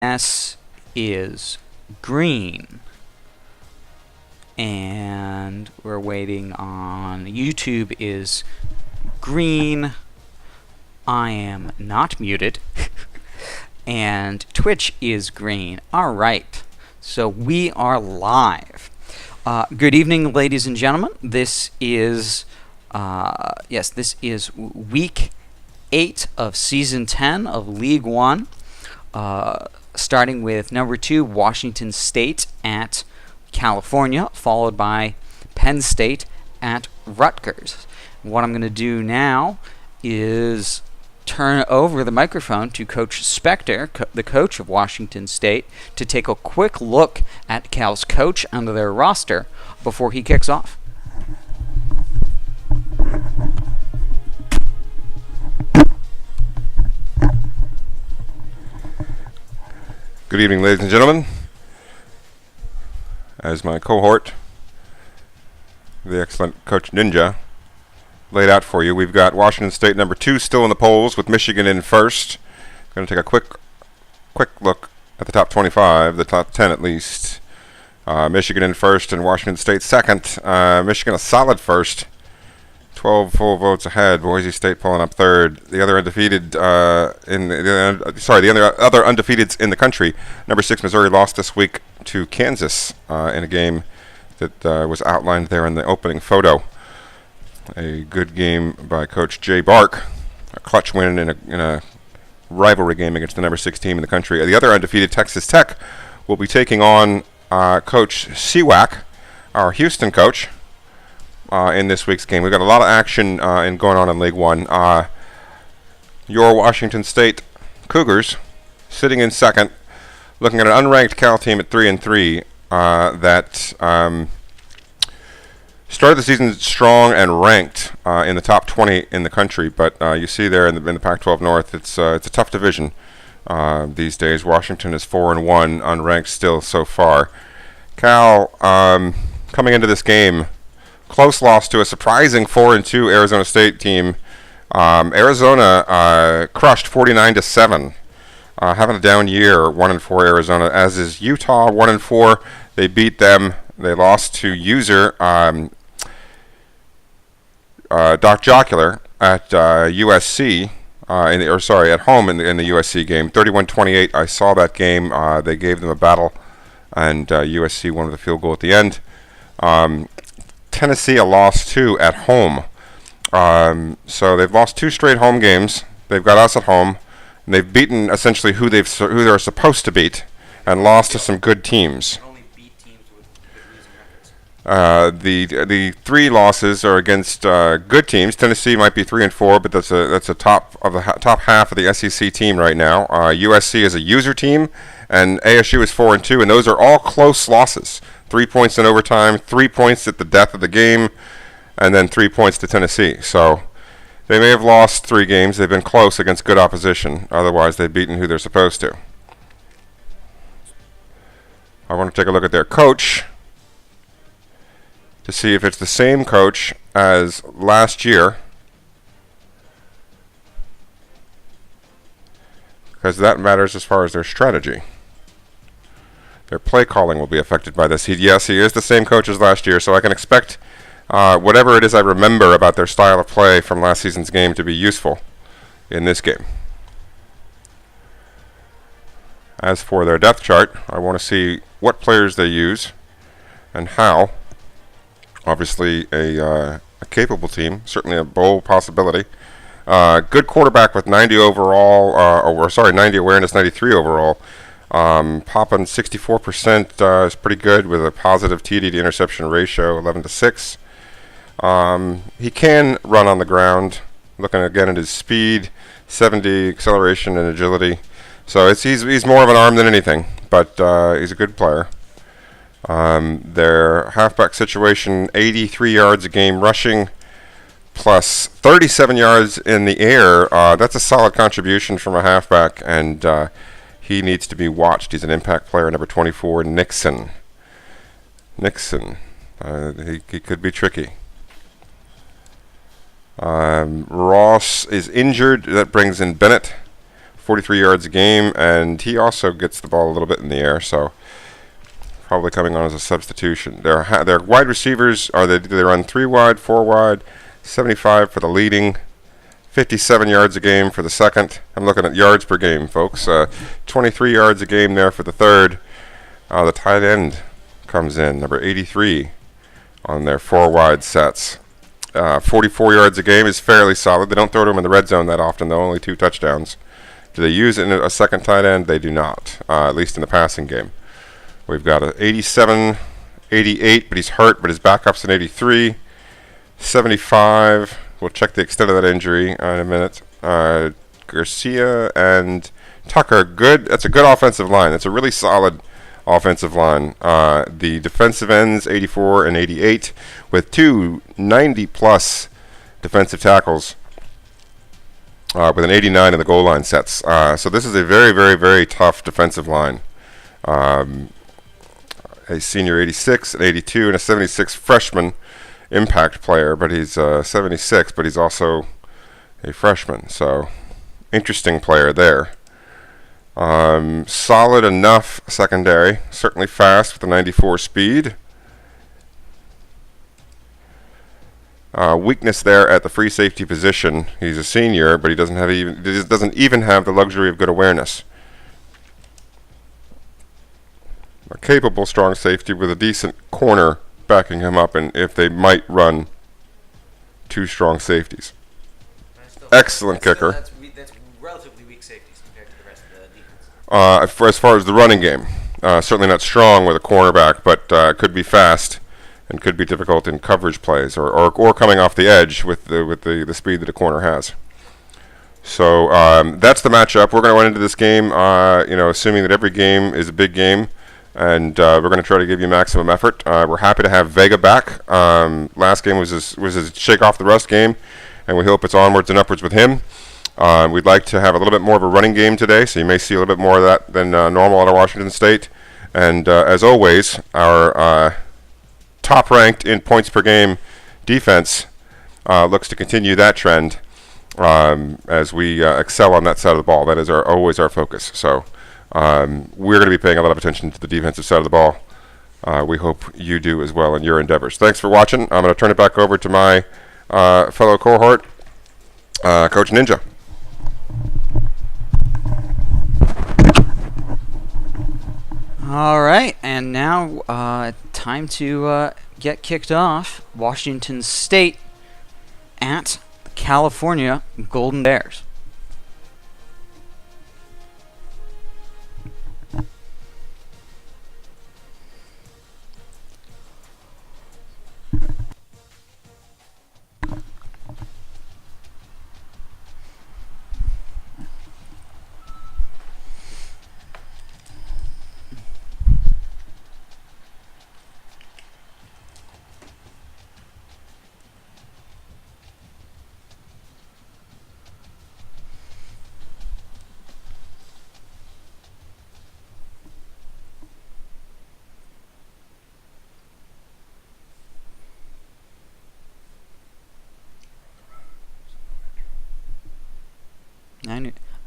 S is green. And we're waiting on YouTube is green. I am not muted. And Twitch is green. All right. So we are live. Good evening, ladies and gentlemen. This is this is week 8 of season 10 of League 1. Starting with number 2, Washington State at California, followed by Penn State at Rutgers. What I'm going to do now is turn over the microphone to Coach Spectre, the coach of Washington State, to take a quick look at Cal's coach under their roster before he kicks off. Good evening, ladies and gentlemen. As my cohort, the excellent Coach Ninja, laid out for you, we've got Washington State number 2 still in the polls with Michigan in first. Going to take a quick look at the top 25, the top 10 at least. Michigan in first and Washington State second. Michigan a solid first, 12 full votes ahead. Boise State pulling up third. The other undefeated other undefeateds in the country. Number 6 Missouri lost this week to Kansas in a game that was outlined there in the opening photo. A good game by Coach Jay Bark, a clutch win in a rivalry game against the number 6 team in the country. The other undefeated, Texas Tech, will be taking on Coach Seawack, our Houston coach, in this week's game. We've got a lot of action going on in League 1. Your Washington State Cougars sitting in second, looking at an unranked Cal team at 3-3 that started the season strong and ranked in the top 20 in the country. But you see there in the Pac-12 North, it's a tough division these days. Washington is 4-1, unranked still so far. Cal, coming into this game, close loss to a surprising 4-2 Arizona State team. Arizona crushed 49-7. Having a down year, 1-4 Arizona, as is Utah, 1-4. They beat them. They lost to user Doc Jocular at USC, at home in the USC game, 31-28. I saw that game. They gave them a battle, and USC won with a field goal at the end. Tennessee a loss too at home. So they've lost 2 straight home games. They've got us at home. And they've beaten essentially who they're supposed to beat, and lost to some good teams. The 3 losses are against good teams. Tennessee might be 3-4, but that's a top half of the SEC team right now. USC is a user team, and ASU is 4-2, and those are all close losses. 3 points in overtime, 3 points at the death of the game, and then 3 points to Tennessee. So they may have lost 3 games. They've been close against good opposition. Otherwise, they've beaten who they're supposed to. I want to take a look at their coach to see if it's the same coach as last year, because that matters as far as their strategy. Their play calling will be affected by this. Yes, he is the same coach as last year, so I can expect whatever it is I remember about their style of play from last season's game to be useful in this game. As for their depth chart, I want to see what players they use and how. Obviously a capable team, certainly a bold possibility. Good quarterback with 90 overall, 90 awareness, 93 overall. Popping 64% is pretty good with a positive TD to interception ratio, 11-6. He can run on the ground. Looking again at his speed, 70 acceleration and agility. So he's more of an arm than anything, but he's a good player. Their halfback situation, 83 yards a game rushing, plus 37 yards in the air. That's a solid contribution from a halfback, and he needs to be watched. He's an impact player, number 24, Nixon. He could be tricky. Ross is injured. That brings in Bennett 43 yards a game, and he also gets the ball a little bit in the air, so probably coming on as a substitution. Their wide receivers they run 3 wide, 4 wide, 75 for the leading, 57 yards a game for the second. I'm looking at yards per game, folks. 23 yards a game there for the third. The tight end comes in, number 83, on their 4 wide sets. 44 yards a game is fairly solid. They don't throw to him in the red zone that often, though, only 2 touchdowns. Do they use it in a second tight end? They do not, at least in the passing game. We've got an 87, 88, but he's hurt, but his backup's an 83. 75, we'll check the extent of that injury in a minute. Garcia and Tucker, good. That's a good offensive line. That's a really solid offensive line. The defensive ends, 84 and 88, with 2 90-plus defensive tackles, with an 89 in the goal line sets. So this is a very, very, very tough defensive line. A senior 86, an 82, and a 76 freshman impact player, but he's 76, but he's also a freshman. So interesting player there. Solid enough secondary, certainly fast with a 94 speed. Weakness there at the free safety position. He's a senior, but he doesn't even have the luxury of good awareness. A capable strong safety with a decent corner backing him up, and if they might run 2 strong safeties. Excellent kicker. That's relatively weak safeties compared to the rest of the defense. As far as the running game, certainly not strong with a cornerback, but could be fast and could be difficult in coverage plays or coming off the edge with the speed that a corner has. So that's the matchup. We're going to run into this game, assuming that every game is a big game. And we're going to try to give you maximum effort. We're happy to have Vega back. Last game was his shake off the rust game, and we hope it's onwards and upwards with him. We'd like to have a little bit more of a running game today, so you may see a little bit more of that than normal out of Washington State. And as always, our top-ranked in points per game defense looks to continue that trend as we excel on that side of the ball. That is always our focus. So. We're going to be paying a lot of attention to the defensive side of the ball. We hope you do as well in your endeavors. Thanks for watching. I'm going to turn it back over to my fellow cohort, Coach Ninja. All right, and now time to get kicked off. Washington State at California Golden Bears.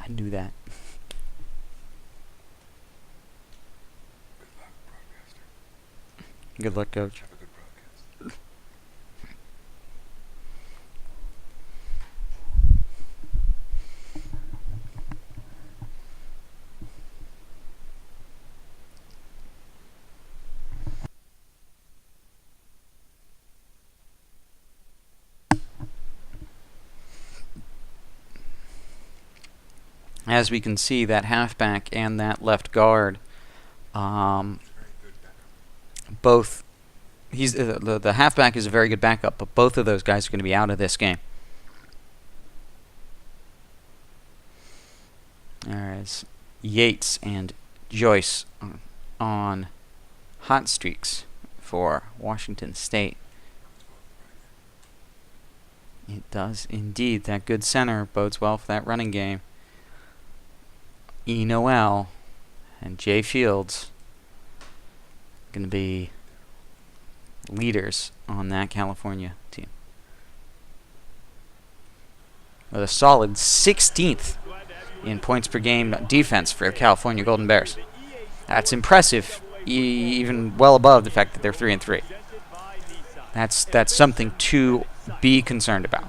I knew that. Good luck, Coach. Have a good broadcast. As we can see, that halfback and that left guard, both. He's the halfback is a very good backup, but both of those guys are going to be out of this game. There's Yates and Joyce on hot streaks for Washington State. It does indeed. That good center bodes well for that running game. E. Noel and Jay Fields going to be leaders on that California team. With a solid 16th in points per game defense for California Golden Bears. That's impressive, even well above the fact that they're 3-3. That's something to be concerned about.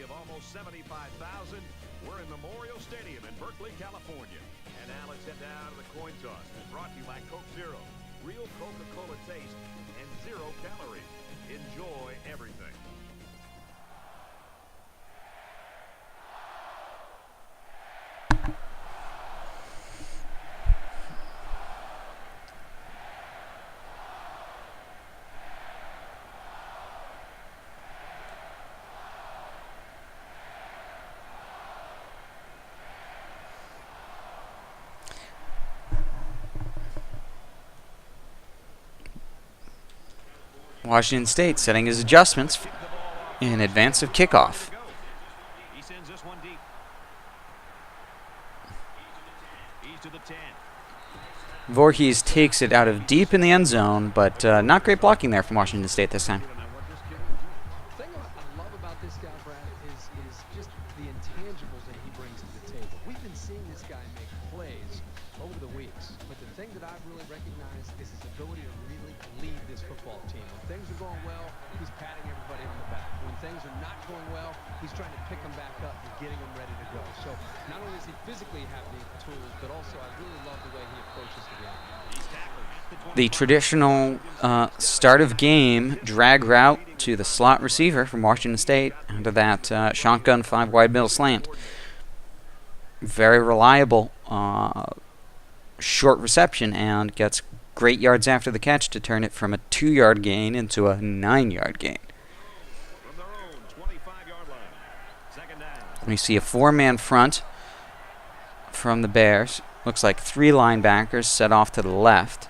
Of almost 75,000, we're in Memorial Stadium in Berkeley, California. And now let's head down to the coin toss. Brought to you by Coke Zero. Real Coca-Cola taste and 0 calories. Enjoy everything. Washington State setting his adjustments in advance of kickoff. He sends this one deep. He's to the 10. Voorhees takes it out of deep in the end zone, but not great blocking there from Washington State this time. The thing I love about this guy, Brad, is just the intangibles that he brings to the table. We've been seeing this guy make plays over the weeks, but the thing that I've really recognized is his ability to really lead this football team. When things are going well, he's patting everybody on the back. When things are not going well, he's trying to pick them back up and getting them ready to go. So not only does he physically have the tools, but also I really love the way he approaches the game. The traditional start of game drag route to the slot receiver from Washington State under that shotgun 5 wide middle slant. Very reliable short reception and gets great yards after the catch to turn it from a 2-yard gain into a 9-yard gain. We see a 4-man front from the Bears. Looks like 3 linebackers set off to the left.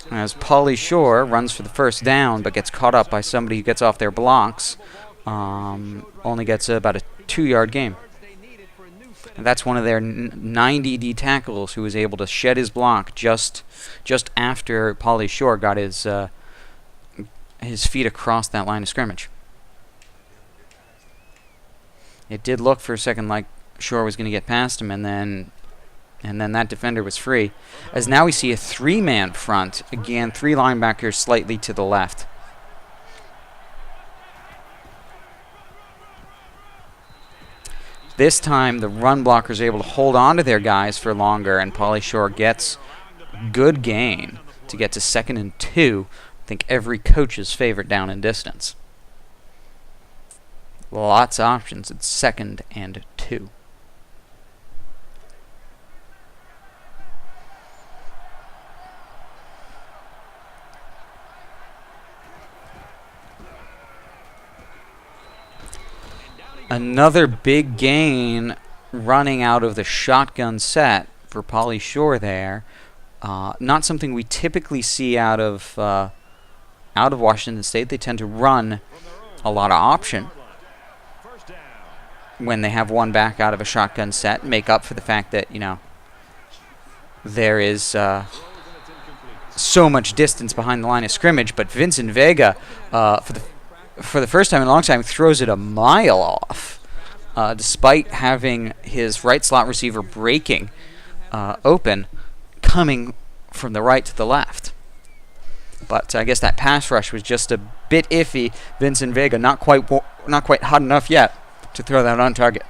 As Pauly Shore runs for the first down but gets caught up by somebody who gets off their blocks, only gets about a 2-yard gain. And that's one of their 90 D tackles who was able to shed his block just after Pauly Shore got his feet across that line of scrimmage. It did look for a second like Shore was going to get past him, and then that defender was free. As now we see a 3-man front. Again, 3 linebackers slightly to the left. This time, the run blockers are able to hold on to their guys for longer, and Pauly Shore gets good gain to get to 2nd and 2. I think every coach's favorite down and distance. Lots of options at 2nd and 2. Another big gain running out of the shotgun set for Pauly Shore there. Not something we typically see out of Washington State. They tend to run a lot of option when they have one back out of a shotgun set, make up for the fact that, there is so much distance behind the line of scrimmage. But Vincent Vega, for the first time in a long time, throws it a mile off, despite having his right slot receiver breaking open, coming from the right to the left. But I guess that pass rush was just a bit iffy. Vincent Vega not quite hot enough yet to throw that on target.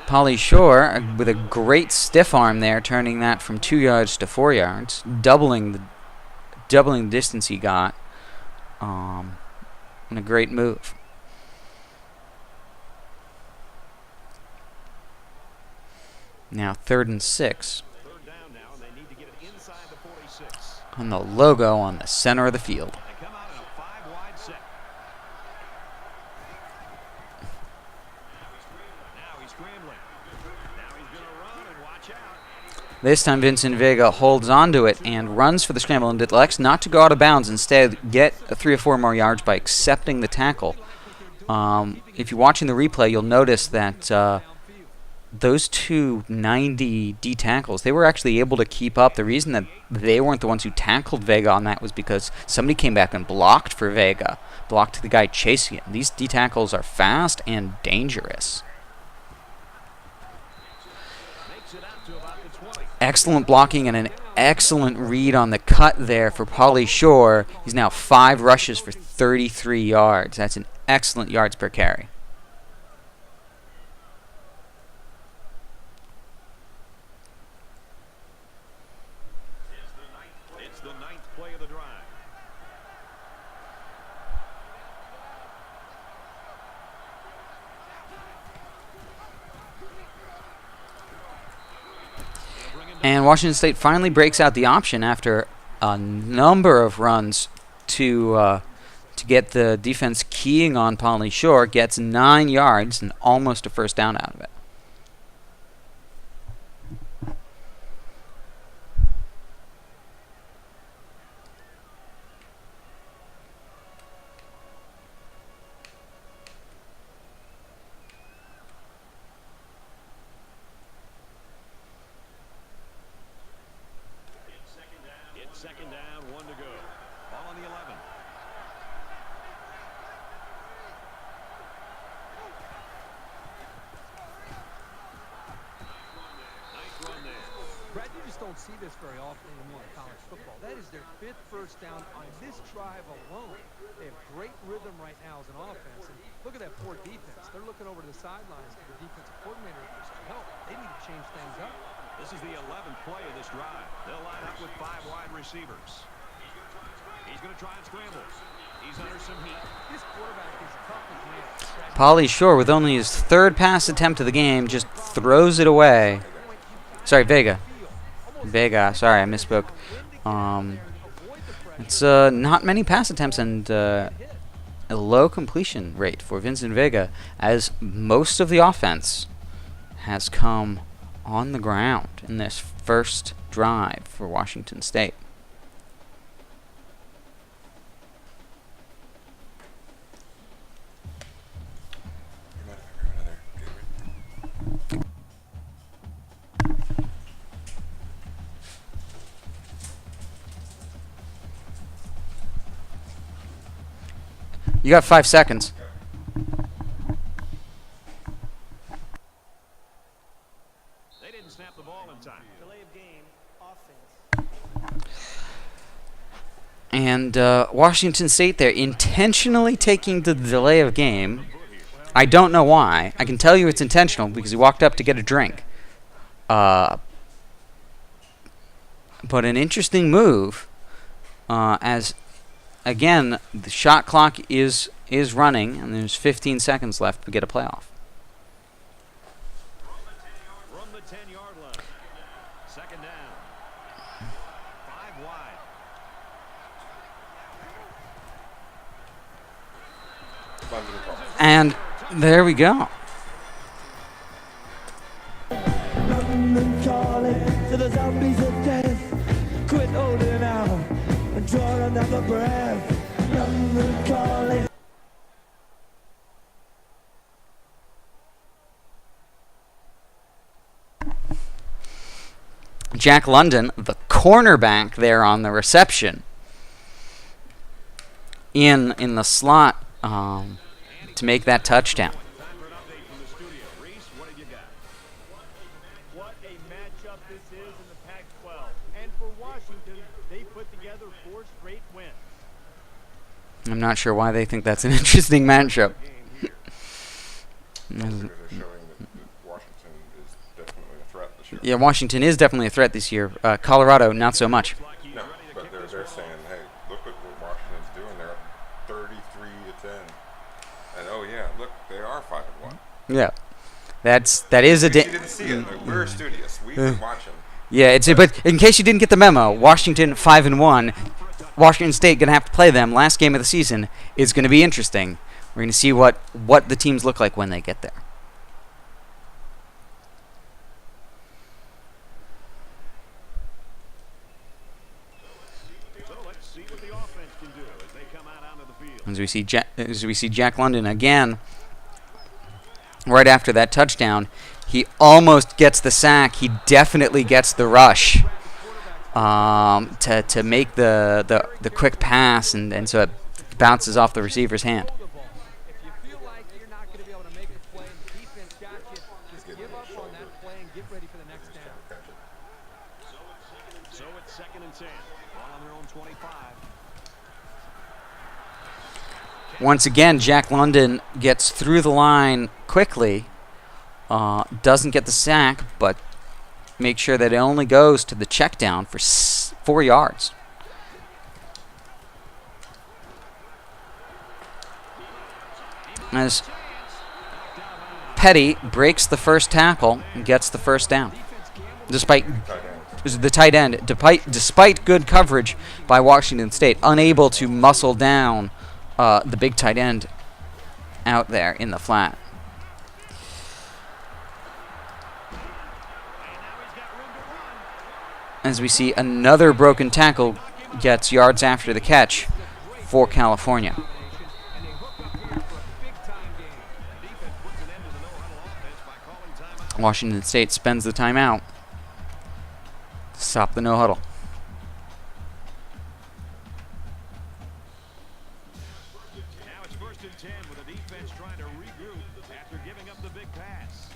Pauly Shore with a great stiff arm there, turning that from 2 yards to 4 yards, doubling the distance he got. And a great move. Now 3rd and 6. Third down now, and they need to get it inside the 46. On the logo on the center of the field. They come out in a 5-wide set. Now he's scrambling. Now he's going to run and watch out. This time Vincent Vega holds onto it and runs for the scramble and elects not to go out of bounds. Instead, get 3 or 4 more yards by accepting the tackle. If you're watching the replay, you'll notice that those two 90 D tackles, they were actually able to keep up. The reason that they weren't the ones who tackled Vega on that was because somebody came back and blocked for Vega, blocked the guy chasing him. These D tackles are fast and dangerous. Excellent blocking and an excellent read on the cut there for Pauly Shore. He's now 5 rushes for 33 yards. That's an excellent yards per carry. It's the 9th play of the drive. And Washington State finally breaks out the option after a number of runs to get the defense keying on Pauly Shore. Gets 9 yards and almost a first down out of it. It's second down, 1 to go. Ball on the 11. Nice run there. Brad, you just don't see this very often anymore in college football. That is their 5th first down on this drive alone. They have great rhythm right now as an offense. And look at that poor defense. They're looking over to the sidelines to the defensive coordinator for some help. They need to change things up. This is the 11th play of this drive. They'll line up with 5 wide receivers. He's going to try and scramble. He's under some heat. This quarterback is tough as nails. Pauly Shore, with only his 3rd pass attempt of the game, just throws it away. Sorry, Vega. Sorry, I misspoke. It's not many pass attempts and a low completion rate for Vincent Vega, as most of the offense has come on the ground in this first drive for Washington State. You got 5 seconds. They didn't snap the ball in time. Delay of game, offense. And Washington State, they're intentionally taking the delay of game. I don't know why. I can tell you it's intentional because he walked up to get a drink. But an interesting move, as again the shot clock is running and there's 15 seconds left to get a playoff. From the 10-yard line. Second down. 5 wide. And there we go. London calling to the zombies of death. Quit holding out and draw another breath. London calling. Jack London, the cornerback there on the reception, in the slot to make that touchdown. Time for an update from the studio. Reese, what have you got? What a matchup this is in the Pac-12. And for Washington, they put together 4 straight wins. I'm not sure why they think that's an interesting matchup. They're showing that Washington is definitely a threat this year. Yeah, Washington is definitely a threat this year. Colorado, not so much. No, but they're saying, hey, look what Washington's doing. They're up 33 to 10. And oh yeah, look, they are 5-1. Yeah, that is a. You didn't see it. We're studious. We've been watching. Yeah, but in case you didn't get the memo, Washington 5-1. Washington State going to have to play them. Last game of the season is going to be interesting. We're going to see what the teams look like when they get there. So let's see what the offense can do as they come out onto the field. As we see Jack London again, right after that touchdown, he almost gets the sack. He definitely gets the rush to make the quick pass, and so it bounces off the receiver's hand. If you feel like you're not going to be able to make a play and the defense got you, just give up on that play and get ready for the next down. So it's 2nd and 10. Ball on their own 25. Once again, Jack London gets through the line quickly, doesn't get the sack, but make sure that it only goes to the check down for 4 yards. As Petty breaks the first tackle and gets the first down. Despite the tight end, despite good coverage by Washington State, unable to muscle down the big tight end out there in the flat. As we see another broken tackle gets yards after the catch for California. Washington State spends the timeout. Stop the no huddle. Now it's 1st and 10 with the defense trying to regroup after giving up the big pass.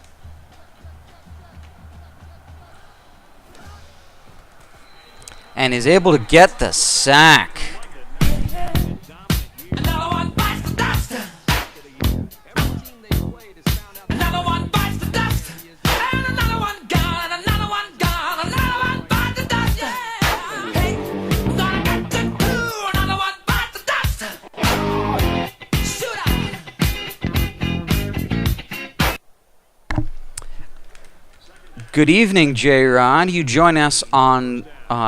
And is able to get the sack. Another one bites the dust. Another one bites the dust. And another one gone, and another one gone, another one bites the dust. Yeah. Hey, I'm gonna get to do another one bites the dust. Shoot up. Good evening, J-Rod. You join us on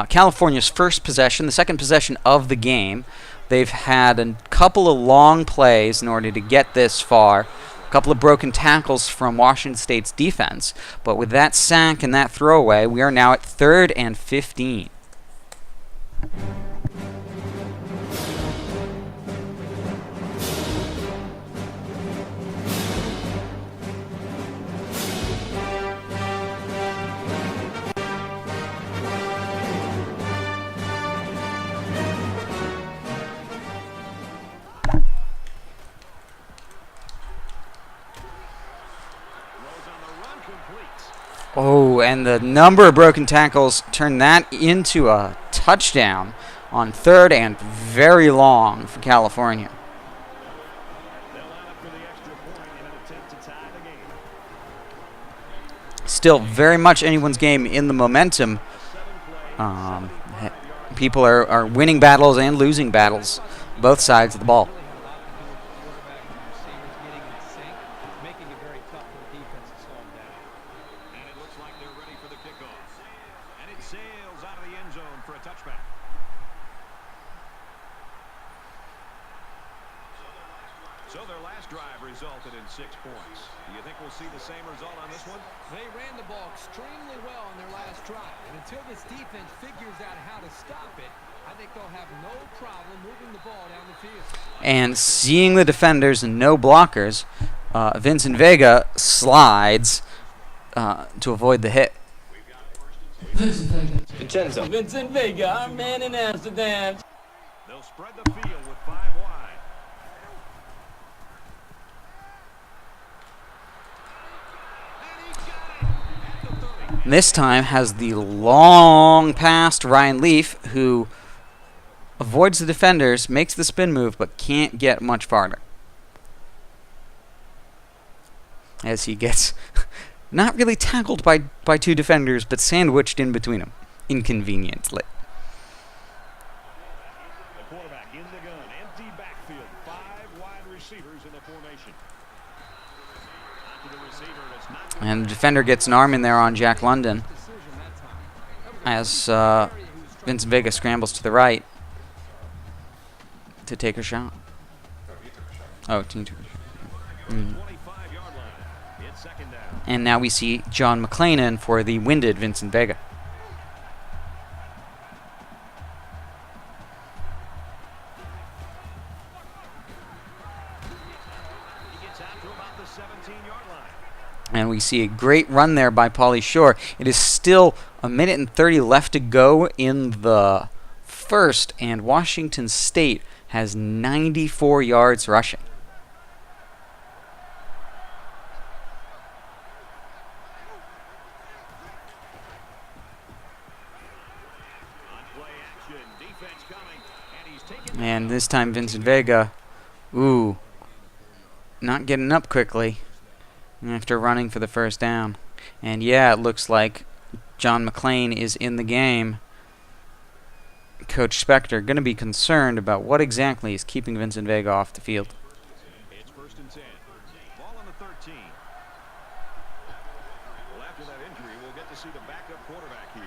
California's first possession, the second possession of the game. They've had a couple of long plays in order to get this far, a couple of broken tackles from Washington State's defense. But with that sack and that throwaway, we are now at 3rd and 15. Oh, and the number of broken tackles turned that into a touchdown on 3rd and very long for California. They'll line up for the extra point in an attempt to tie the game. Still very much anyone's game in the momentum. People are winning battles and losing battles, both sides of the ball. Making it very tough for the defense to slow them down. And it looks like they're ready for the kickoff. And it sails out of the end zone for a touchback. So their last drive resulted in 6 points. Do you think we'll see the same result on this one? They ran the ball extremely well on their last drive. And until this defense figures out how to stop it, I think they'll have no problem moving the ball down the field. And seeing the defenders and no blockers, Vincent Vega slides to avoid the hit. Vincent Vega, our man in Amsterdam. They'll spread the field with 5 wide. This time has the long pass to Ryan Leaf, who avoids the defenders, makes the spin move, but can't get much farther. as he gets not really tackled by two defenders, but sandwiched in between them, inconveniently. The quarterback in the gun, empty backfield, 5 wide receivers in the formation. Out to the receiver, and it's not And the defender gets an arm in there on Jack London as Vincent Vega scrambles to the right to take a shot. Oh, he took a shot. 25-yard line. It's second down. And now we see John McClain in for the winded Vincent Vega. He gets out to about the 17-yard line. And we see a great run there by Pauly Shore. It is still a minute and 30 left to go in the first, and Washington State has 94 yards rushing. On play action, defense coming, and he's taken. And this time Vincent Vega, not getting up quickly after running for the first down. And yeah, it looks like John McClain is in the game. Coach Spectre going to be concerned about what exactly is keeping Vincent Vega off the field. It's first and 10. Ball on the 13. Well, after that injury, we'll get to see the backup quarterback here.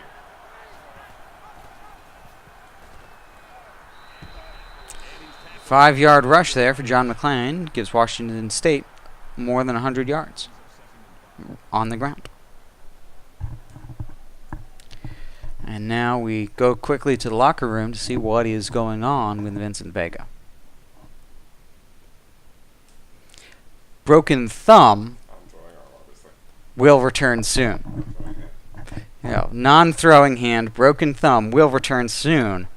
5-yard rush there for John McClain gives Washington State more than 100 yards on the ground. And now we go quickly to the locker room to see what is going on with Vincent Vega. Broken thumb will return soon. Non-throwing hand, broken thumb will return soon.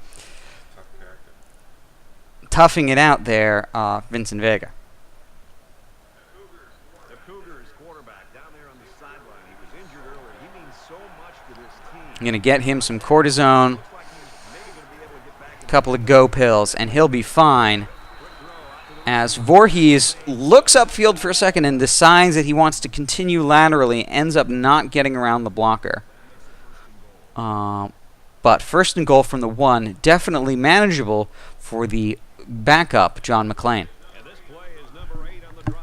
Toughing it out there, Vincent Vega. The Cougars quarterback down there on the sideline. He was injured earlier. He means so much to this team. I'm going to get him some cortisone, Looks like he's maybe going to be able to get back in. a couple of go pills, and he'll be fine. As Voorhees looks upfield for a second and decides that he wants to continue laterally, ends up not getting around the blocker. But first and goal from the 1, definitely manageable for the backup, John McClain. And this play is number 8 on the drive.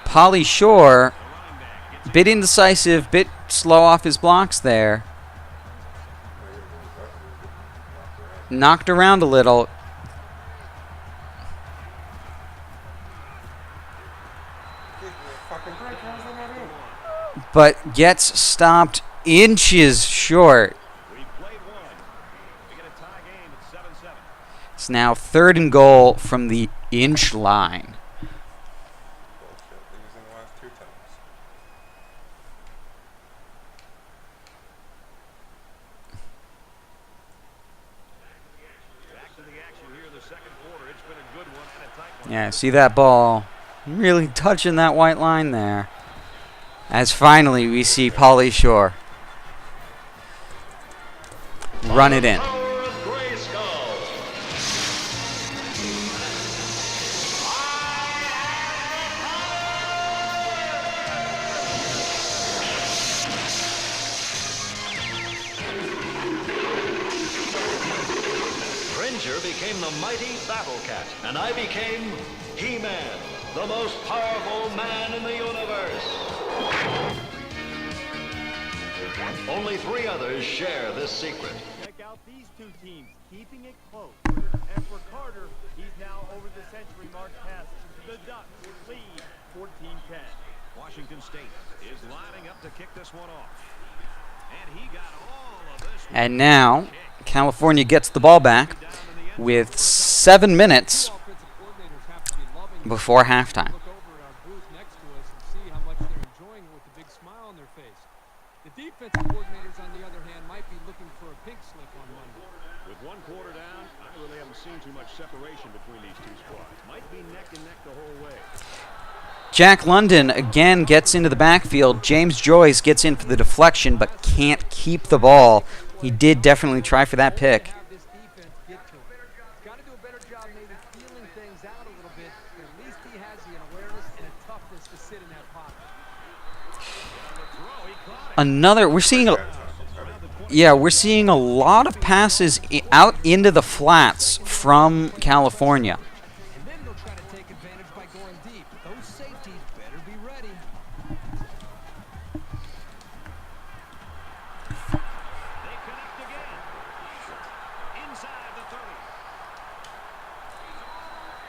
Pauly Shore, bit indecisive, bit slow off his blocks there. Knocked around a little. But gets stopped inches short. We played one. We get a tie game at 7-7. It's now 3rd and goal from the inch line. Back to the action here in the second quarter. It's been a good one and a tight one. Yeah, see that ball really touching that white line there. As finally we see Pauly Shore run it in. Cringer became the mighty Battle Cat, and I became He-Man, the most powerful man in the universe. Only 3 others share this secret. Check out these 2 teams, keeping it close. And for Carter, he's now over the century mark past the Ducks lead 14-10. Washington State is lining up to kick this one off. And he got all of this. And now California gets the ball back with 7 minutes before halftime. Look over at our booth next to us and see how much they're enjoying it with a big smile on their face. The defensive coordinators, on the other hand, might be looking for a pink slip on Monday. With 1 quarter down, I really haven't seen too much separation between these 2 squads. Might be neck and neck the whole way. Jack London again gets into the backfield. James Joyce gets in for the deflection but can't keep the ball. He did definitely try for that pick. Have this defense get to him. He's got to do a better job maybe feeling things out a little bit, but at least he has the awareness and a toughness to sit in that pocket. We're seeing a lot of passes out into the flats from California. And then they'll try to take advantage by going deep. Those safeties better be ready. They connect again. Inside the 30.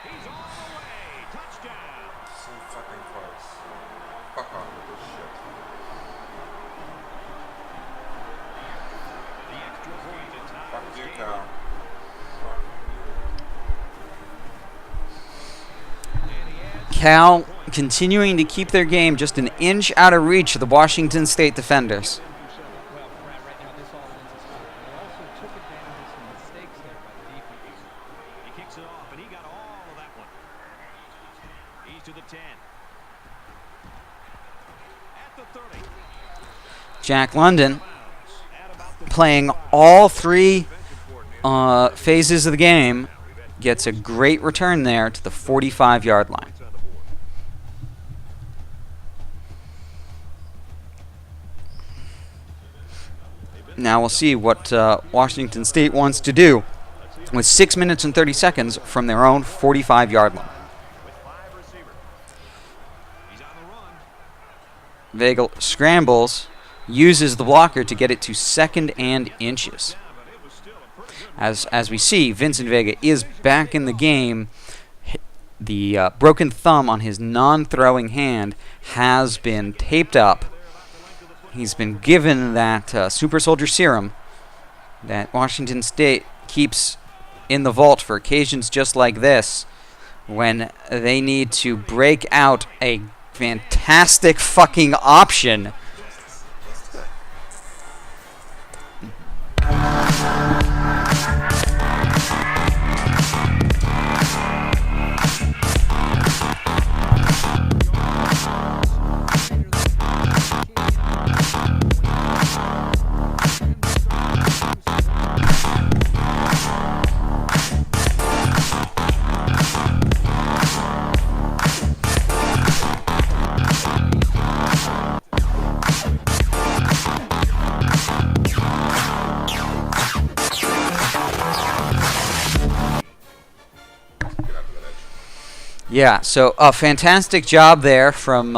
He's all the way. Touchdown. So fucking close. Fuck off with this shit. The extra point to tie Fuck this you, game. Cal. Cal continuing to keep their game just an inch out of reach of the Washington State defenders. Well, right now this offense is hot. They also took advantage of some mistakes there by the defense. He kicks it off, and he got all of that one. He's to the 10. At the 30. Jack London playing all three phases of the game, gets a great return there to the 45-yard line. Now we'll see what Washington State wants to do with 6 minutes and 30 seconds from their own 45-yard line. With 5 receivers. He's on the run. Vega scrambles, uses the blocker to get it to 2nd and inches. But it was still a pretty good As we see, Vincent Vega is back in the game. The broken thumb on his non-throwing hand has been taped up. He's been given that super soldier serum that Washington State keeps in the vault for occasions just like this, when they need to break out a fantastic fucking option. Yeah, so a fantastic job there from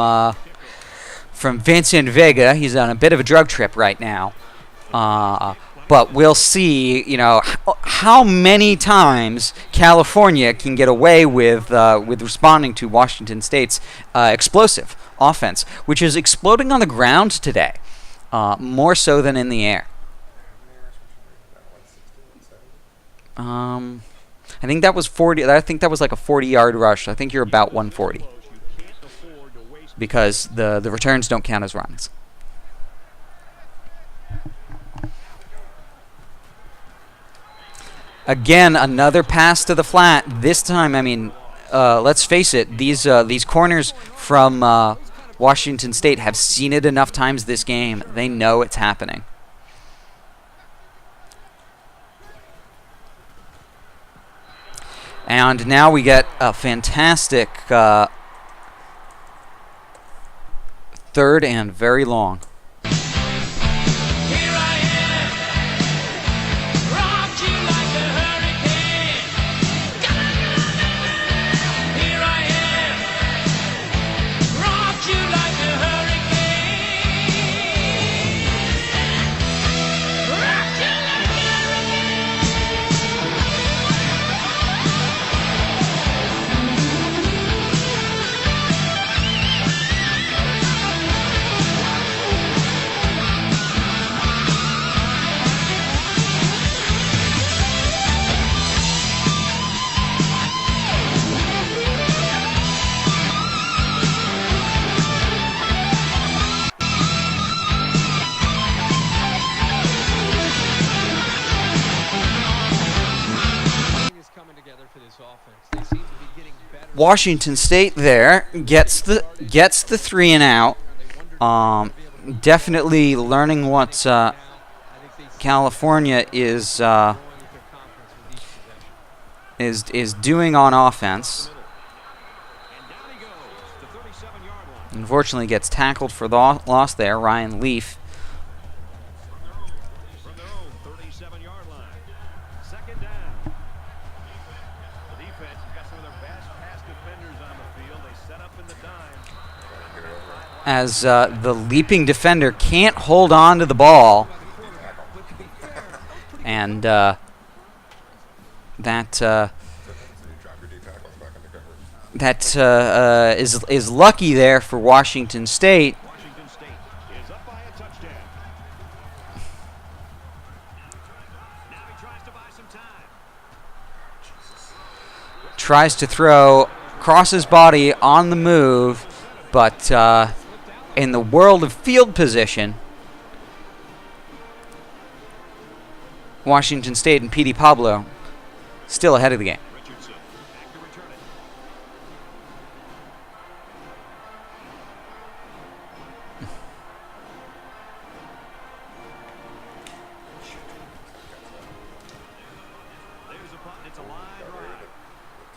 Vincent Vega. He's on a bit of a drug trip right now. But we'll see, how many times California can get away with responding to Washington State's explosive offense, which is exploding on the ground today, more so than in the air. I think that was 40. I think that was like a 40-yard rush. I think you're about 140 because the returns don't count as runs. Again, another pass to the flat. This time, let's face it, these corners from Washington State have seen it enough times this game. They know it's happening. And now we get a fantastic 3rd and very long. Washington State there gets the 3 and out. Definitely learning what California is doing on offense. Unfortunately, gets tackled for the loss there. Ryan Leaf. From their own 37-yard line. Second down. The defense has got some of their best pass defenders on the field. They set up in the dime. As the leaping defender can't hold on to the ball. And that is lucky there for Washington State. Washington State is up by a touchdown. Now he tries to buy some time. Tries to throw, crosses body on the move, but in the world of field position, Washington State and P.D. Pablo still ahead of the game. Richardson back to return it. There's a punt. It's a line drive.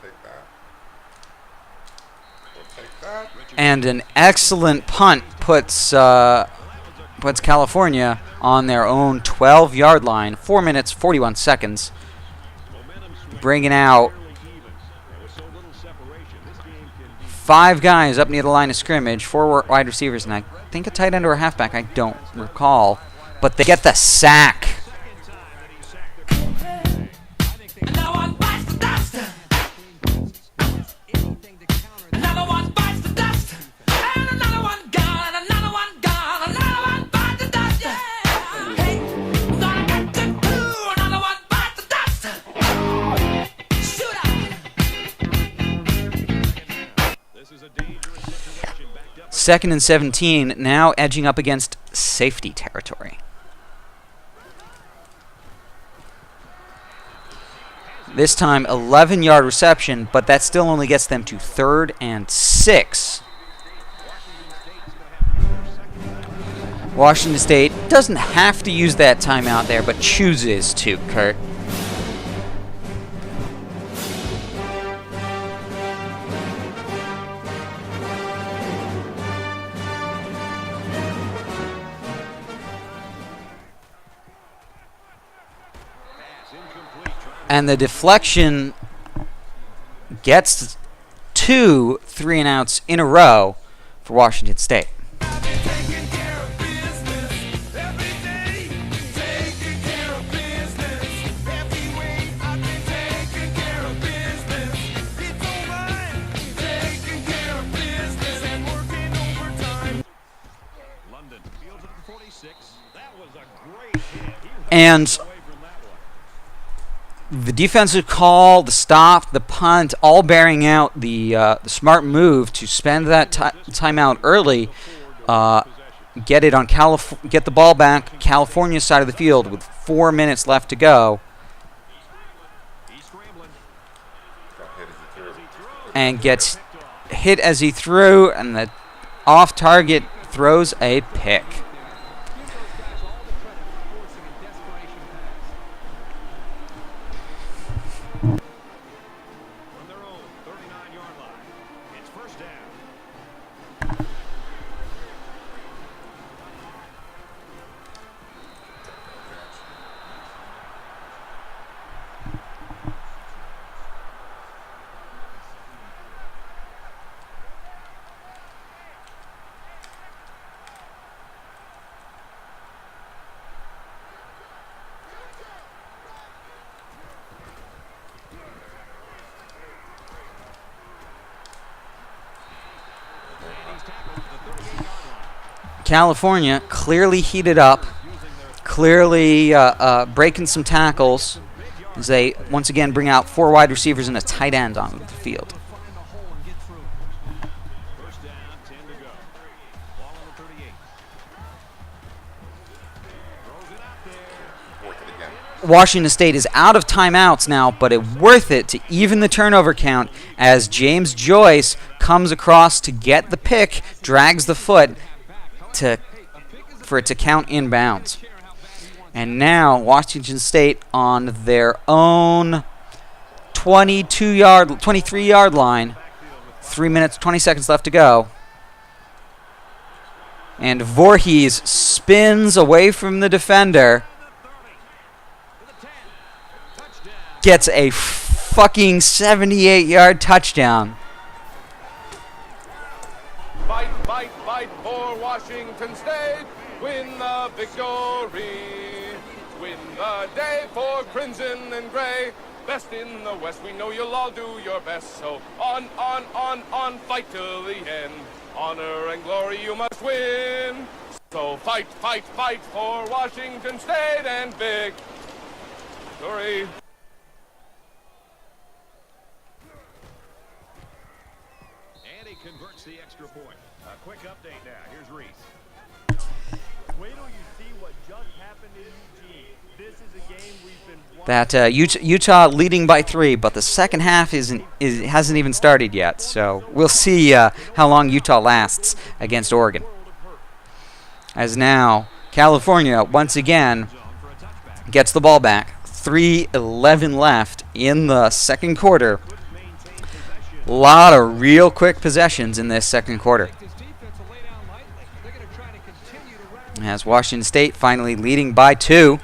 Take that. And an excellent punt puts California on their own 12-yard line. 4 minutes, 41 seconds. Bringing out Fairly even. There was so little separation. This game can be 5 guys up near the line of scrimmage, 4 wide receivers, and I think a tight end or a halfback. I don't recall. But they get the sack. second time that he sacked their quarterback. I think they Another one bites the dust. Another one bites the dust. And another one gone. And another one gone. Another one bites the dust. Yeah. Hey, I'm gonna get to do. Another one bites the dust. Shoot out. This is a dangerous situation. Backed up. 2nd and 17, now edging up against safety territory. This time, 11-yard reception, but that still only gets them to 3rd and 6. Washington State doesn't have to use that timeout there, but chooses to, Kurt. And the deflection gets 2 3-and-outs in a row for Washington State. Taking care of business every day. Taking care of business every way. I've been taking care of business. It's alright. Taking care of business and working overtime. London fields it at the 46. That was a great hit. He was And away from that one. the defensive call, the stop, the punt, all bearing out the smart move to spend that timeout early, get it on get the ball back California's side of the field with 4 minutes left to go, He's scrambling. and gets hit as he threw, and the off target throws a pick. From their own 39-yard line. It's first down. California clearly heated up, clearly breaking some tackles as they once again bring out 4 wide receivers and a tight end onto the field. First down, 10 to go. Ball on the 38. Throws it out there. Worth it again. Washington State is out of timeouts now, but it's worth it to even the turnover count as James Joyce comes across to get the pick, drags the foot for it to count inbounds. And now Washington State on their own 23-yard line. 3 minutes, 20 seconds left to go. And Voorhees spins away from the defender. Gets a fucking 78-yard touchdown. Fight, fight, fight for Washington State. Win the victory. Win the day for Crimson and Gray. Best in the West, we know you'll all do your best. So on, fight till the end. Honor and glory you must win. So fight, fight, fight for Washington State and victory. And he converts the extra point. A quick update now. Here's Reese. Wait till you see what just happened in Eugene. This is a game we've been That Utah leading by 3, but the second half hasn't even started yet. So we'll see how long Utah lasts against Oregon. As now California once again gets the ball back. 3:11 left in the second quarter. A lot of real quick possessions in this second quarter. As Washington State finally leading by 2.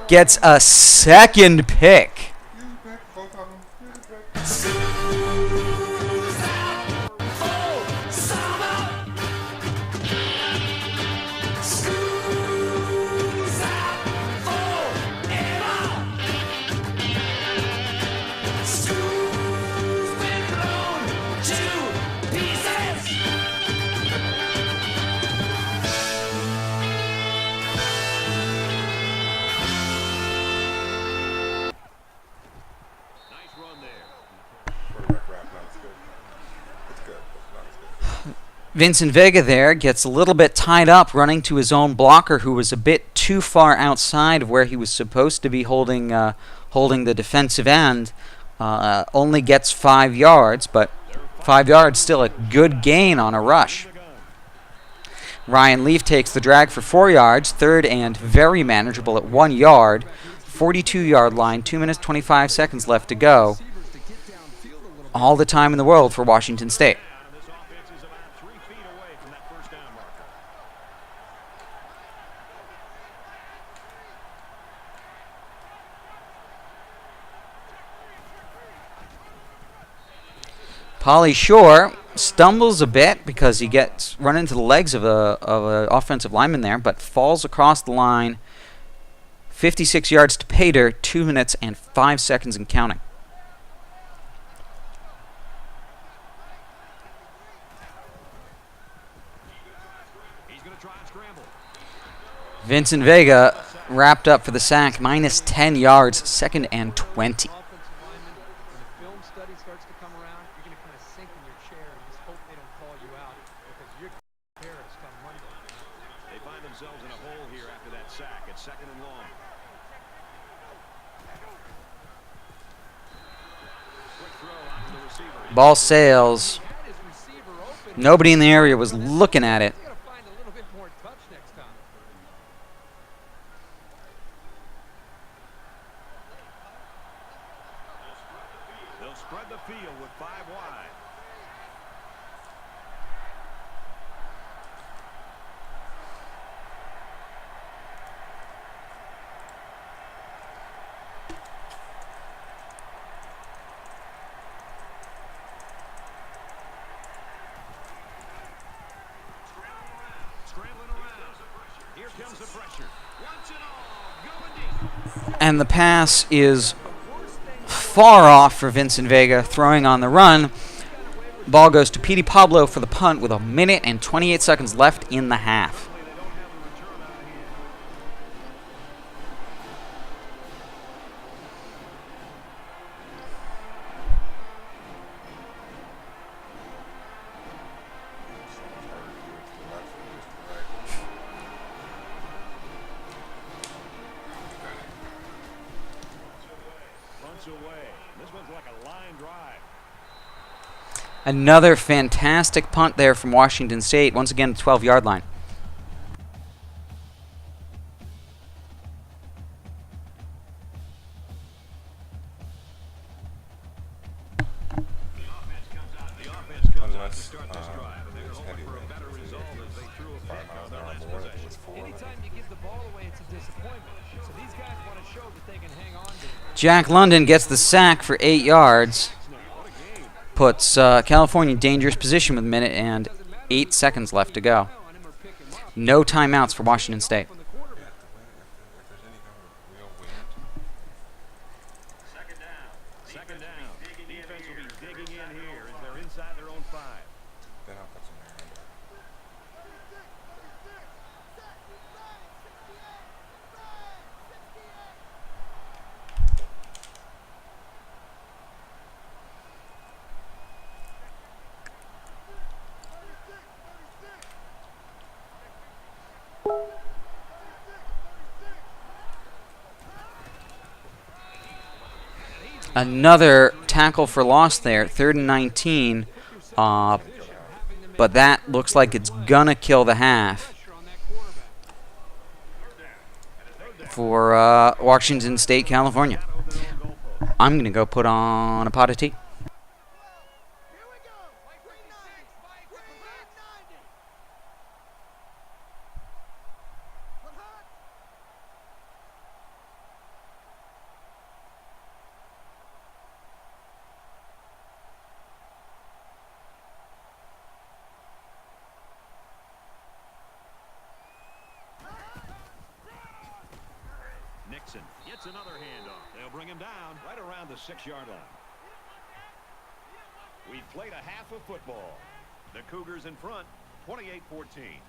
Gets a second pick. Vincent Vega there gets a little bit tied up running to his own blocker, who was a bit too far outside of where he was supposed to be holding the defensive end. Only gets 5 yards, but 5 yards still a good gain on a rush. Ryan Leaf takes the drag for 4 yards, third and very manageable at 1 yard. 42-yard line, 2 minutes, 25 seconds left to go. All the time in the world for Washington State. Pauly Shore stumbles a bit because he gets run into the legs of a offensive lineman there, but falls across the line. 56 yards to Pater, 2 minutes and 5 seconds and counting. He's going to try and scramble. Vincent Vega wrapped up for the sack, minus 10 yards, 2nd and 20. Ball sails. Nobody in the area was looking at it. They'll spread the field with 5 wide. And the pass is far off for Vincent Vega, throwing on the run. Ball goes to Petey Pablo for the punt with 1 minute and 28 seconds left in the half. Another fantastic punt there from Washington State. Once again, 12-yard line. Rutgers was heavyweight. 5 miles an hour more. I think it was 4. Anytime you give the ball away, it's a disappointment. So these guys want to show that they can hang on to it. Jack London gets the sack for 8 yards. Puts California in dangerous position with a minute and 8 seconds left to go. No timeouts for Washington State. Second down. Defense will be digging in here as they're inside their own 5. Then I'll put some air under. Another tackle for loss there, 3rd and 19. But that looks like it's gonna kill the half for Washington State, California. I'm gonna go put on a pot of tea. Nixon gets another handoff. They'll bring him down right around the 6-yard line. We've played a half of football. The Cougars in front, 28-14.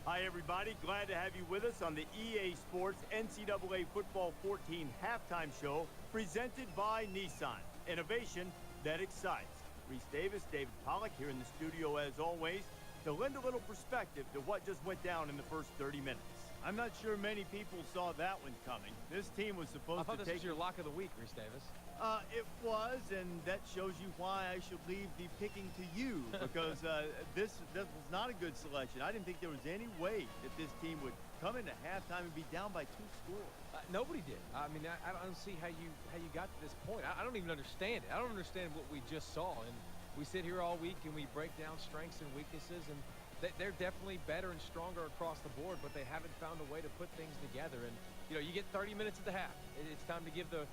Hi, everybody. Glad to have you with us on the EA Sports NCAA Football 14 halftime show presented by Nissan. Innovation that excites. Reese Davis, David Pollack here in the studio as always to lend a little perspective to what just went down in the first 30 minutes. I'm not sure many people saw that one coming. This team was supposed to take... this was your lock of the week, Reese Davis. It was, and that shows you why I should leave the picking to you, because this was not a good selection. I didn't think there was any way that this team would come into halftime and be down by 2 scores. Nobody did. I mean, I don't see how you got to this point. I don't even understand it. I don't understand what we just saw. And we sit here all week and we break down strengths and weaknesses, and they're definitely better and stronger across the board, but they haven't found a way to put things together. And you get 30 minutes at the half. It's time to give the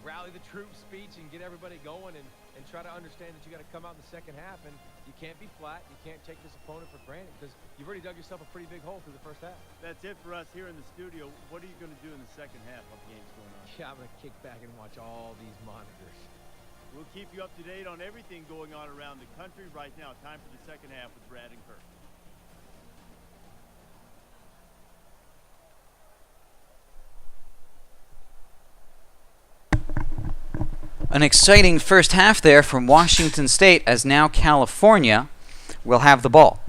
rally the troops speech and get everybody going and try to understand that you got to come out in the second half, and you can't be flat. You can't take this opponent for granted because you've already dug yourself a pretty big hole through the first half. That's it for us here in the studio. What are you going to do in the second half of the game's going on? Yeah, I'm going to kick back and watch all these monitors. We'll keep you up to date on everything going on around the country right now. Time for the second half with Brad and Kirk. An exciting first half there from Washington State, as now California will have the ball.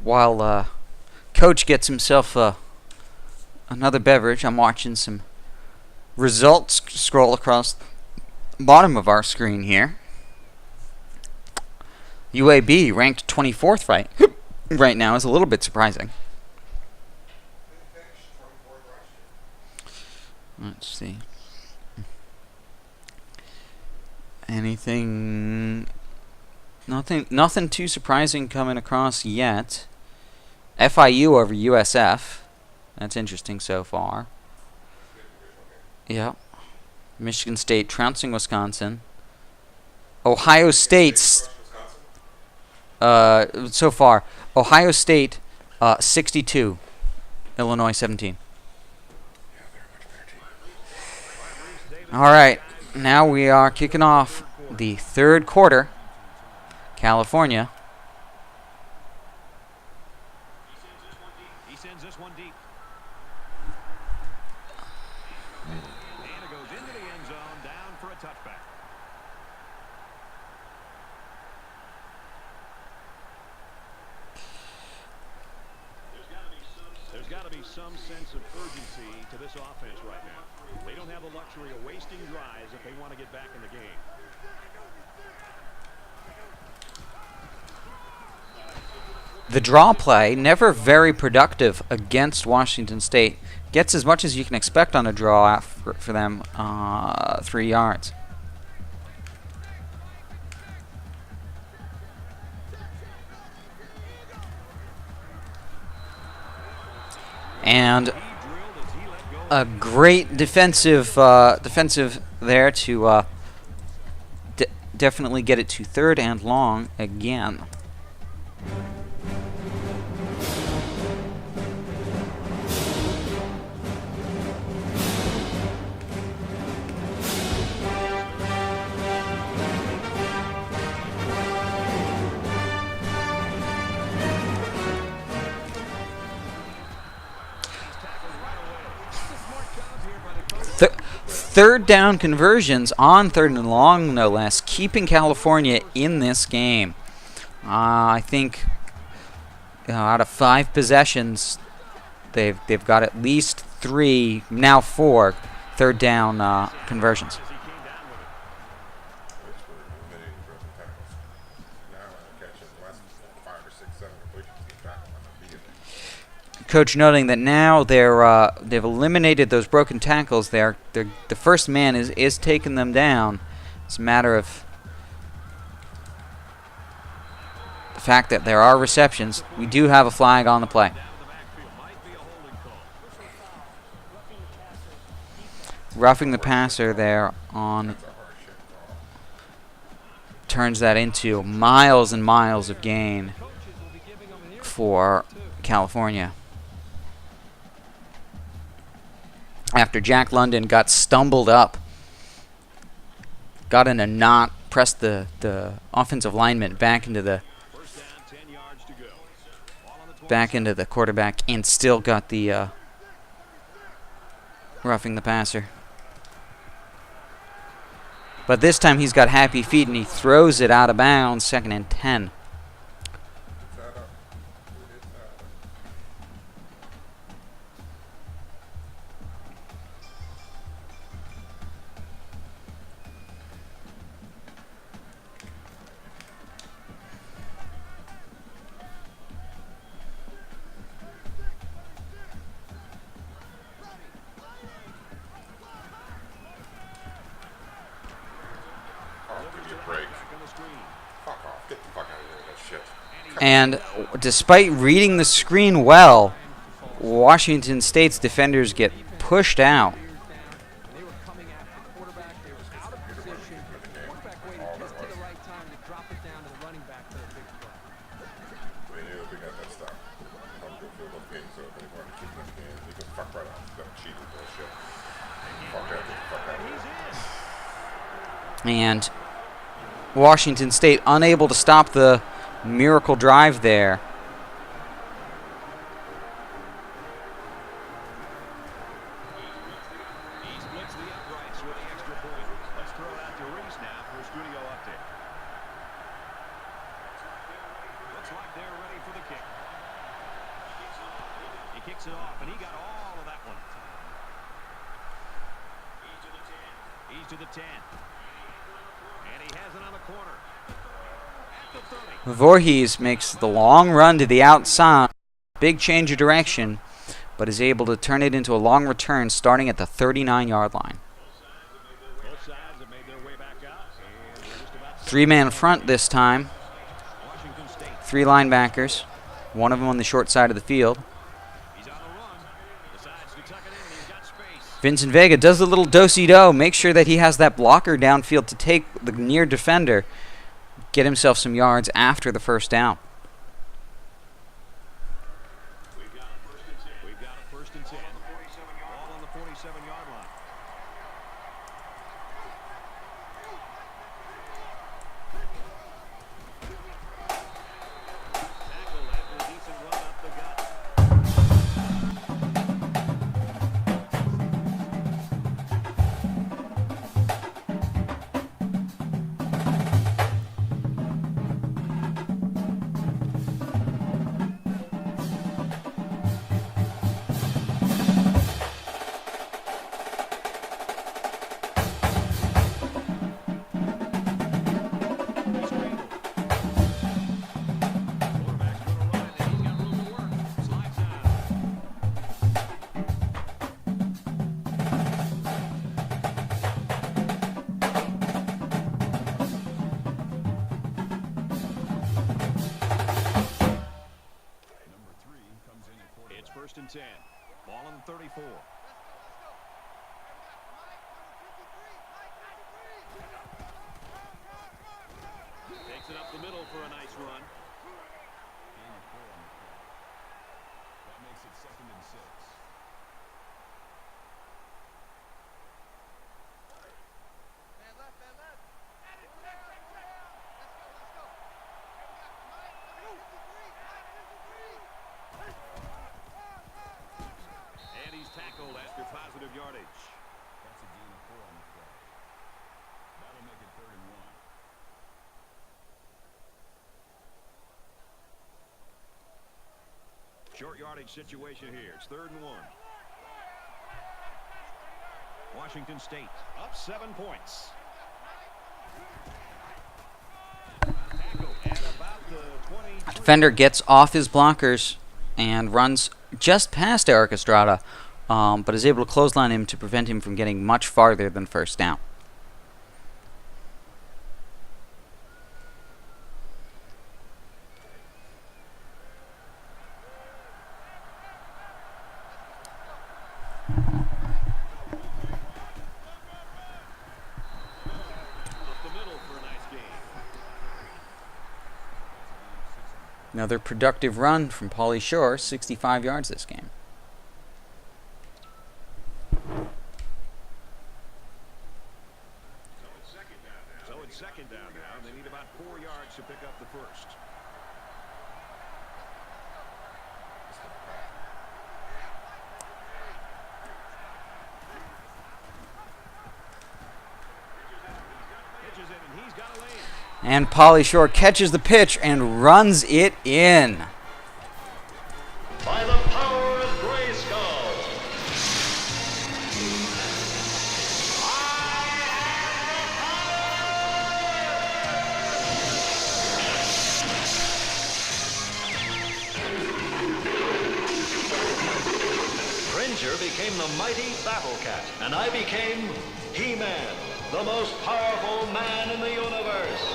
While Coach gets himself another beverage, I'm watching some results scroll across the bottom of our screen here. UAB ranked 24th right now is a little bit surprising. Let's see. Nothing too surprising coming across yet. FIU over USF. That's interesting so far. Yep. Michigan State trouncing Wisconsin. Ohio State's so far. Ohio State 62. Illinois 17. All right. Now we are kicking off the third quarter. California. He sends this one deep. And it goes into the end zone, down for a touchback. some sense of urgency to this offense right now. They don't have the luxury of wasting drives if they want to get back in the game. The draw play, never very productive against Washington State. Gets as much as you can expect on a draw for them, 3 yards. And a great defensive there to definitely get it to 3rd and long again. Third down conversions on 3rd and long, no less, keeping California in this game. I think out of 5 possessions, they've got at least 3, now 4, 3rd down conversions. Coach noting that now they've eliminated those broken tackles. The first man is taking them down. It's a matter of the fact that there are receptions. We do have a flag on the play. Roughing the passer there on turns that into miles and miles of gain for California. After Jack London got stumbled up, got in a knot, pressed the offensive lineman back into the quarterback, and still got the roughing the passer. But this time he's got happy feet and he throws it out of bounds, 2nd and 10. And despite reading the screen well, Washington State's defenders get pushed out. And Washington State unable to stop the miracle drive there. He splits the uprights with the extra point. Let's throw it out to Reese now for a studio update. Looks like they're ready for the kick. He kicks it off, and he got all of that one. He's to the 10. And he has it on the corner. Voorhees makes the long run to the outside. Big change of direction, but is able to turn it into a long return starting at the 39-yard line. 3-man front this time. 3 linebackers. One of them on the short side of the field. Vincent Vega does a little do-si-do. Make sure that he has that blocker downfield to take the near defender. Get himself some yards after the first down. We've got a 1st and 10. Ball on the 47-yard line. Tackle after a decent run up the gut. 34. Takes it up the middle for a nice run. That makes it 2nd and 6. And he's tackled after positive yardage. That's a gain of 4 on the play. That'll make it 3rd and 1. Short yardage situation here. It's 3rd and 1. Washington State up 7 points. Tackle at about the 23. Defender gets off his blockers and runs just past Eric Estrada, but is able to clothesline him to prevent him from getting much farther than first down. Up the middle for a nice gain. Another productive run from Pauly Shore, 65 yards this game. So it's second down now. They need about 4 yards to pick up the first. Pitches it, and he's got a lane. And Pauly Shore catches the pitch and runs it in. By the power of Grayskull. Cringer became the mighty Battle Cat, and I became He-Man, the most powerful man in the universe.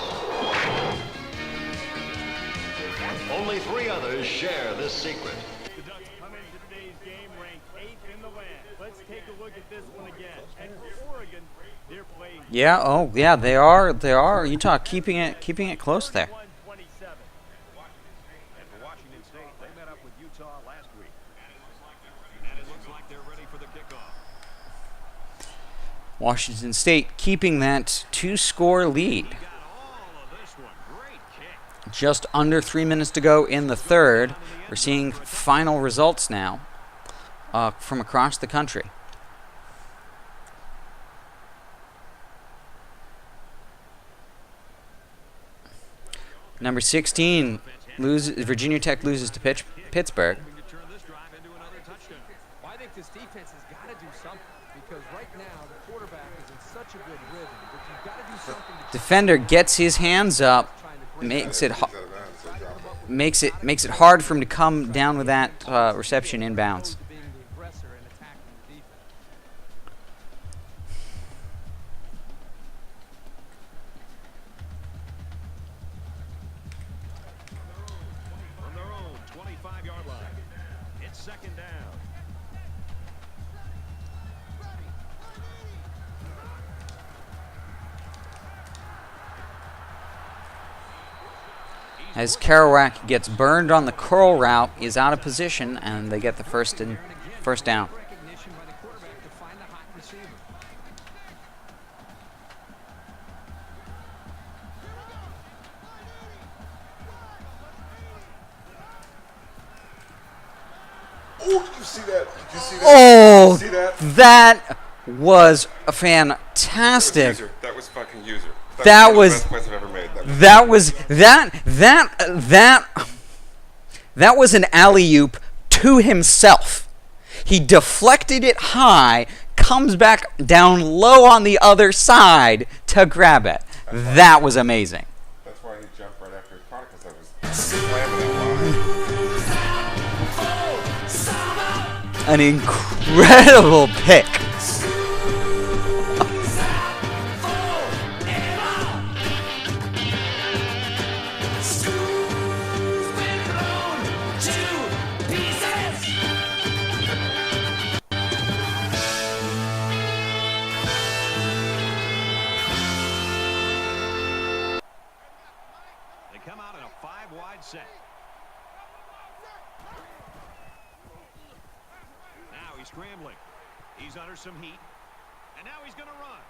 Only 3 others share this secret. The Ducks come into today's game ranked 8th in the land. Let's take a look at this one again. And for Oregon, they're playing Yeah, oh yeah, they are. They are. Utah keeping it close there. 127. And for Washington State, they met up with Utah last week. And it looks like they're ready for the kickoff. Washington State keeping that 2-score lead. Got all of this one. Great kick. Just under 3 minutes to go in the third. We're seeing final results now from across the country. Number 16 Virginia Tech loses to Pittsburgh. To turn this drive into another touchdown. Well, I think this defense has got to do something because right now the quarterback is in such a good rhythm that you've got to do something to Defender gets his hands up, makes it hard for him to come down with that reception inbounds. to being the aggressor and attacking the defense. From their own 25-yard line. It's second down. As Kerouac gets burned on the curl route, is out of position, and they get the first down. Recognition by the quarterback to find the hot receiver. Oh, did you see that? Did you see that? Oh, Did you see that? that was a That was fantastic. user. That was fucking user. That one of was- the best plays I've ever made. That was That was an alley-oop to himself. He deflected it high, comes back down low on the other side to grab it. That was amazing. That's why he jumped right after his product, because I was slamming that line. An incredible pick. set. Now he's scrambling. He's under some heat. And now he's going to run.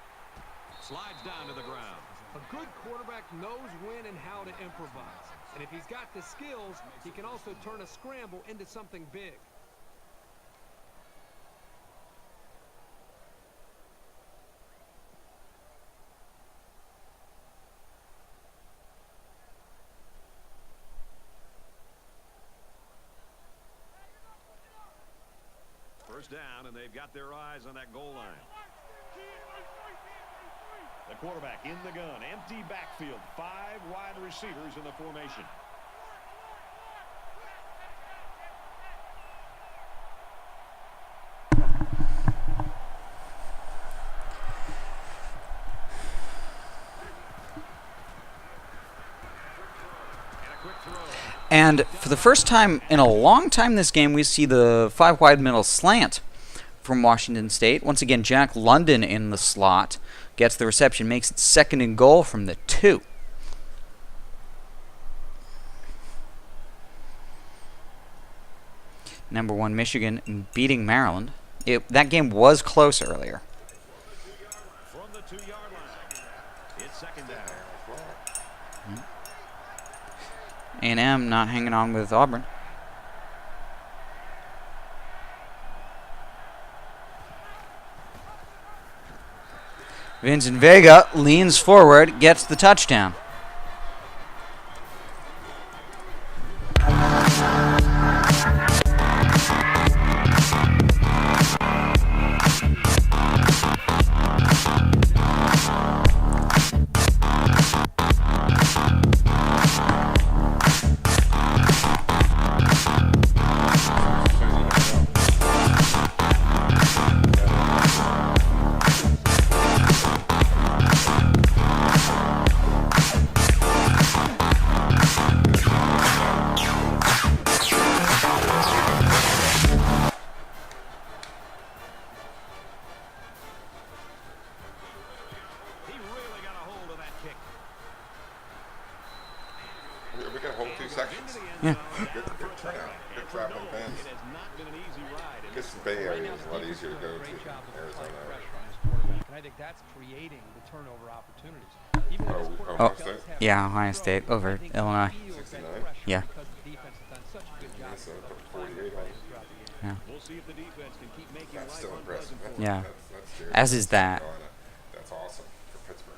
Slides down to the ground. A good quarterback knows when and how to improvise. And if he's got the skills, he can also turn a scramble into something big. First down, and they've got their eyes on that goal line. The quarterback in the gun, empty backfield, 5 wide receivers in the formation. And for the first time in a long time this game, we see the 5 wide middle slant from Washington State. Once again, Jack London in the slot gets the reception, makes it 2nd and goal from the 2. Number 1 Michigan beating Maryland. That game was close earlier. From the 2-yard line, it's 2nd down. A&M not hanging on with Auburn. Vincent Vega leans forward, gets the touchdown. Yeah. Good turnout. Good traveling fans. I guess the Bay Area is a lot easier to go to Arizona. And I think that's creating the turnover opportunities. Yeah, Ohio State over Illinois. 69? Yeah. Minnesota put 48 on it. Yeah. We'll see if the defense can keep making That's life still impressive. unpleasant for Yeah. That's serious. As is that. That's awesome for Pittsburgh.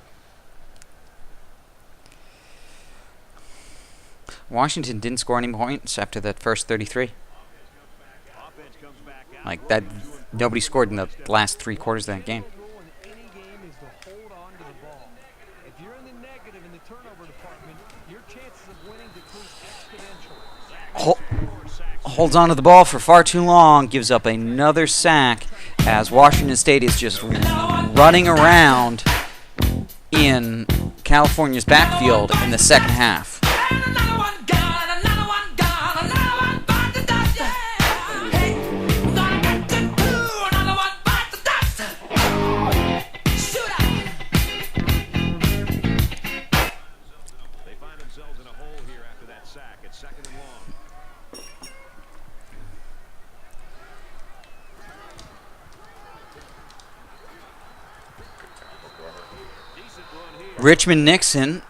Washington didn't score any points after that first 33. Offense comes back out. Like that, nobody scored in the last 3 quarters of that game. Any game is to hold on to the ball. If you're in the negative in the turnover department, your chances of winning decrease exponentially. Holds on to the ball for far too long, gives up another sack as Washington State is just running around in California's backfield in the second half. Another one gone, another one gone, another one bite the dust, yeah. Hey, we're gonna get to 2, another one bite the dust. Shoot out. They find themselves in a hole here after that sack. It's 2nd and long. Decent run here. Richmond Nixon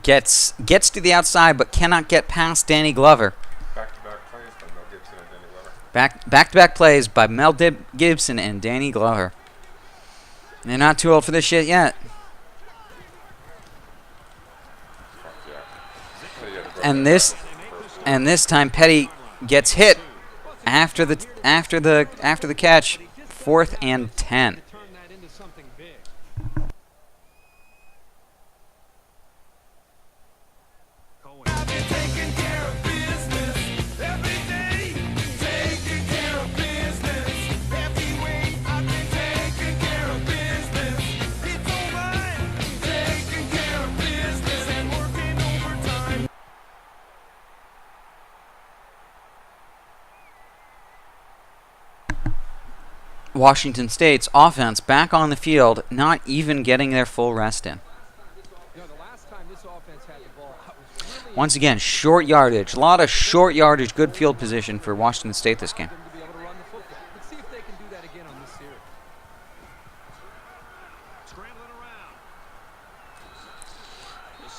gets to the outside but cannot get past Danny Glover. Back-to-back plays by Mel Gibson and Danny Glover. Back-to-back plays by Mel Gibson and Danny Glover. They're not too old for this shit yet. And this time Petty gets hit after the catch. 4th and 10. Turn that into something big. Washington State's offense back on the field, not even getting their full rest in. You know, the last time this offense had the ball, I was Once again, short yardage. A lot of short yardage, good field position for Washington State this game. them to be able to run the football. Let's see if they can do that again on this series. Scrambling around.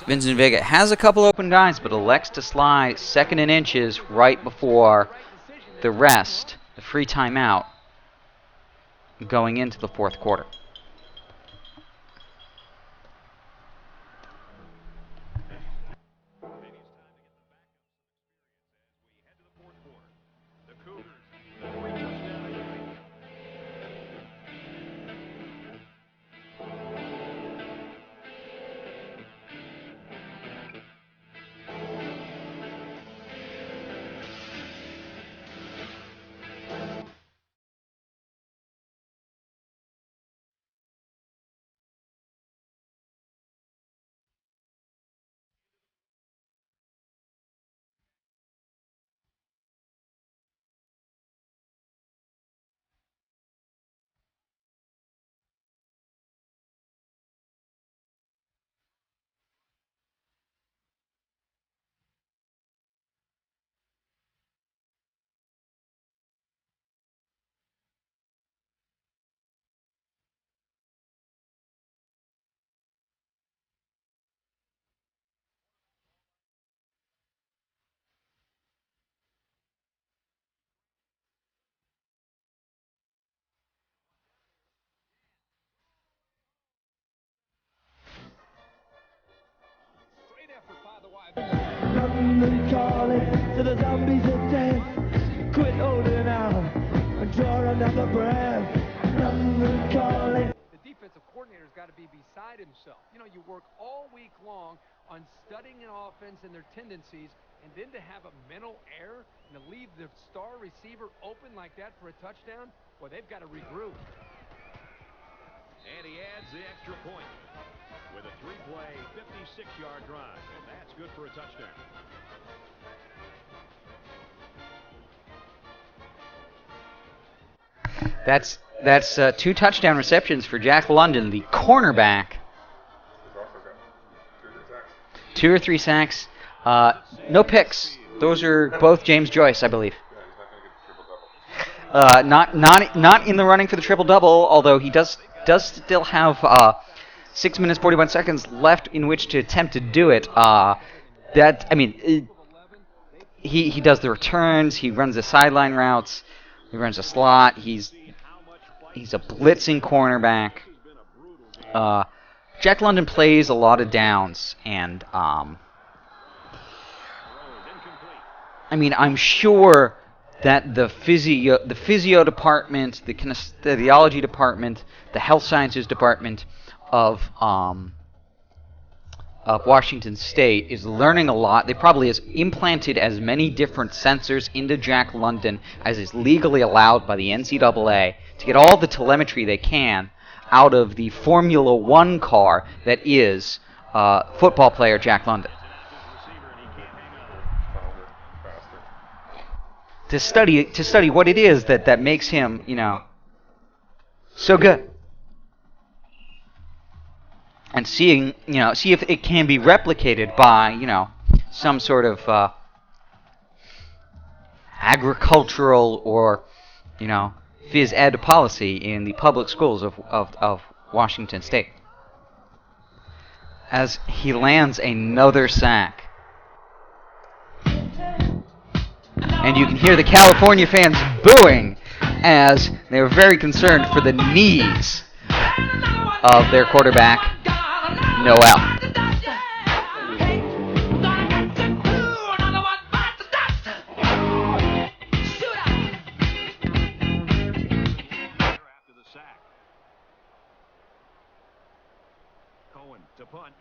Vincent Vega has a couple open guys, but elects to slide second and inches right before the rest, the free timeout, going into the fourth quarter. The Cougars, the 3-touchdown lead. London calling to the zombies of death. Quit holding out and draw another breath. London calling. The defensive coordinator's got to be beside himself. You know, you work all week long on studying an offense and their tendencies, and then to have a mental error and to leave the star receiver open like that for a touchdown, well, they've got to regroup. And he adds the extra point with a 3-play, 56-yard drive. And that's good for a touchdown. That's 2 touchdown receptions for Jack London, the cornerback. 2 or 3 sacks. No picks. Those are both James Joyce, I believe. Not in the running for the triple-double, although he does still have 6 minutes 41 seconds left in which to attempt to do it. He does the returns. He runs the sideline routes. He runs a slot. He's a blitzing cornerback. Jack London plays a lot of downs, and I'm sure that the physio department, the kinesthesiology department, the health sciences department of Washington State is learning a lot. They probably has implanted as many different sensors into Jack London as is legally allowed by the NCAA to get all the telemetry they can out of the Formula One car that is football player Jack London. To study what it is that makes him, so good. And see if it can be replicated by, some sort of agricultural or, phys ed policy in the public schools of Washington State. As he lands another sack. And you can hear the California fans booing as they were very concerned for the knees of their quarterback, Noel. After the sack. Cohen to punt.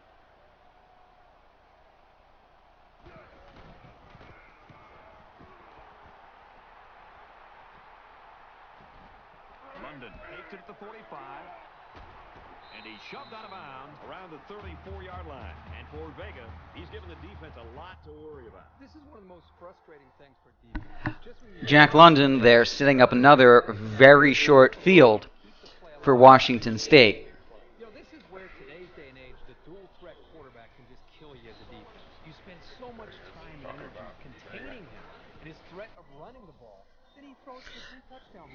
London takes it at the 45. And he's shoved out of bounds around the 34-yard line. And for Vega, he's given the defense a lot to worry about. This is one of the most frustrating things for defense. Just when you Jack London there setting up another very short field for Washington State. this is where today's day and age the dual threat quarterback can just kill you as a defense. You spend so much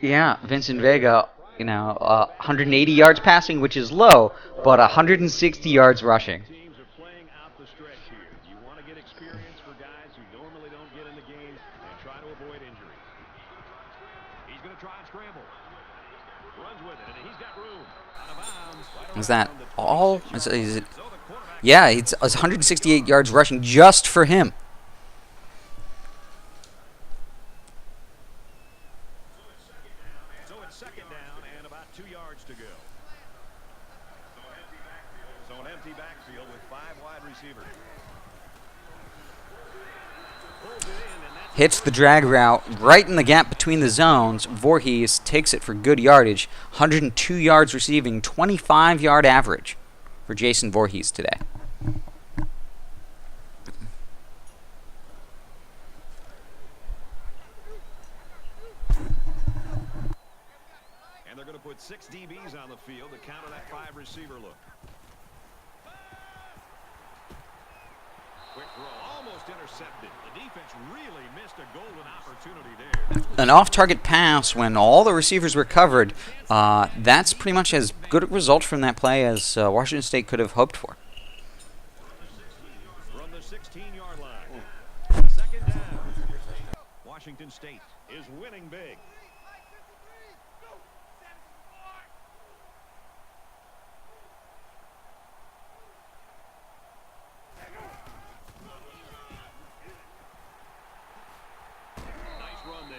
Yeah, Vincent Vega, 180 yards passing, which is low, but 160 yards rushing. Teams are playing out the stretch here. You want to get experience for guys who normally don't get in the game and try to avoid injury. He's going to try and scramble. Runs with it, and he's got room. Out of bounds. Right Is that around the all? 26 Is it? So the quarterback Yeah, it's 168 yards rushing just for him. So it's second down and about 2 yards to go. So an empty backfield with 5 wide receivers. Pulls it in, and that's Hits the drag route right in the gap between the zones. Voorhees takes it for good yardage. 102 yards receiving, 25-yard average for Jason Voorhees today. And they're going to put 6 DBs on the field to counter that 5 receiver look. Quick throw, almost intercepted. The defense really missed a golden opportunity there. An off-target pass when all the receivers were covered. That's pretty much as good a result from that play as Washington State could have hoped for. From the 16-yard line. Second down. Washington State is winning big. Nice run there.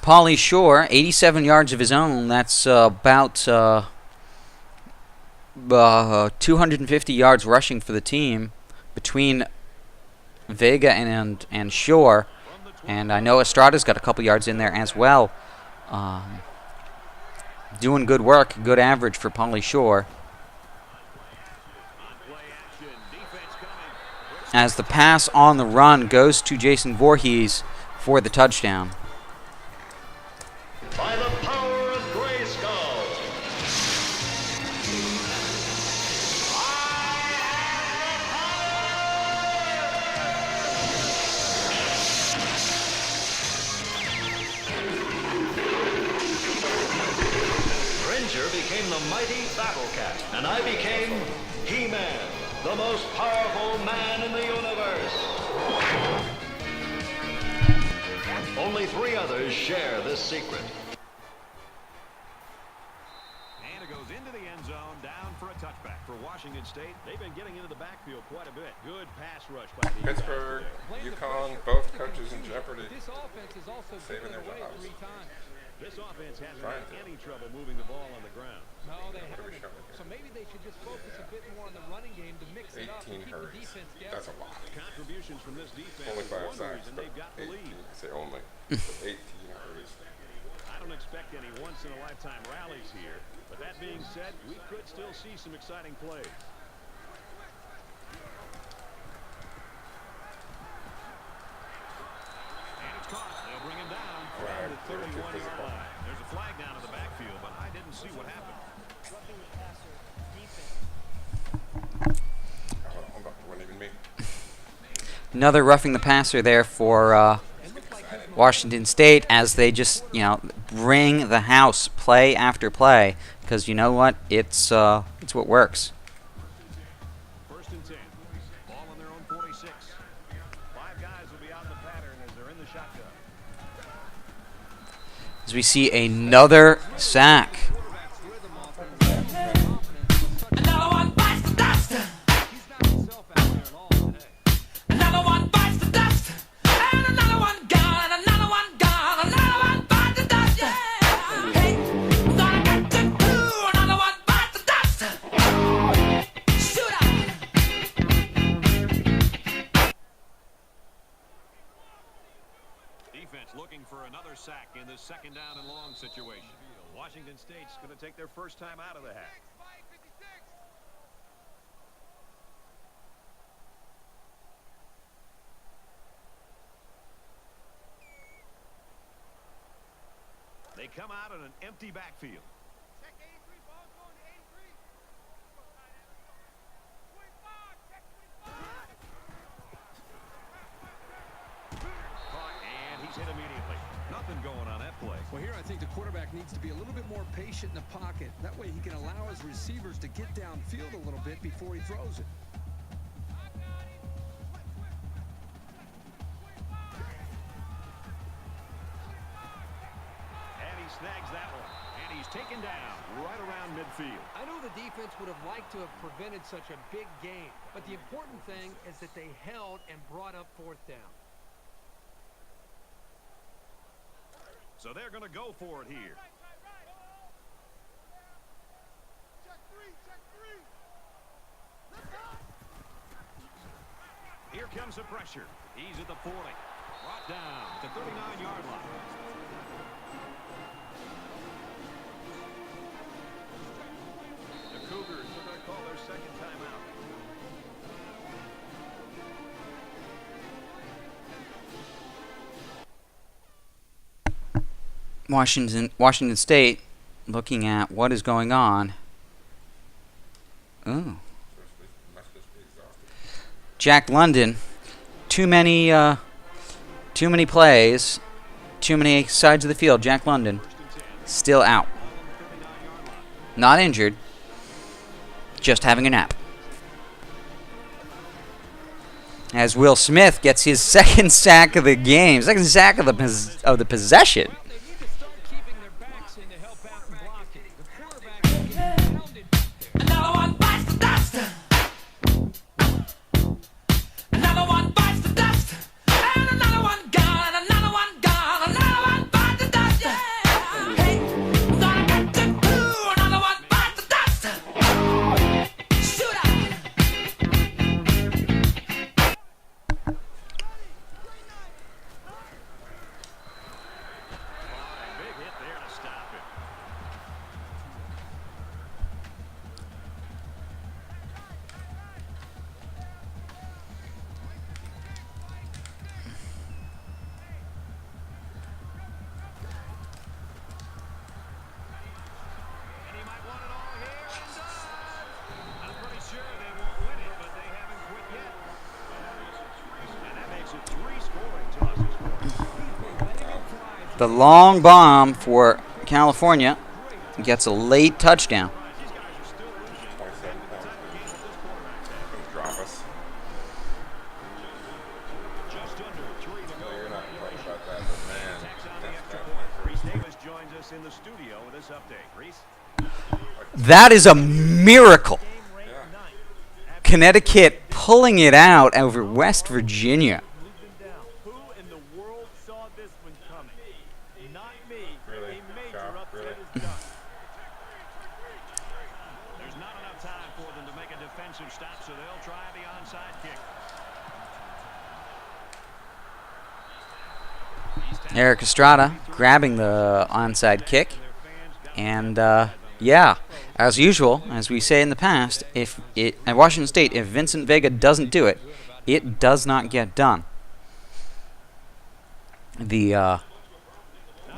Pauly Shore, 87 yards of his own. That's about 250 yards rushing for the team between Vega and Shore. And I know Estrada's got a couple yards in there as well. Doing good work, good average for Pauly Shore. As the pass on the run goes to Jason Voorhees for the touchdown. By the power of Grayskull. Ranger became the mighty Battle Cat, and I became He-Man, the most powerful man in the universe. Only 3 others share this secret. And it goes into the end zone, down for a touchback for Washington State. They've been getting into the backfield quite a bit. Good pass rush by these guys Pittsburgh, today. UConn, both coaches in jeopardy. This offense is also Saving given their away jobs. 3 times. This offense hasn't Trying had to. any trouble moving the ball on the ground. No, they What are we haven't. showing here? So maybe they should just focus a bit more on the running game to mix it up 18 and keep the hurries. defense That's guessing. a lot. Contributions from this defense Only is 5 one sacks, reason but they've got the 18. lead. I say only. But 18 hurries. I don't expect any once-in-a-lifetime rallies here, but that being said, we could still see some exciting plays. And it's caught. They'll bring him down around the 31-yard line. There's a flag down in the backfield, but I didn't see what happened. Hold on, it wasn't even me. Another roughing the passer there for Washington State as they just, bring the house play after play because you know what? It's what works. First and 10. Ball on their own 46. 5 guys will be out in the pattern as they're in the shotgun. As we see another sack. Another one bites the dust. Another one bites the dust. And another one gone. And another one gone. Another one bites the dust. Yeah. Hey, we're gonna get to do. Another one bites the dust. Shoot up. Defense looking for another sack in this second down and long situation. Washington State's going to take their first time out of the hack. They come out in an empty backfield. Caught Well, here I think the quarterback needs to be a little bit more patient in the pocket. That way he can allow his receivers to get downfield a little bit before he throws it. And he snags that one. And he's taken down right around midfield. I know the defense would have liked to have prevented such a big gain, but the important thing is that they held and brought up fourth down. So they're going to go for it here. Here comes the pressure. He's at the 40. Brought down to 39-yard line. The Cougars are going to call their second timeout. Washington State looking at what is going on. Ooh. Jack London, too many plays, too many sides of the field. Jack London still out. Not injured, just having a nap. As Will Smith gets his second sack of the game, second sack of the possession. Another one bites the dust. Another one bites the dust. And another one gone. And another one gone. Another one bites the dust. Yeah. Hey, gonna get to do. Another one bites the dust. Shoot out. Big hit there to stop it. And he might want it all here, and does. I'm pretty sure they won't win it, but they haven't quit yet. And that makes it 3 scoring tosses for them. The long bomb for California gets a late touchdown. These guys are still losing. 27 The points. type of game that this quarterback's had. Drop us. Just under 3 to go. No, you're not right about that, but man, Tacks on the that's extra bad point. for Reese us. Davis joins us in the studio with this update. Reese? That is a miracle. Game rate 9. Connecticut pulling it out over West Virginia. Moved him down. Who in the world saw this one coming? Not me. Really? A major Chop, upset really? is done. There's not enough time for them to make a defensive stop, so they'll try the onside kick. Eric Estrada grabbing the onside kick. And, yeah, as usual, as we say in the past, at Washington State, if Vincent Vega doesn't do it, it does not get done. The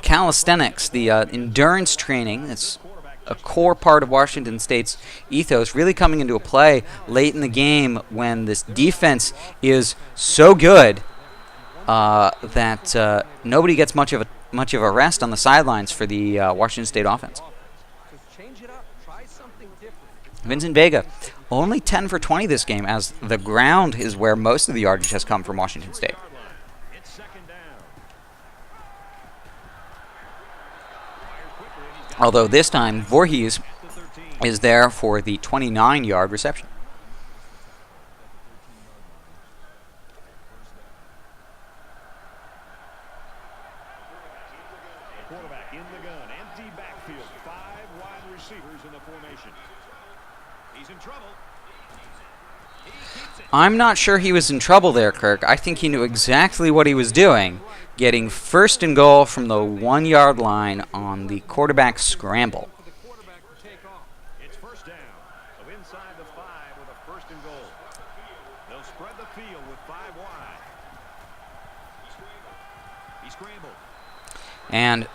calisthenics, the endurance training, that's a core part of Washington State's ethos, really coming into a play late in the game when this defense is so good that nobody gets much of a rest on the sidelines for the Washington State offense. Just change it up. Try something different. Vincent Vega, only 10 for 20 this game, as the ground is where most of the yardage has come from Washington State. It's second down. Although this time, Voorhees is there for the 29-yard reception. Quarterback in the gun. Empty backfield. 5 wide receivers in the formation. He's in trouble. He keeps it. I'm not sure he was in trouble there, Kirk. I think he knew exactly what he was doing, getting first and goal from the 1-yard line on the quarterback scramble. For the quarterback to take off. It's first down. So inside the 5 with a first and goal. They'll spread the field with 5 wide. He scrambled. And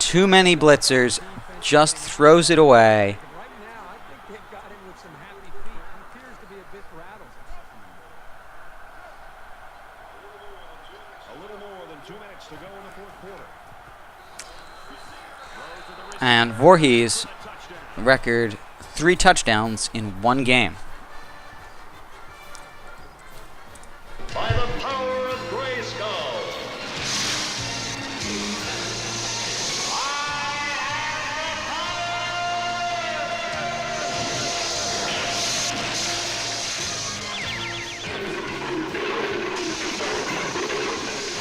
too many blitzers, just throws it away. But right now, I think they've got him with some happy feet. He appears to be a bit rattled. A little more than 2 minutes to go in the fourth quarter. And Voorhees, record 3 touchdowns in 1 game. By the power of Grayskull.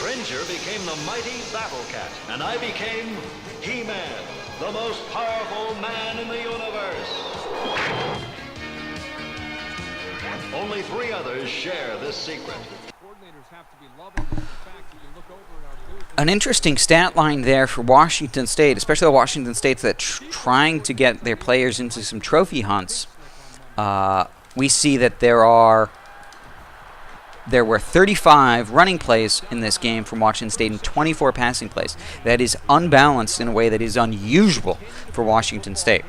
Cringer became the mighty Battle Cat, and I became He-Man, the most powerful man in the universe. Only 3 others share this secret. An interesting stat line there for Washington State, especially the Washington State that's trying to get their players into some trophy hunts. We see that there were 35 running plays in this game from Washington State and 24 passing plays. That is unbalanced in a way that is unusual for Washington State.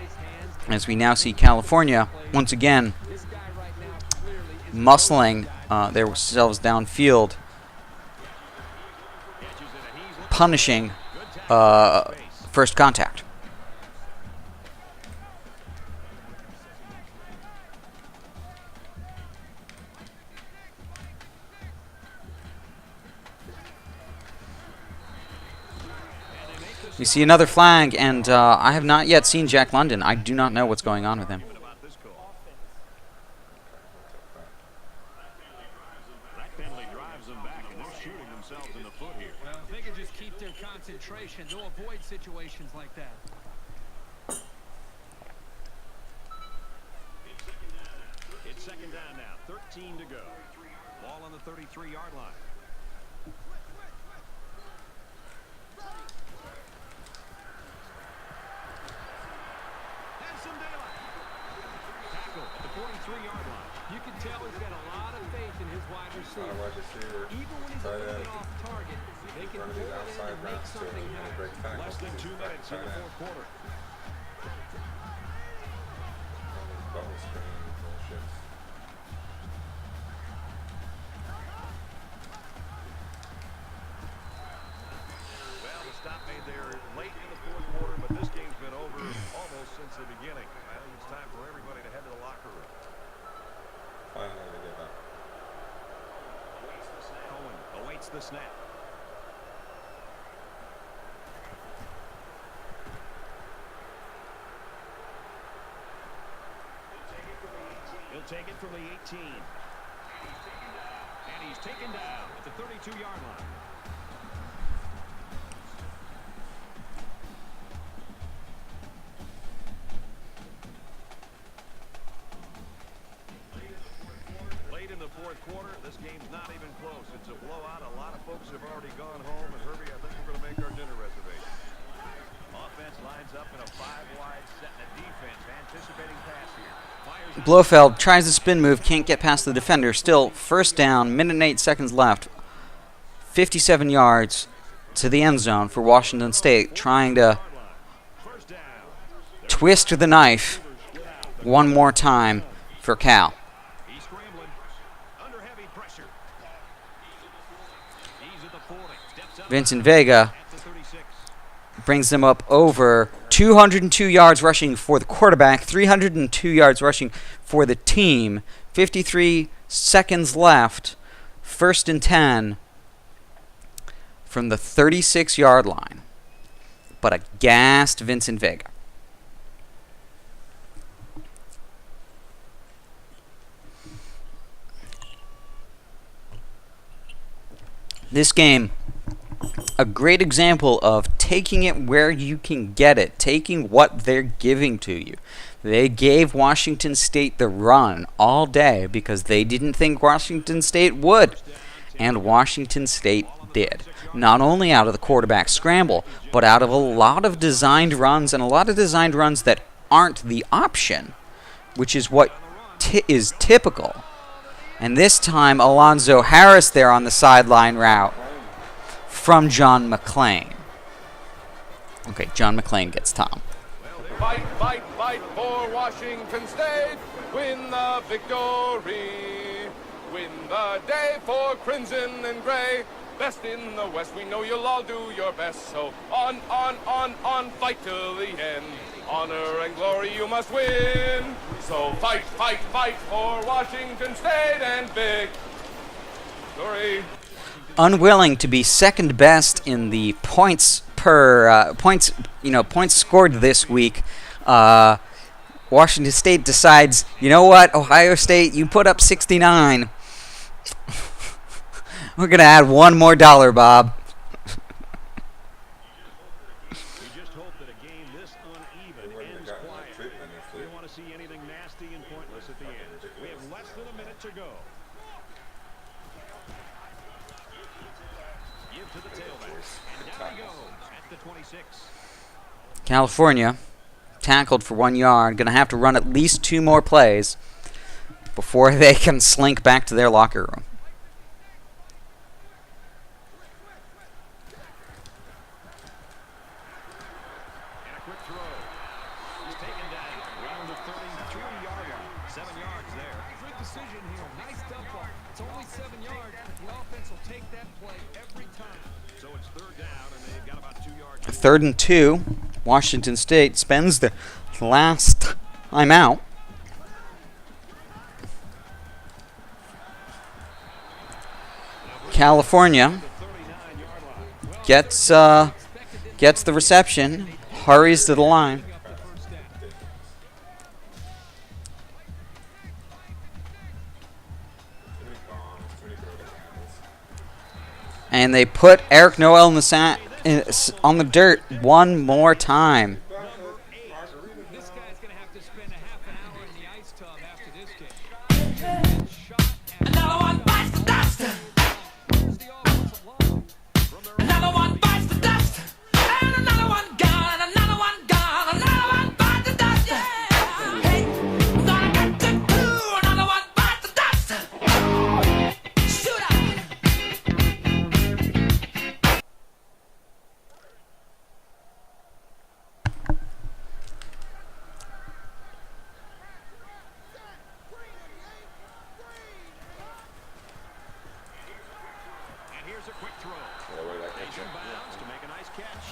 As we now see California, once again, muscling themselves downfield, punishing first contact. We see another flag, and I have not yet seen Jack London. I do not know what's going on with him. That penalty drives them back, and they're shooting themselves in the foot here. Well, if they can just keep their concentration, they'll avoid situations like that. It's second down now, 13 to go. Ball on the 33-yard line. Has some daylight. Tackle at the 43-yard line. You can tell he's got a lot of faith in his wide receiver. Even when he's a little bit off target, they can pull it in and make something happen. Less than 2 minutes in the fourth quarter. Well, the stop made there late in the fourth quarter, but this game's been over almost since the beginning. I think it's time for everybody to head to the locker room. Cohen awaits the snap. He'll take it from the 18. And he's taken down at the 32-yard line. Late in the fourth quarter, this game's not even close. It's a blowout. A lot of folks have already gone home. And Herbie, I think we're going to make our dinner reservation. Offense lines up in a 5-wide set, and a defense anticipating pass here. Blofeld tries the spin move, can't get past the defender. Still first down, minute and 8 seconds left. 57 yards to the end zone for Washington State, trying to twist the knife one more time for Cal. He's scrambling under heavy pressure. He's at the 40. Steps up Vincent Vega at the 36. brings them up over 202 yards rushing for the quarterback, 302 yards rushing for the team. 53 seconds left, first and 10 from the 36-yard line. But a gassed Vincent Vega. This game, a great example of taking it where you can get it, taking what they're giving to you. They gave Washington State the run all day because they didn't think Washington State would. And Washington State did. Not only out of the quarterback scramble, but out of a lot of designed runs, and a lot of designed runs that aren't the option, which is what is typical. And this time, Alonzo Harris there on the sideline route from John McClain. Okay, John McClain gets Tom. Fight, fight, fight for Washington State. Win the victory. Win the day for Crimson and Gray. Best in the West, we know you'll all do your best. So on, fight till the end. Honor and glory you must win. So fight, fight, fight for Washington State and victory. Unwilling to be second best in the points scored this week, Washington State decides, you know what, Ohio State, you put up 69. We're going to add one more dollar, Bob. We just hope that a game this uneven ends quietly. We don't want to see anything nasty and pointless at the end. We have less than a minute to go. Give to the tailback. And down he goes at the 26. California tackled for 1 yard. Going to have to run at least 2 more plays before they can slink back to their locker room. And a quick throw. He's taken down around the 33-yard line. 7 yards there. Good decision here. Nice dump off. It's only 7 yards, but the offense will take that play every time. So it's third down, and they've got about 2 yards. 3rd and 2. Washington State spends the last time out. California gets the reception, hurries to the line. And they put Eric Noel in the on the dirt one more time. This guy's going to have to spend a half an hour in the ice tub after this game. Another one bites the dust. Another one bites the dust. And another one gone. And another one gone. Another one bites the dust. Yeah. Hey, I'm gonna get to do. Another one bites the dust. Shoot up. And here's a quick throw. Takes him bounds to make a nice catch.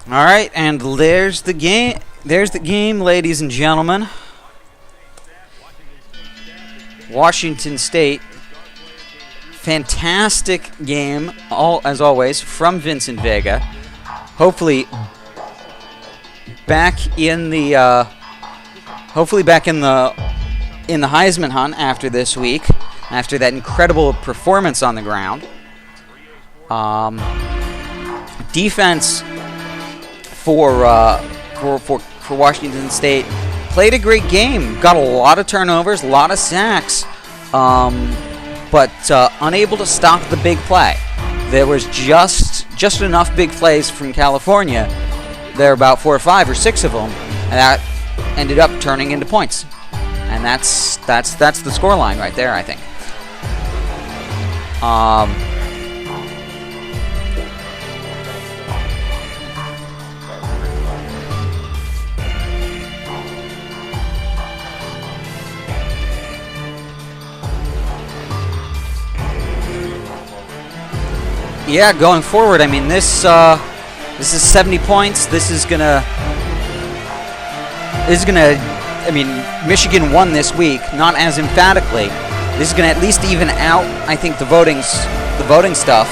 All right, and there's the game. There's the game, ladies and gentlemen. Washington State. Fantastic game, as always, from Vincent Vega. Hopefully back in the Heisman hunt after this week, after that incredible performance on the ground. Defense for Washington State played a great game. Got a lot of turnovers, a lot of sacks, but unable to stop the big play. There was just enough big plays from California. There were about 4 or 5 or 6 of them, and that ended up turning into points. And that's the scoreline right there, I think. Yeah, going forward, I mean, this is 70 points. This is gonna. I mean, Michigan won this week, not as emphatically. This is gonna at least even out, I think, the voting stuff.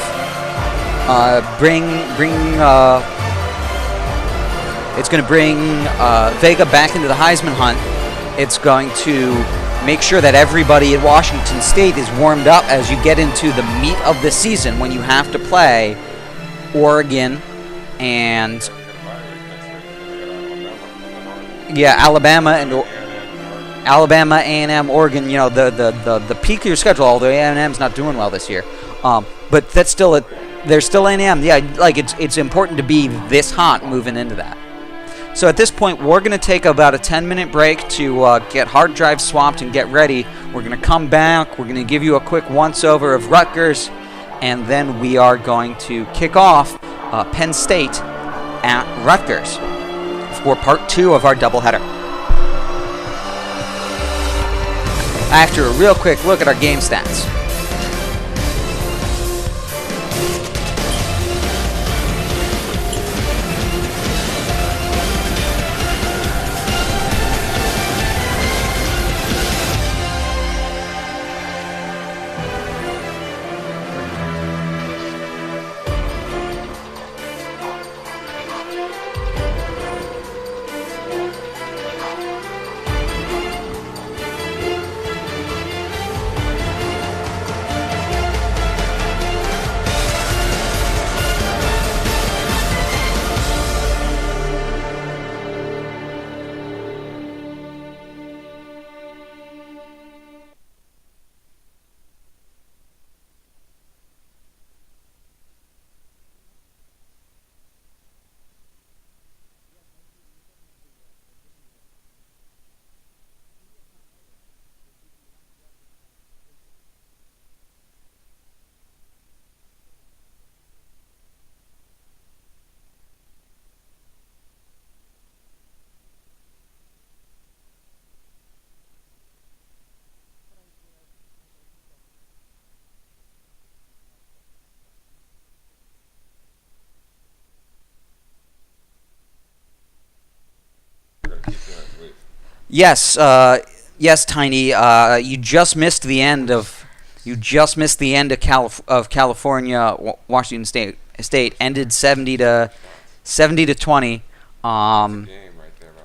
It's gonna bring Vega back into the Heisman hunt. It's going to make sure that everybody at Washington State is warmed up as you get into the meat of the season when you have to play Oregon and Alabama, A&M, Oregon. You know, the peak of your schedule. Although A&M's not doing well this year, but that's still there's still A&M. Yeah, like it's important to be this hot moving into that. So at this point, we're going to take about a 10-minute break to get hard drives swapped and get ready. We're going to come back. We're going to give you a quick once-over of Rutgers, and then we are going to kick off Penn State at Rutgers for part 2 of our doubleheader. After a real quick look at our game stats. Yes, yes, Tiny. You just missed the end of. You just missed the end of California. Washington State ended 70 to 20. Game right there by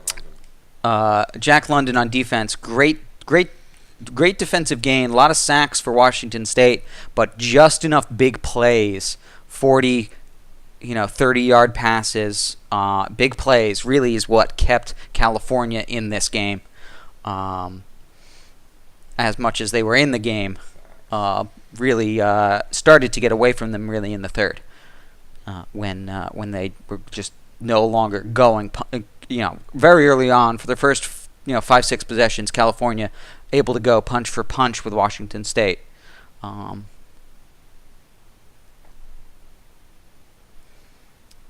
London. Jack London on defense. Great defensive gain. A lot of sacks for Washington State, but just enough big plays. 40, 30-yard passes. Big plays really is what kept California in this game. As much as they were in the game, really started to get away from them really in the third, when they were just no longer going. Very early on for their first 5-6 possessions, California able to go punch for punch with Washington State.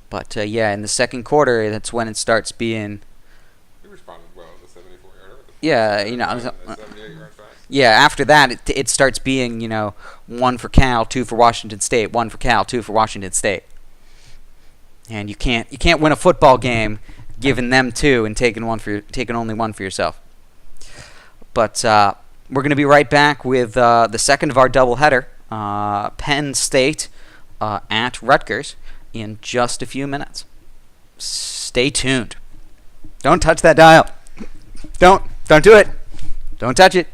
But in the second quarter, that's when it starts being. He responded well to the 74-yarder. Yeah, The 78-yard pass. Yeah, after that, it starts being, 1 for Cal, 2 for Washington State, 1 for Cal, 2 for Washington State. And you can't win a football game giving them 2 and taking only 1 for yourself. But we're going to be right back with the second of our doubleheader, Penn State at Rutgers, in just a few minutes. Stay tuned. Don't touch that dial. Don't do it. Don't touch it.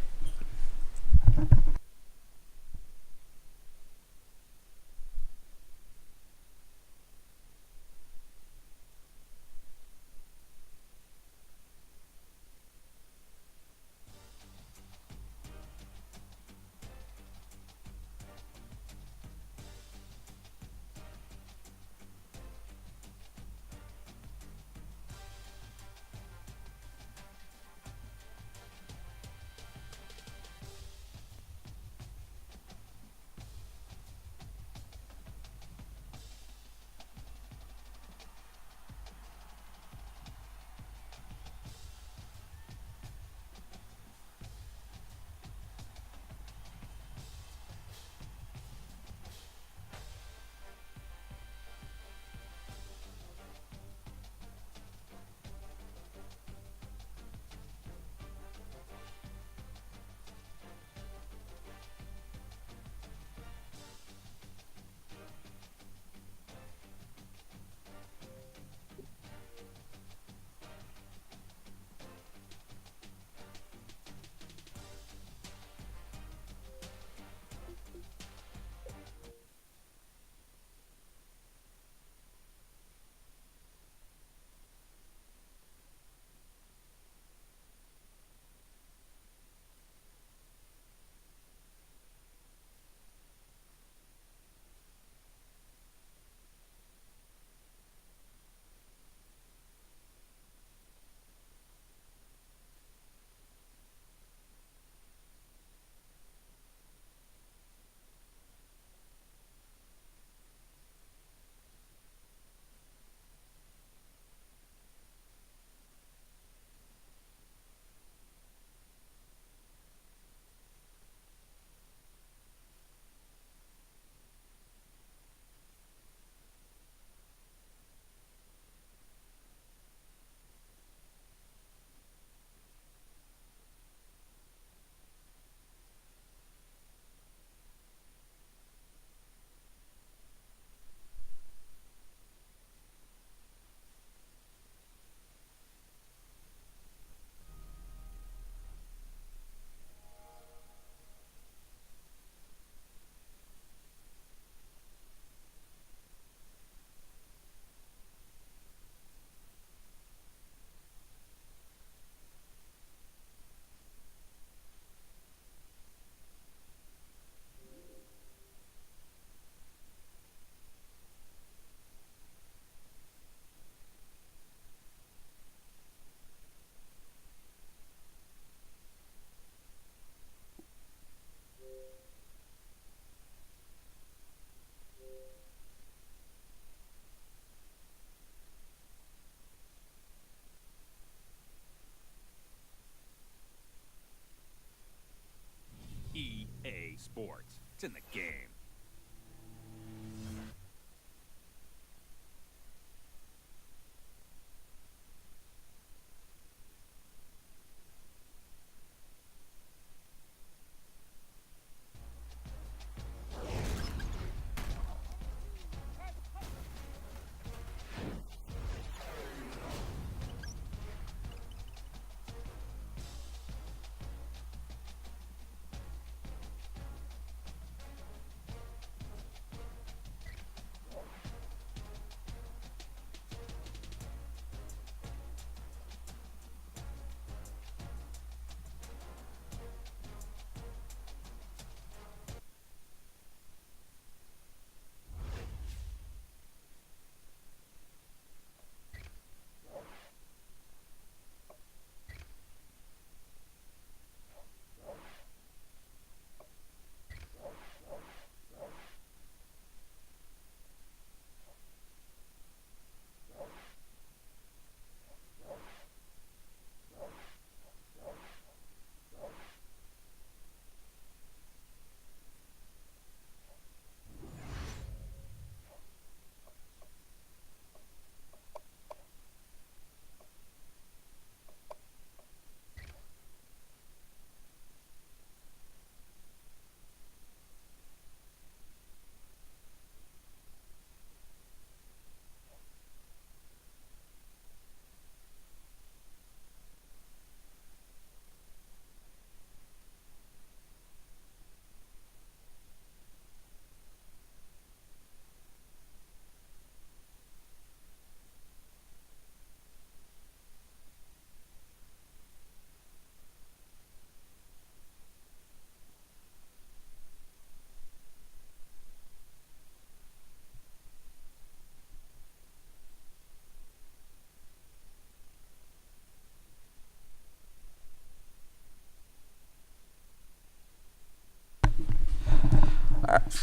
EA Sports. It's in the game.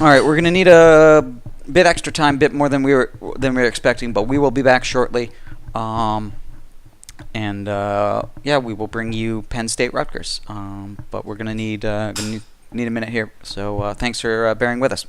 All right, we're gonna need a bit extra time, bit more than we were expecting, but we will be back shortly. And yeah, we will bring you Penn State Rutgers. But we're gonna need a minute here. So thanks for bearing with us.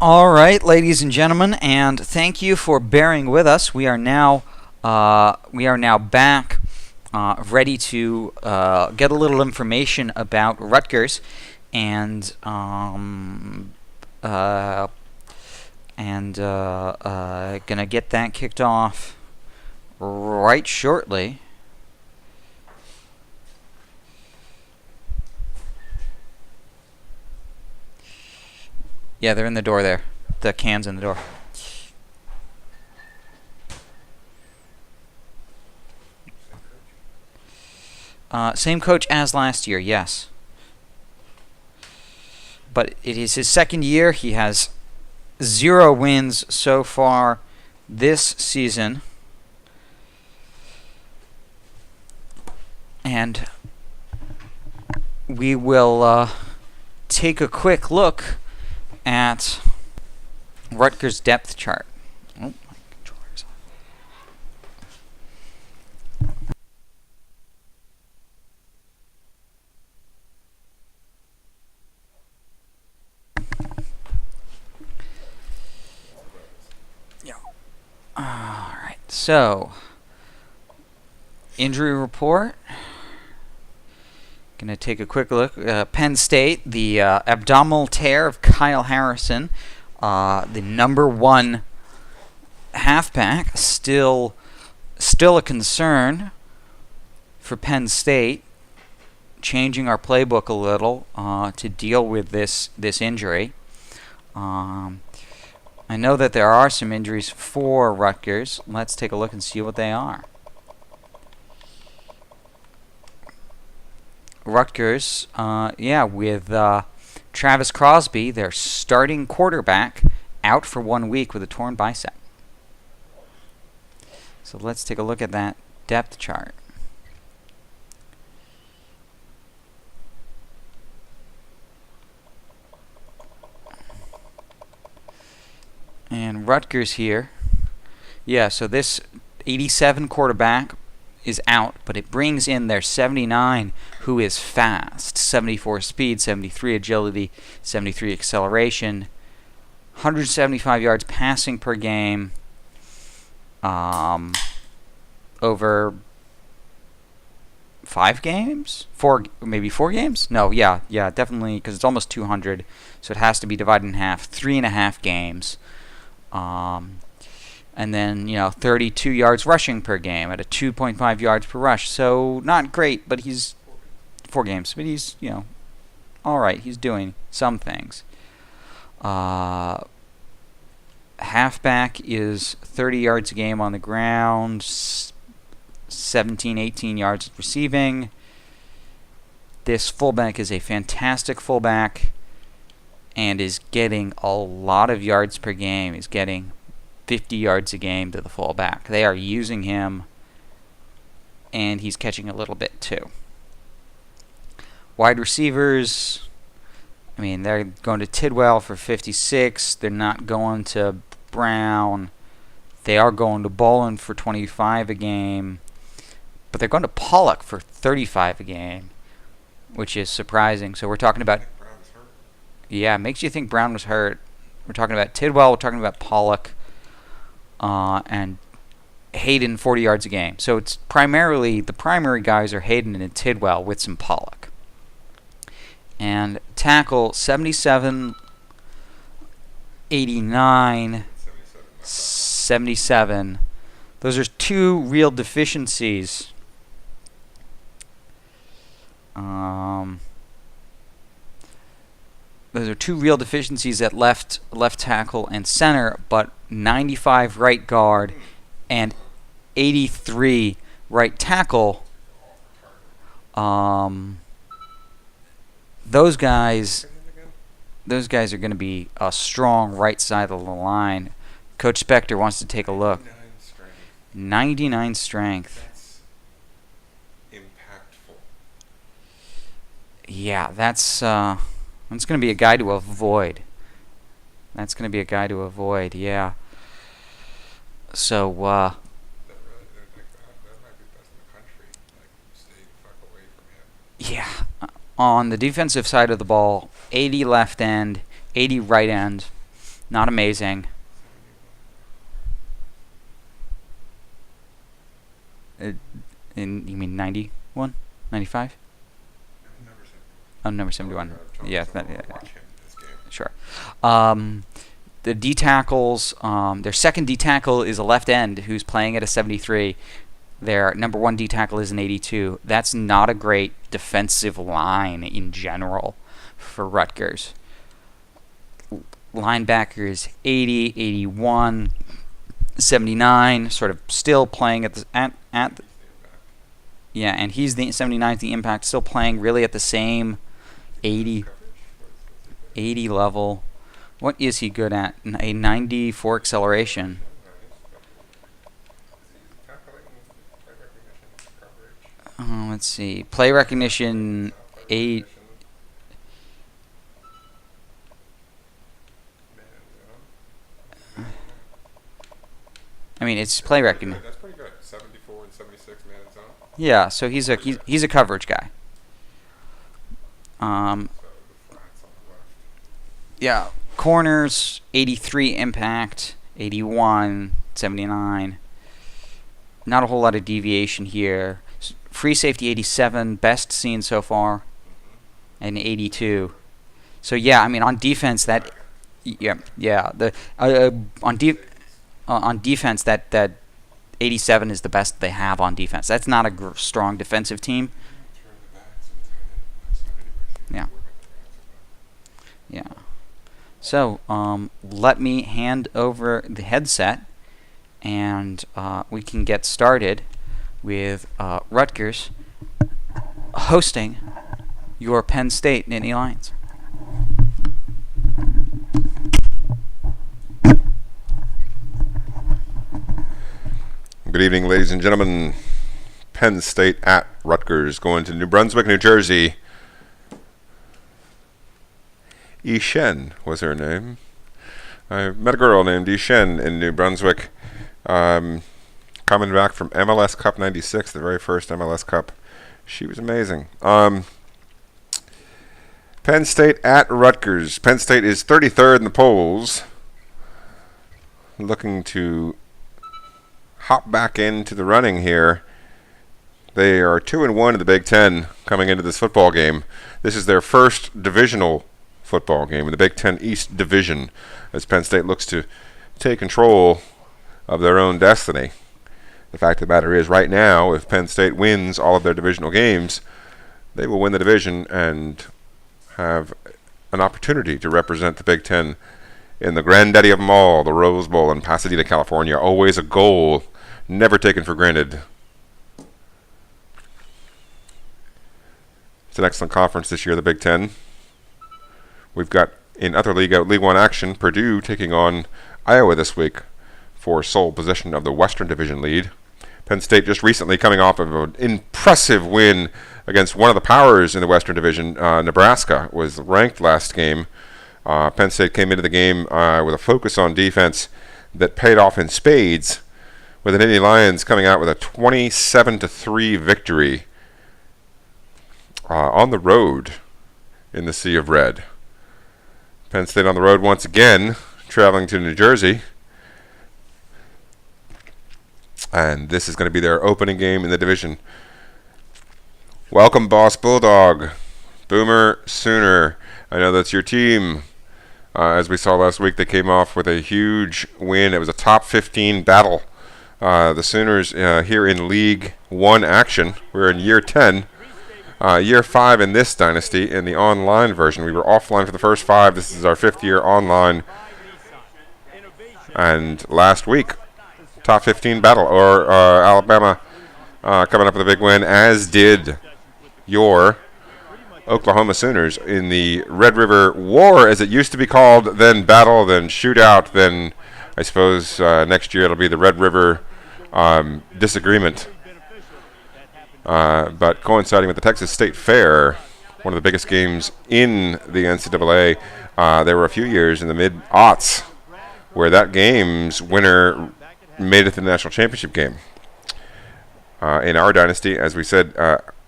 All right, ladies and gentlemen, and thank you for bearing with us. We are now back, ready to get a little information about Rutgers, and gonna get that kicked off right shortly. Yeah, they're in the door there. The can's in the door. Same coach as last year, yes. But it is his second year. He has 0 wins so far this season. And we will take a quick look at Rutgers' depth chart. Oh, my controller's off. Yeah. Alright, so injury report. Going to take a quick look. Penn State, the abdominal tear of Kyle Harrison, the number 1 halfback, still a concern for Penn State. Changing our playbook a little to deal with this injury. I know that there are some injuries for Rutgers. Let's take a look and see what they are. Rutgers, with Travis Crosby, their starting quarterback, out for 1 week with a torn bicep. So let's take a look at that depth chart. And Rutgers here. Yeah, so this 87 quarterback is out, but it brings in their 79, who is fast. 74 speed, 73 agility, 73 acceleration, 175 yards passing per game, over 5 games? 4, maybe 4 games? No, yeah, definitely, because it's almost 200, so it has to be divided in half. 3.5 games. And then, 32 yards rushing per game at a 2.5 yards per rush. So, not great, but he's 4 games. But he's, all right. He's doing some things. Halfback is 30 yards a game on the ground, 17, 18 yards receiving. This fullback is a fantastic fullback and is getting a lot of yards per game. He's getting 50 yards a game to the fullback. They are using him, and he's catching a little bit too. Wide receivers, they're going to Tidwell for 56. They're not going to Brown. They are going to Bolin for 25 a game, but they're going to Pollock for 35 a game, which is surprising. So we're talking about... Yeah, it makes you think Brown was hurt. We're talking about Tidwell. We're talking about Pollock. And Hayden 40 yards a game. So it's primarily, the primary guys are Hayden and Tidwell with some Pollock. And tackle 77, 89, 77. Those are 2 real deficiencies. Those are 2 real deficiencies at left tackle and center, but 95 right guard and 83 right tackle. Those guys are going to be a strong right side of the line. Coach Spectre wants to take a look. 99 strength. That's impactful. Yeah, that's going to be a guy to avoid. Yeah. So, That might be best in the country. Stay the fuck away from him. yeah. On the defensive side of the ball, 80 left end, 80 right end. Not amazing. You mean 91? 95? Number 71. Yeah, sure. The D tackles, their second D tackle is a left end who's playing at a 73. Their number 1 D tackle is an 82. That's not a great defensive line in general for Rutgers. Linebackers 80, 81, 79, sort of still playing at the yeah, and he's the 79th, the impact, still playing really at the same 80 level. What is he good at? A 94 acceleration. Let's see. Play recognition 8. I mean, it's play recognition. That's pretty good. 74 and 76 man in zone. Yeah, so he's a coverage guy. Yeah, corners 83 impact, 81, 79. Not a whole lot of deviation here. Free safety 87, best seen so far, and 82. So yeah, I mean on defense that the on defense that 87 is the best they have on defense. That's not a strong defensive team. Yeah. Yeah. So let me hand over the headset, and we can get started with Rutgers hosting your Penn State Nittany Lions. Good evening, ladies and gentlemen. Penn State at Rutgers, going to New Brunswick, New Jersey. Ishen was her name. I met a girl named Ishen in New Brunswick, coming back from MLS Cup 96, the very first MLS Cup. She was amazing. Penn State at Rutgers. Penn State is 33rd in the polls, looking to hop back into the running here. They are 2-1 in the Big Ten coming into this football game. This is their first divisional football game in the Big Ten East Division, as Penn State looks to take control of their own destiny. The fact of the matter is, right now, if Penn State wins all of their divisional games, they will win the division and have an opportunity to represent the Big Ten in the granddaddy of them all, the Rose Bowl in Pasadena, California. Always a goal, never taken for granted. It's an excellent conference this year, the Big Ten. We've got, in other League 1 action, Purdue taking on Iowa this week for sole possession of the Western Division lead. Penn State just recently coming off of an impressive win against one of the powers in the Western Division. Nebraska was ranked last game. Penn State came into the game with a focus on defense that paid off in spades, with the Nittany Lions coming out with a 27-3 victory on the road in the Sea of Red. Penn State on the road once again, traveling to New Jersey. And this is going to be their opening game in the division. Welcome, Boss Bulldog. Boomer Sooner. I know that's your team. As we saw last week, they came off with a huge win. It was a top 15 battle. The Sooners here in League 1 action. We're in year 10. Year 5 in this dynasty in the online version. We were offline for the first 5. This is our 5th year online. And last week, top 15 battle, or Alabama coming up with a big win, as did your Oklahoma Sooners in the Red River War, as it used to be called, then battle, then shootout, then I suppose next year it'll be the Red River disagreement. But coinciding with the Texas State Fair, one of the biggest games in the NCAA, there were a few years in the mid-aughts where that game's winner made it to the national championship game. In our dynasty, as we said,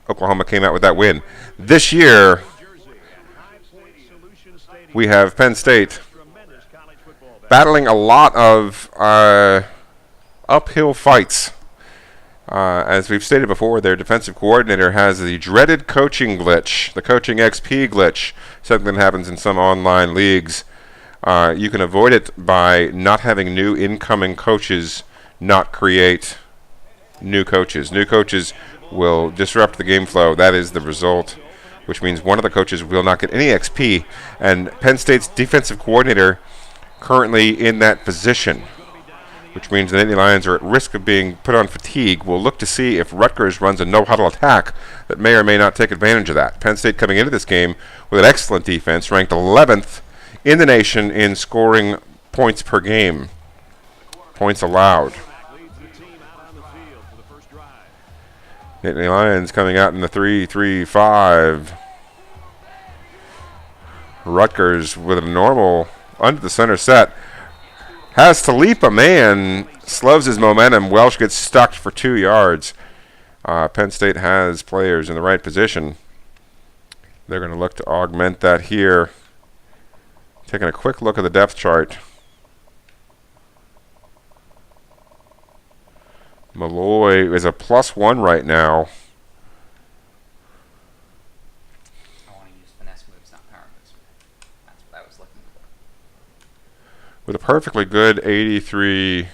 Oklahoma came out with that win. This year, we have Penn State battling a lot of uphill fights. As we've stated before, their defensive coordinator has the dreaded coaching glitch, the coaching XP glitch, something that happens in some online leagues. You can avoid it by not having new incoming coaches not create new coaches. New coaches will disrupt the game flow. That is the result, which means one of the coaches will not get any XP. And Penn State's defensive coordinator currently in that position, which means the Nittany Lions are at risk of being put on fatigue. We'll look to see if Rutgers runs a no-huddle attack that may or may not take advantage of that. Penn State coming into this game with an excellent defense, ranked 11th in the nation in scoring points per game, points allowed. Nittany Lions coming out in the 3-3-5. Rutgers with a normal under the center set. Has to leap a man, slows his momentum. Welsh gets stuck for 2 yards. Penn State has players in the right position. They're going to look to augment that here. Taking a quick look at the depth chart. Malloy is a +1 right now. I want to use finesse moves, not power moves. That's what I was looking for. With a perfectly good 83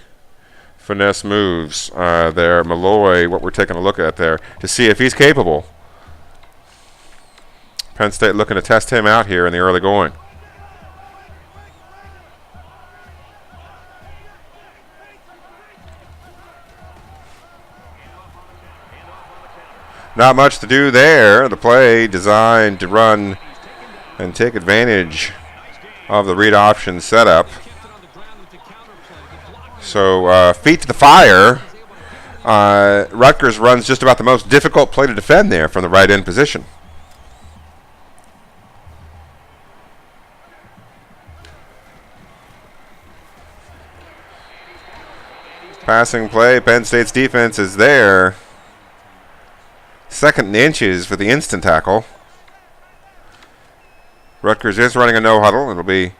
finesse moves there. Malloy, what we're taking a look at there, to see if he's capable. Penn State looking to test him out here in the early going. Not much to do there. The play designed to run and take advantage of the read option setup. So feet to the fire. Rutgers runs just about the most difficult play to defend there from the right end position. Passing play, Penn State's defense is there. Second and inches for the instant tackle. Rutgers is running a no huddle. It'll be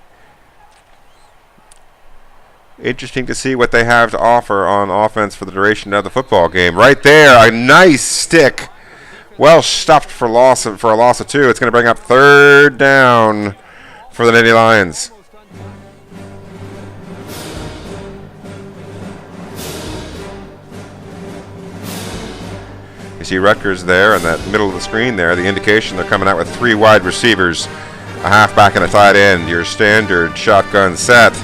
interesting to see what they have to offer on offense for the duration of the football game. Right there, a nice stick. Well stuffed for a loss of 2. It's going to bring up 3rd down for the Nittany Lions. You see Rutgers there in that middle of the screen there, the indication they're coming out with 3 wide receivers, a halfback and a tight end, your standard shotgun set.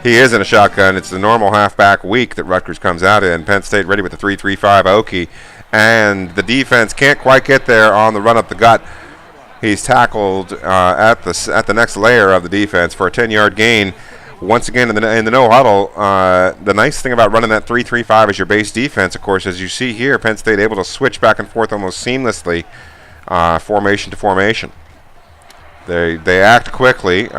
He is in a shotgun. It's the normal halfback week that Rutgers comes out in. Penn State ready with the 3-3-5 Okie, and the defense can't quite get there on the run up the gut. He's tackled at the next layer of the defense for a 10-yard gain. Once again, in the no huddle, the nice thing about running that 3-3-5 as your base defense, of course, as you see here, Penn State able to switch back and forth almost seamlessly, formation to formation. They act quickly.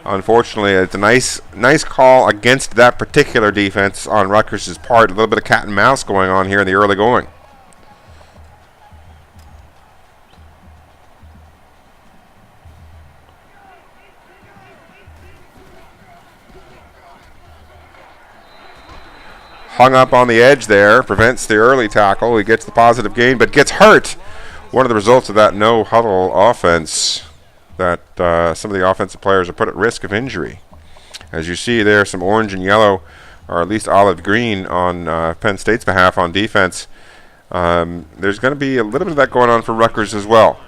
Unfortunately, it's a nice call against that particular defense on Rutgers' part. A little bit of cat and mouse going on here in the early going. Hung up on the edge there, prevents the early tackle. He gets the positive gain, but gets hurt. One of the results of that no-huddle offense, that some of the offensive players are put at risk of injury. As you see there, some orange and yellow, or at least olive green on Penn State's behalf on defense. There's going to be a little bit of that going on for Rutgers as well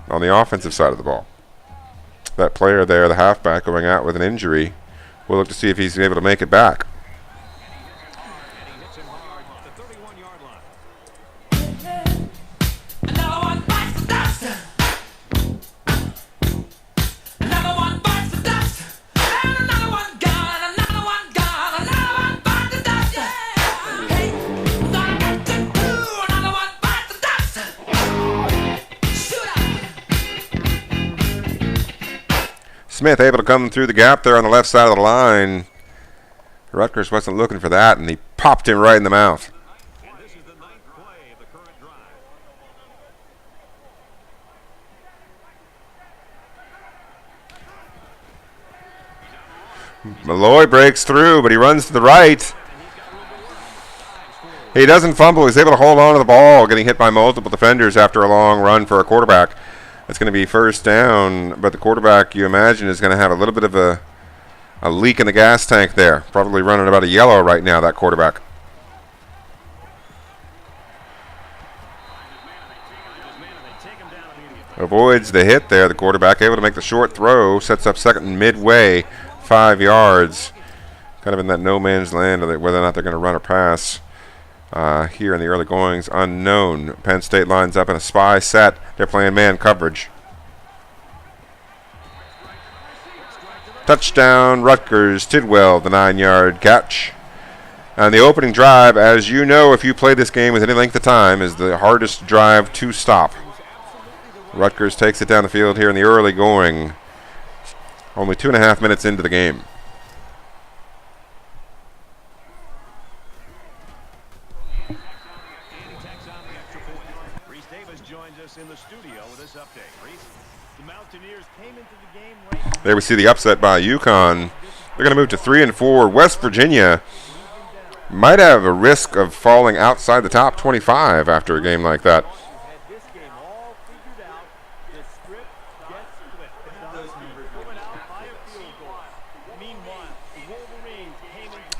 on the offensive side of the ball. That player there, the halfback, going out with an injury. We'll look to see if he's able to make it back. Smith able to come through the gap there on the left side of the line. Rutgers wasn't looking for that, and he popped him right in the mouth. And this is the 9th play of the current drive. Malloy breaks through, but he runs to the right. He doesn't fumble. He's able to hold on to the ball, getting hit by multiple defenders after a long run for a quarterback. It's going to be first down, but the quarterback, you imagine, is going to have a little bit of a leak in the gas tank there. Probably running about a yellow right now, that quarterback. Avoids the hit there. The quarterback able to make the short throw. Sets up second midway, 5 yards. Kind of in that no man's land, whether or not they're going to run or pass. Here in the early goings, unknown. Penn State lines up in a spy set. They're playing man coverage. Touchdown, Rutgers. Tidwell, the 9-yard catch. And the opening drive, as you know if you play this game with any length of time, is the hardest drive to stop. Rutgers takes it down the field here in the early going. Only 2.5 minutes into the game. There we see the upset by UConn. They're going to move to 3-4. West Virginia might have a risk of falling outside the top 25 after a game like that.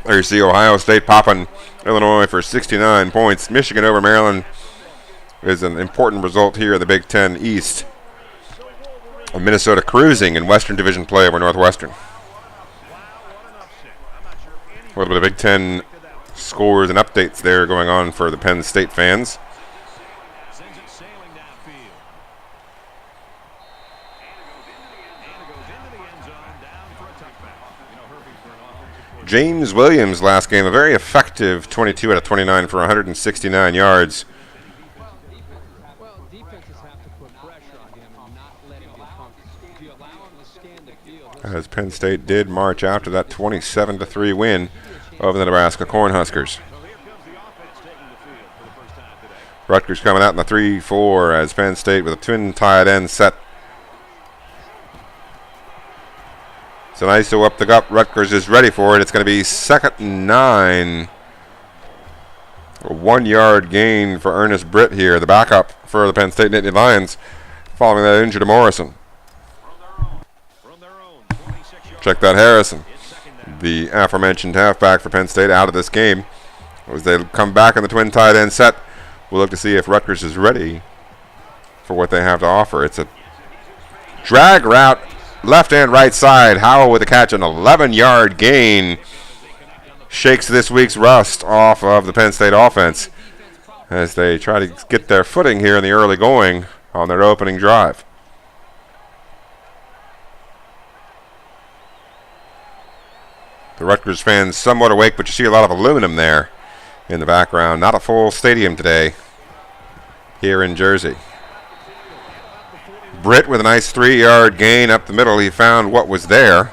There you see Ohio State popping Illinois for 69 points. Michigan over Maryland is an important result here in the Big Ten East. Minnesota cruising in Western Division play over Northwestern. A little bit of Big Ten scores and updates there going on for the Penn State fans. James Williams last game, a very effective 22 out of 29 for 169 yards. As Penn State did march after that 27-3 win over the Nebraska Cornhuskers. Rutgers coming out in the 3-4 as Penn State with a twin tight end set. So nice to up the gut. Rutgers is ready for it. It's going to be 2nd and 9. A 1-yard gain for Ernest Britt here, the backup for the Penn State Nittany Lions, following that injury to Morrison. Check that Harrison, the aforementioned halfback for Penn State, out of this game. As they come back in the twin tight end set, we'll look to see if Rutgers is ready for what they have to offer. It's a drag route, left and right side. Howell with a catch, an 11-yard gain. Shakes this week's rust off of the Penn State offense as they try to get their footing here in the early going on their opening drive. The Rutgers fans somewhat awake, but you see a lot of aluminum there in the background. Not a full stadium today here in Jersey. Britt with a nice 3-yard gain up the middle. He found what was there.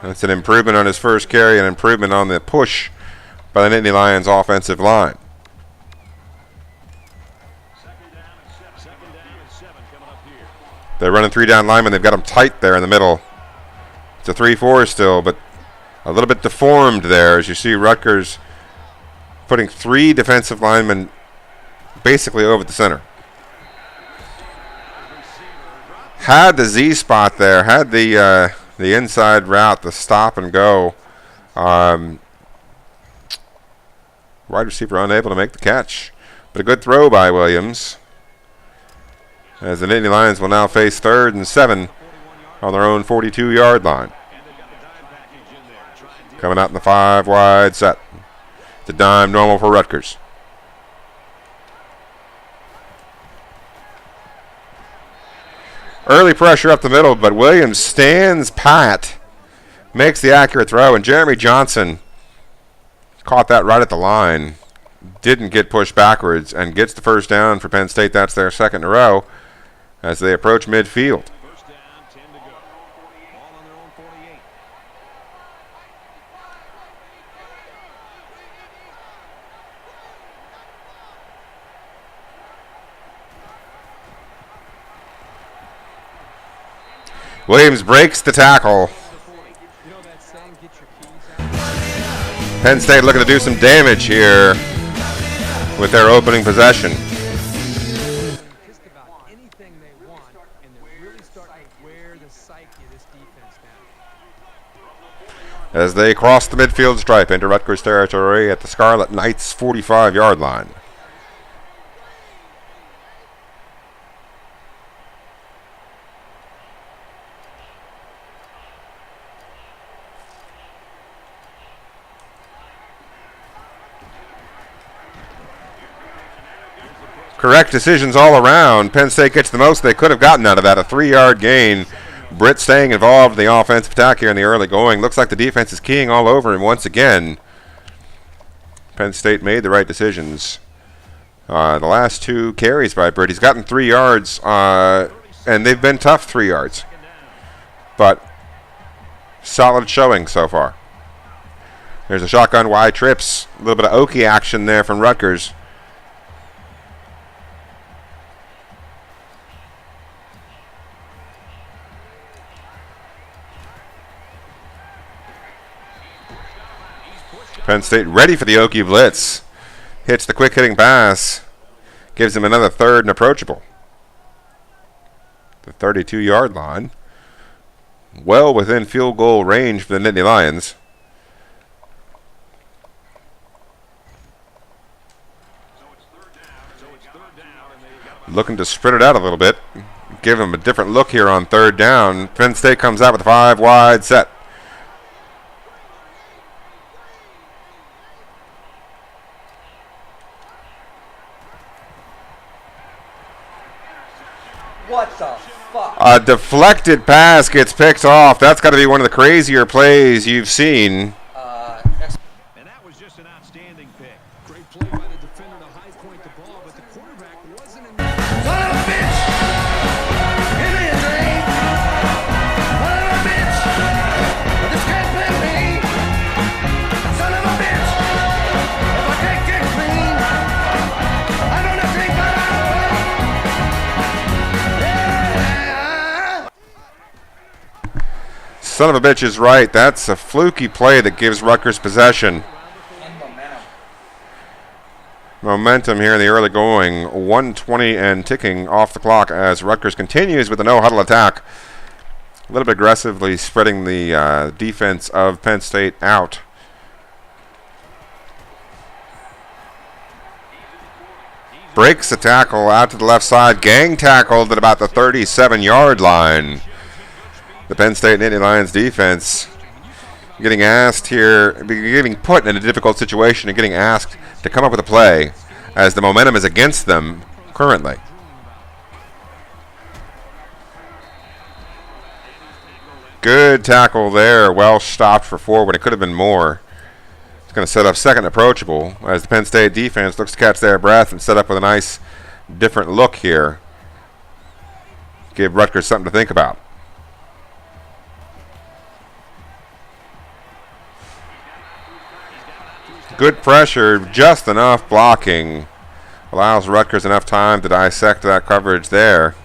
That's an improvement on his first carry, an improvement on the push by the Nittany Lions offensive line. They're running 3 down linemen. They've got them tight there in the middle. It's a 3-4 still, but a little bit deformed there as you see Rutgers putting 3 defensive linemen basically over the center. Had the Z spot there, had the inside route, the stop and go. Wide receiver unable to make the catch, but a good throw by Williams. As the Nittany Lions will now face 3rd and 7 on their own 42-yard line. Coming out in the 5 wide set. The dime normal for Rutgers. Early pressure up the middle, but Williams stands pat, makes the accurate throw, and Jeremy Johnson caught that right at the line. Didn't get pushed backwards and gets the first down for Penn State. That's their 2nd in a row as they approach midfield. Williams breaks the tackle Penn State looking to do some damage here with their opening possession. Just about anything they want, and they're really starting to wear the psyche of this defense down. As they cross the midfield stripe into Rutgers territory at the Scarlet Knights 45-yard line. Correct decisions all around. Penn State gets the most they could have gotten out of that. A 3-yard gain. Britt staying involved in the offensive attack here in the early going. Looks like the defense is keying all over him once again. Penn State made the right decisions. The last 2 carries by Britt. He's gotten 3 yards, and they've been tough 3 yards. But solid showing so far. There's a shotgun wide trips. A little bit of Okie action there from Rutgers. Penn State ready for the Okie blitz. Hits the quick hitting pass. Gives him another 3rd and approachable. The 32-yard line. Well within field goal range for the Nittany Lions. Looking to spread it out a little bit. Give him a different look here on 3rd down. Penn State comes out with a 5 wide set. What the fuck? A deflected pass gets picked off. That's got to be one of the crazier plays you've seen. And that was just an outstanding pick. Great play by the defender to high point the ball, but the quarterback wasn't in. Son of a bitch! Give me a drink! Son of a bitch! This can't play me! Son of a bitch! If I can't get clean, I'm gonna drink my life! Son of a bitch is right. That's a fluky play that gives Rutgers possession. Momentum here in the early going. 1:20 and ticking off the clock as Rutgers continues with a no-huddle attack. A little bit aggressively spreading the defense of Penn State out. Breaks a tackle out to the left side. Gang tackled at about the 37-yard line. The Penn State Nittany Lions defense getting asked here, getting put in a difficult situation and getting asked to come up with a play as the momentum is against them currently. Good tackle there. Welsh stopped for 4 when it could have been more. It's going to set up 2nd approachable as the Penn State defense looks to catch their breath and set up with a nice different look here. Give Rutgers something to think about. Good pressure, just enough blocking. Allows Rutgers enough time to dissect that coverage there.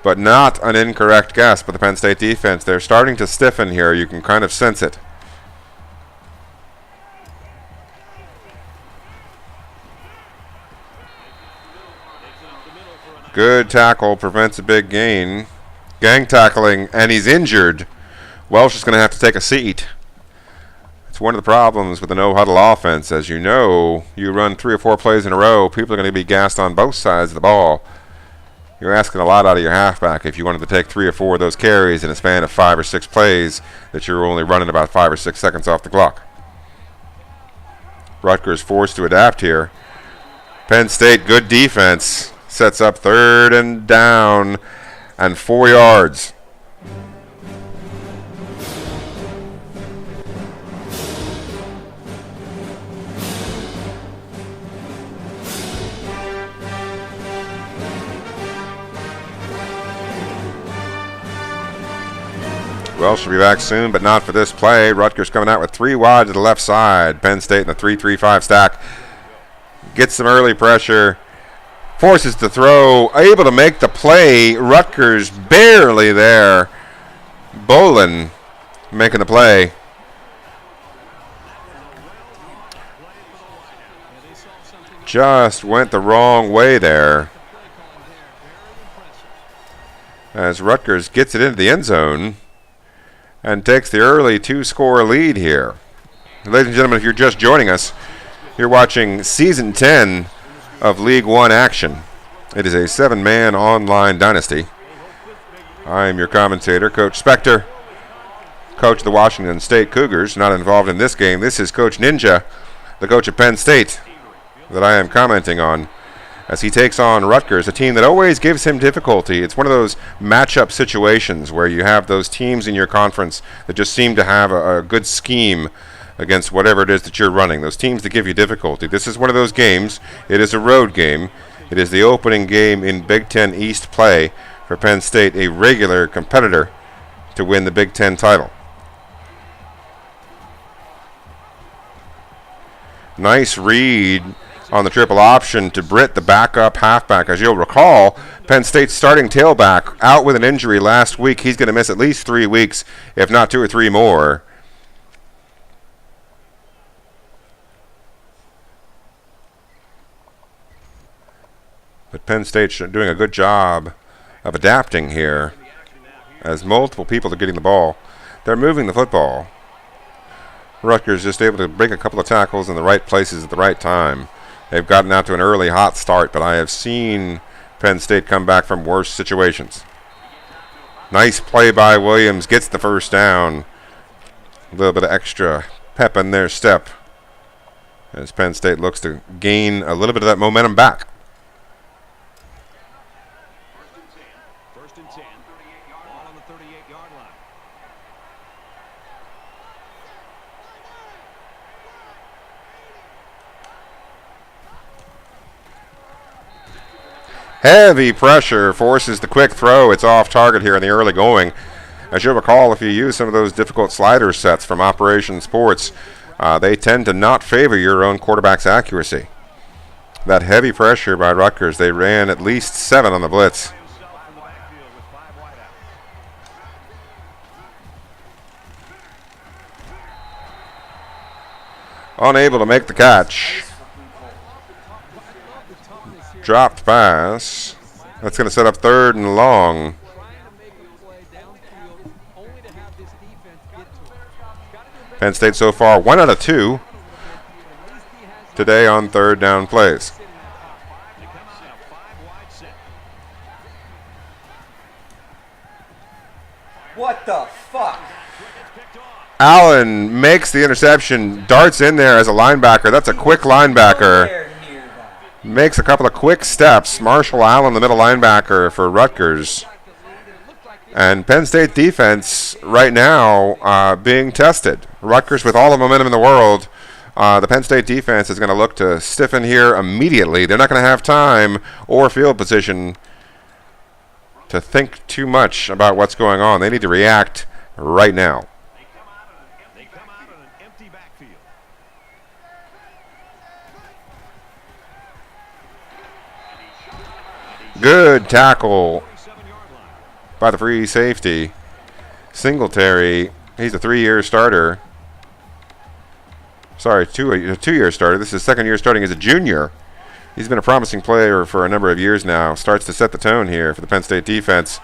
But not an incorrect guess by the Penn State defense. They're starting to stiffen here. You can kind of sense it. Good tackle, prevents a big gain. Gang tackling, and he's injured. Welsh is going to have to take a seat. It's one of the problems with the no-huddle offense. As you know, you run 3 or 4 plays in a row, people are going to be gassed on both sides of the ball. You're asking a lot out of your halfback if you wanted to take 3 or 4 of those carries in a span of 5 or 6 plays that you're only running about 5 or 6 seconds off the clock. Rutgers forced to adapt here. Penn State, good defense. Sets up 3rd and down and 4 yards. Welsh will be back soon, but not for this play. Rutgers coming out with 3 wide to the left side. Penn State in the 3-3-5 stack. Gets some early pressure. Forces the throw. Able to make the play. Rutgers barely there. Bolin making the play. just went the wrong way there. As Rutgers gets it into the end zone and takes the early 2-score lead here. Ladies and gentlemen, if you're just joining us, you're watching Season 10 of League 1 action. It is a 7-man online dynasty. I am your commentator, Coach Spectre, coach of the Washington State Cougars, not involved in this game. This is Coach Ninja, the coach of Penn State, that I am commenting on as he takes on Rutgers, a team that always gives him difficulty. It's one of those matchup situations where you have those teams in your conference that just seem to have a good scheme against whatever it is that you're running, those teams that give you difficulty. This is one of those games. It is a road game. It is the opening game in Big Ten East play for Penn State, a regular competitor to win the Big Ten title. Nice read on the triple option to Britt, the backup halfback. As you'll recall, Penn State's starting tailback out with an injury last week. He's going to miss at least 3 weeks, if not 2 or 3 more. But Penn State's doing a good job of adapting here as multiple people are getting the ball. They're moving the football. Rutgers just able to break a couple of tackles in the right places at the right time. They've gotten out to an early hot start, but I have seen Penn State come back from worse situations. Nice play by Williams, gets the first down. A little bit of extra pep in their step as Penn State looks to gain a little bit of that momentum back. First and 10. Ball on the 38-yard line. Heavy pressure forces the quick throw. It's off target here in the early going. As you'll recall, if you use some of those difficult slider sets from Operation Sports, they tend to not favor your own quarterback's accuracy. That heavy pressure by Rutgers, they ran at least 7 on the blitz. Unable to make the catch. Dropped pass. That's going to set up 3rd and long. Penn State so far 1 out of 2 today on 3rd down plays. What the fuck? Allen makes the interception, darts in there as a linebacker. That's a quick linebacker. Makes a couple of quick steps. Marshall Allen, the middle linebacker for Rutgers. And Penn State defense right now being tested. Rutgers with all the momentum in the world. The Penn State defense is going to look to stiffen here immediately. They're not going to have time or field position to think too much about what's going on. They need to react right now. They come out on an empty backfield. Good tackle by the free safety. Singletary, he's a 3-year starter. Sorry, a two-year starter. This is his 2nd year starting as a junior. He's been a promising player for a number of years now. Starts to set the tone here for the Penn State defense.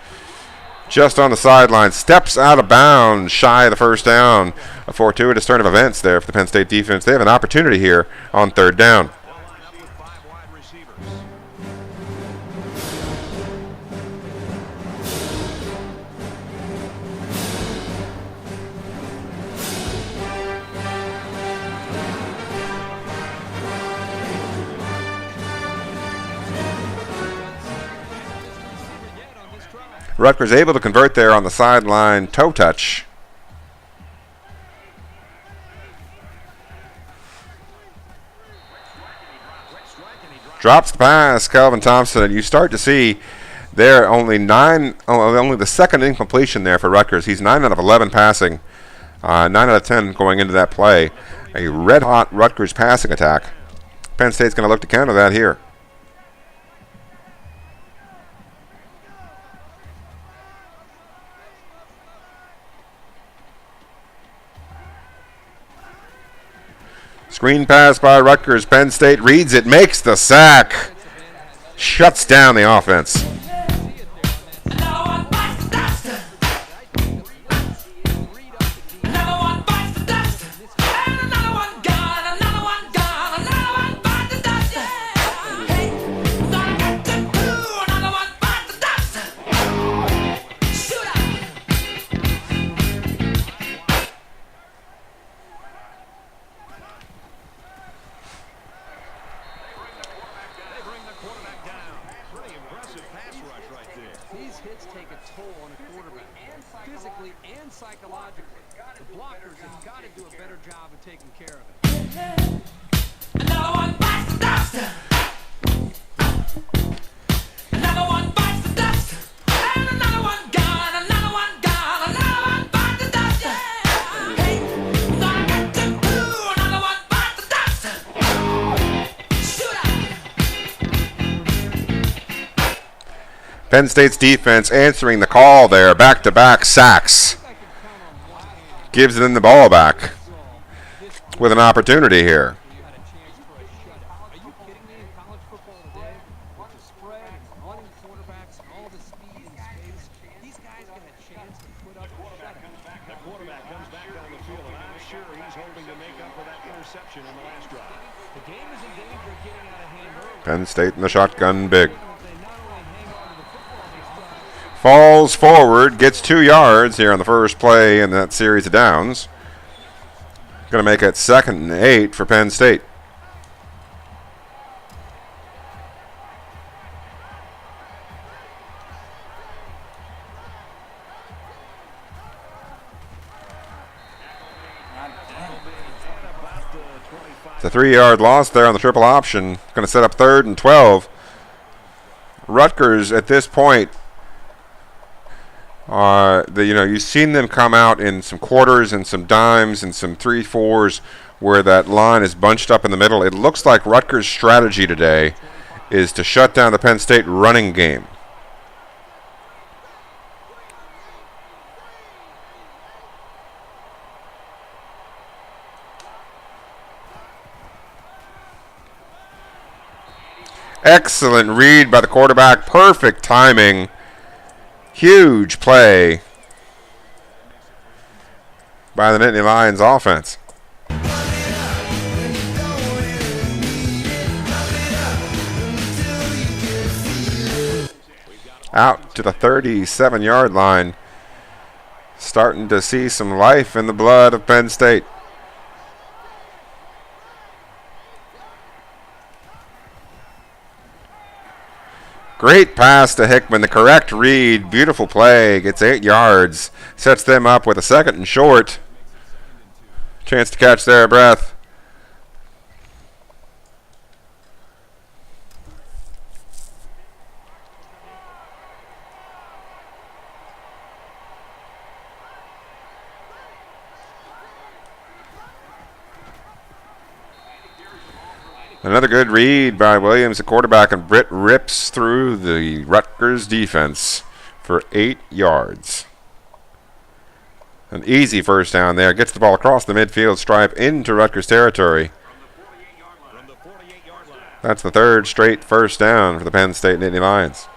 Just on the sideline, steps out of bounds, shy of the first down. A fortuitous turn of events there for the Penn State defense. They have an opportunity here on 3rd down. Rutgers able to convert there on the sideline toe touch. Drops the pass, Calvin Thompson, and you start to see there only the 2nd incompletion there for Rutgers. He's 9 out of 11 passing, 9 out of 10 going into that play. A red-hot Rutgers passing attack. Penn State's going to look to counter that here. Screen pass by Rutgers. Penn State reads it, makes the sack. Shuts down the offense. Penn State's defense answering the call there. Back-to-back sacks. Gives them the ball back with an opportunity here. Penn State in the shotgun big. Falls forward, gets 2 yards here on the first play in that series of downs. Going to make it 2nd and 8 for Penn State. It's a 3-yard loss there on the triple option. Going to set up 3rd and 12. Rutgers at this point, you've seen them come out in some quarters and some dimes and some 3-4s where that line is bunched up in the middle. It looks like Rutgers' strategy today is to shut down the Penn State running game. Excellent read by the quarterback. Perfect timing. Huge play by the Nittany Lions offense. Out to the 37-yard line. Starting to see some life in the blood of Penn State. Great pass to Hickman, the correct read, beautiful play, gets 8 yards, sets them up with a 2nd and short. Chance to catch their breath. Another good read by Williams, the quarterback, and Britt rips through the Rutgers defense for 8 yards. An easy first down there. Gets the ball across the midfield stripe into Rutgers territory. That's the 3rd straight first down for the Penn State Nittany Lions.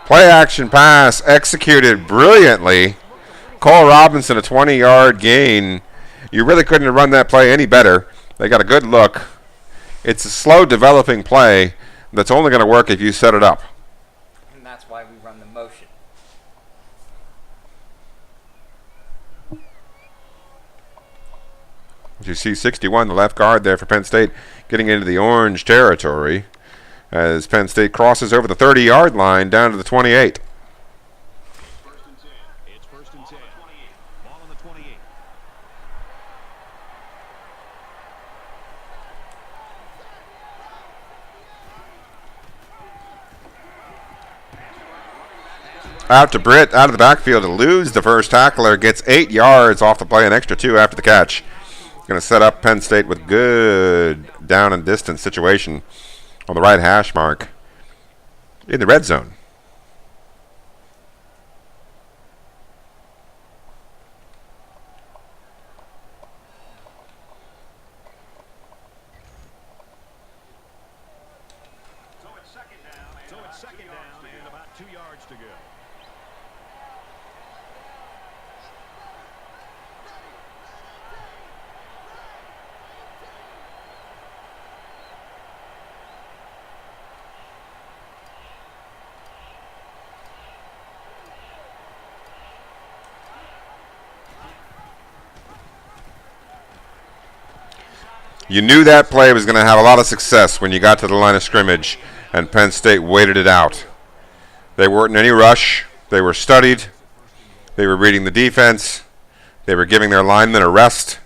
Play action pass executed brilliantly. Cole Robinson, a 20-yard gain. You really couldn't have run that play any better. They got a good look. It's a slow developing play that's only going to work if you set it up. And that's why we run the motion. As you see 61, the left guard there for Penn State, getting into the orange territory as Penn State crosses over the 30-yard line down to the 28. It's 1st and 10. Ball on the 28. Out to Britt, out of the backfield, eludes the first tackler, gets 8 yards off the play, an extra 2 after the catch. Going to set up Penn State with good down and distance situation on the right hash mark in the red zone. So it's second down and about 2 yards to go. You knew that play was going to have a lot of success when you got to the line of scrimmage and Penn State waited it out. They weren't in any rush. They were studied. They were reading the defense. They were giving their linemen a rest.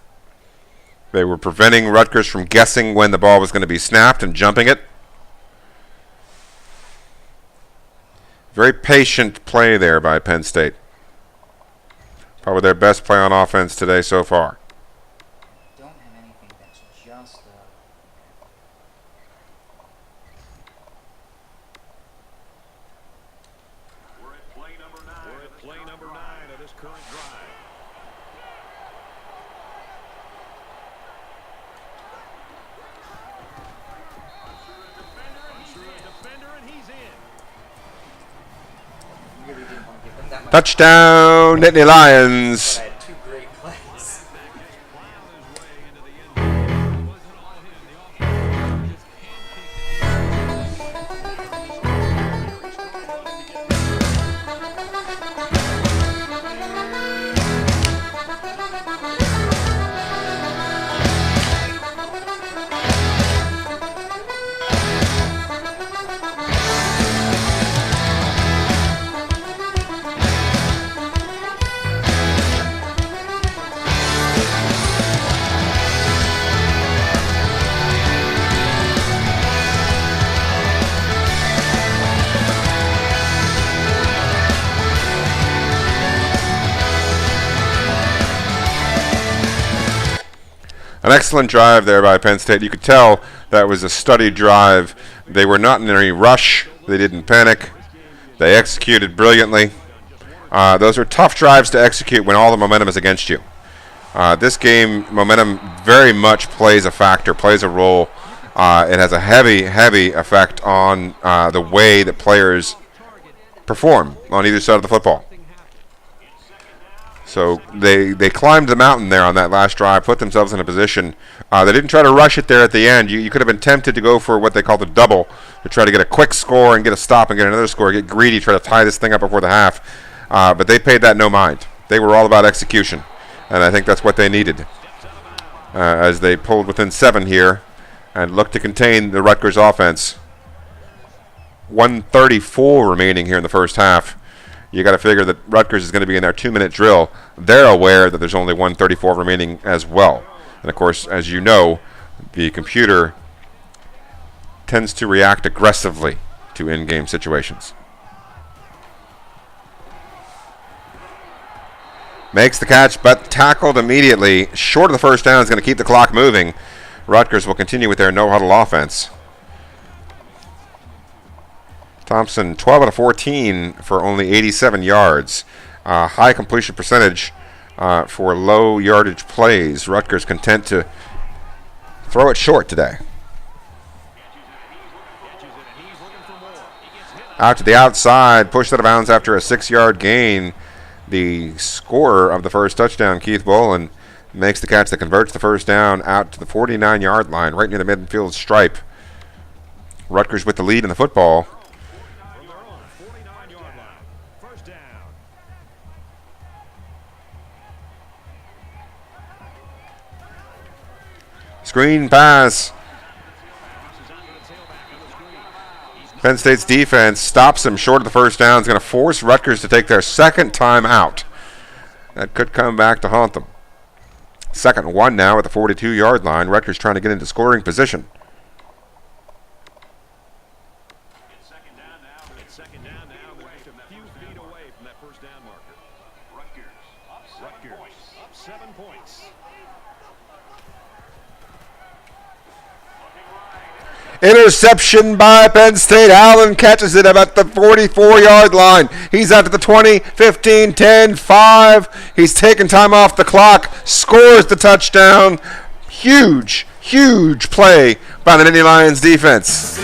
They were preventing Rutgers from guessing when the ball was going to be snapped and jumping it. Very patient play there by Penn State. Probably their best play on offense today so far. Touchdown, Nittany Lions. Two great plays. An excellent drive there by Penn State. You could tell that was a studied drive. They were not in any rush. They didn't panic. They executed brilliantly. Those are tough drives to execute when all the momentum is against you. This game, momentum very much plays a factor, plays a role. It has a heavy, heavy effect on the way that players perform on either side of the football. So they climbed the mountain there on that last drive, put themselves in a position. They didn't try to rush it there at the end. You could have been tempted to go for what they call the double, to try to get a quick score and get a stop and get another score, get greedy, try to tie this thing up before the half. But they paid that no mind. They were all about execution, and I think that's what they needed as they pulled within 7 here and looked to contain the Rutgers offense. 1:34 remaining here in the first half. You got to figure that Rutgers is going to be in their 2-minute drill. They're aware that there's only 1:34 remaining as well. And, of course, as you know, the computer tends to react aggressively to in-game situations. Makes the catch, but tackled immediately. Short of the first down is going to keep the clock moving. Rutgers will continue with their no-huddle offense. Thompson, 12 out of 14 for only 87 yards. High completion percentage for low yardage plays. Rutgers content to throw it short today. Out to the outside, pushed out of bounds after a 6-yard gain. The scorer of the first touchdown, Keith Boland, makes the catch that converts the first down out to the 49-yard line, right near the midfield stripe. Rutgers with the lead in the football. Screen pass. Penn State's defense stops him short of the first down. It's going to force Rutgers to take their second time out. That could come back to haunt them. 2nd and 1 now at the 42-yard line. Rutgers trying to get into scoring position. It's second down now. They're just a few feet away from that first down marker. Rutgers up 7 points. Interception by Penn State. Allen catches it about the 44-yard line. He's out to the 20, 15, 10, 5. He's taking time off the clock. Scores the touchdown. Huge, huge play by the Nittany Lions defense.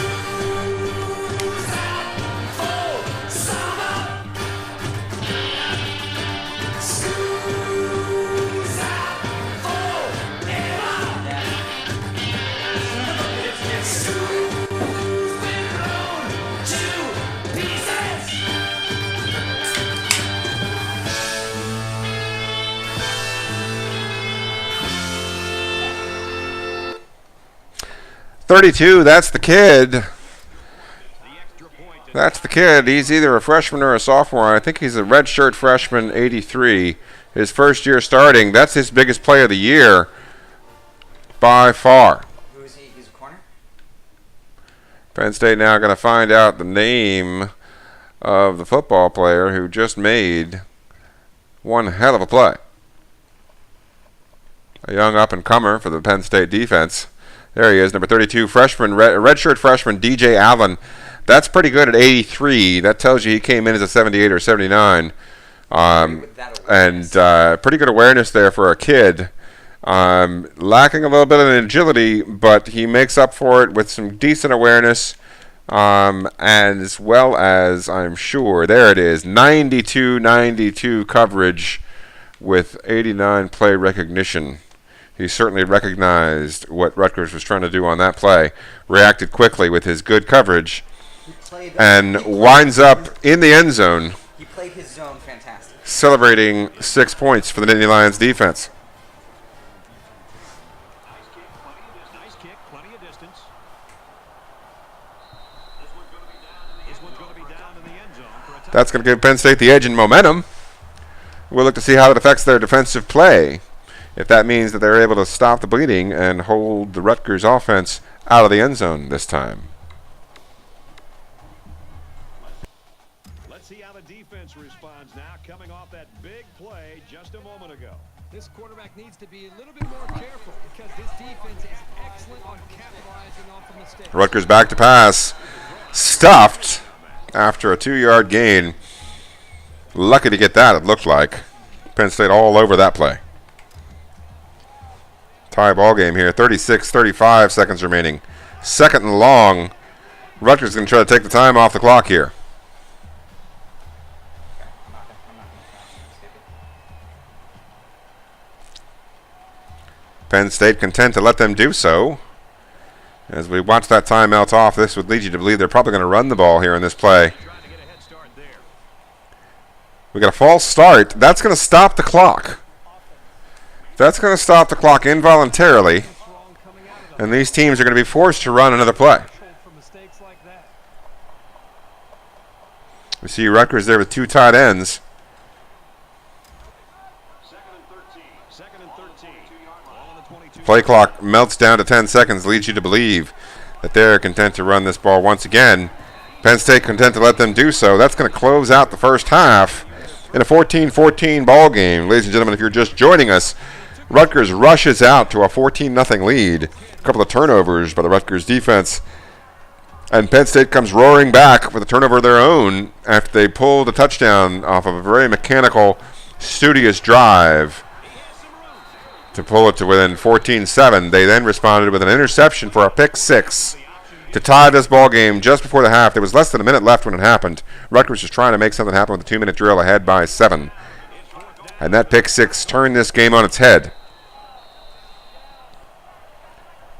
.32, that's the kid. That's the kid. He's either a freshman or a sophomore. I think he's a redshirt freshman, 83. His first year starting. That's his biggest play of the year by far. Who is he? He's a corner? Penn State now going to find out the name of the football player who just made one hell of a play. A young up-and-comer for the Penn State defense. There he is, number 32, freshman, redshirt freshman, DJ Allen. That's pretty good at 83. That tells you he came in as a 78 or 79. And pretty good awareness there for a kid. Lacking a little bit of agility, but he makes up for it with some decent awareness. As well as, I'm sure, there it is, 92-92 coverage with 89 play recognition. He certainly recognized what Rutgers was trying to do on that play, reacted quickly with his good coverage, and winds up in the end zone. He played his zone fantastic. Celebrating 6 points for the Nittany Lions defense. Nice kick, plenty of distance. This one's going to be down in the end zone for a touchdown. That's going to give Penn State the edge and momentum. We'll look to see how it affects their defensive play. If that means that they're able to stop the bleeding and hold the Rutgers offense out of the end zone this time. Let's see how the defense responds now, coming off that big play just a moment ago. This quarterback needs to be a little bit more careful because this defense is excellent on capitalizing off of mistakes. Rutgers back to pass. Stuffed after a 2-yard gain. Lucky to get that, it looked like. Penn State all over that play. Tie ball game here. 36-35 seconds remaining. Second and long. Rutgers is going to try to take the time off the clock here. Penn State content to let them do so. As we watch that timeout off, this would lead you to believe they're probably going to run the ball here in this play. We got a false start. That's going to stop the clock. That's going to stop the clock involuntarily. And these teams are going to be forced to run another play. We see Rutgers there with 2 tight ends. Play clock melts down to 10 seconds, leads you to believe that they're content to run this ball once again. Penn State content to let them do so. That's going to close out the first half in a 14-14 ball game. Ladies and gentlemen, if you're just joining us, Rutgers rushes out to a 14-0 lead. A couple of turnovers by the Rutgers defense. And Penn State comes roaring back with a turnover of their own after they pulled a touchdown off of a very mechanical, studious drive to pull it to within 14-7. They then responded with an interception for a pick 6 to tie this ball game just before the half. There was less than a minute left when it happened. Rutgers was trying to make something happen with a 2-minute drill, ahead by 7. And that pick 6 turned this game on its head.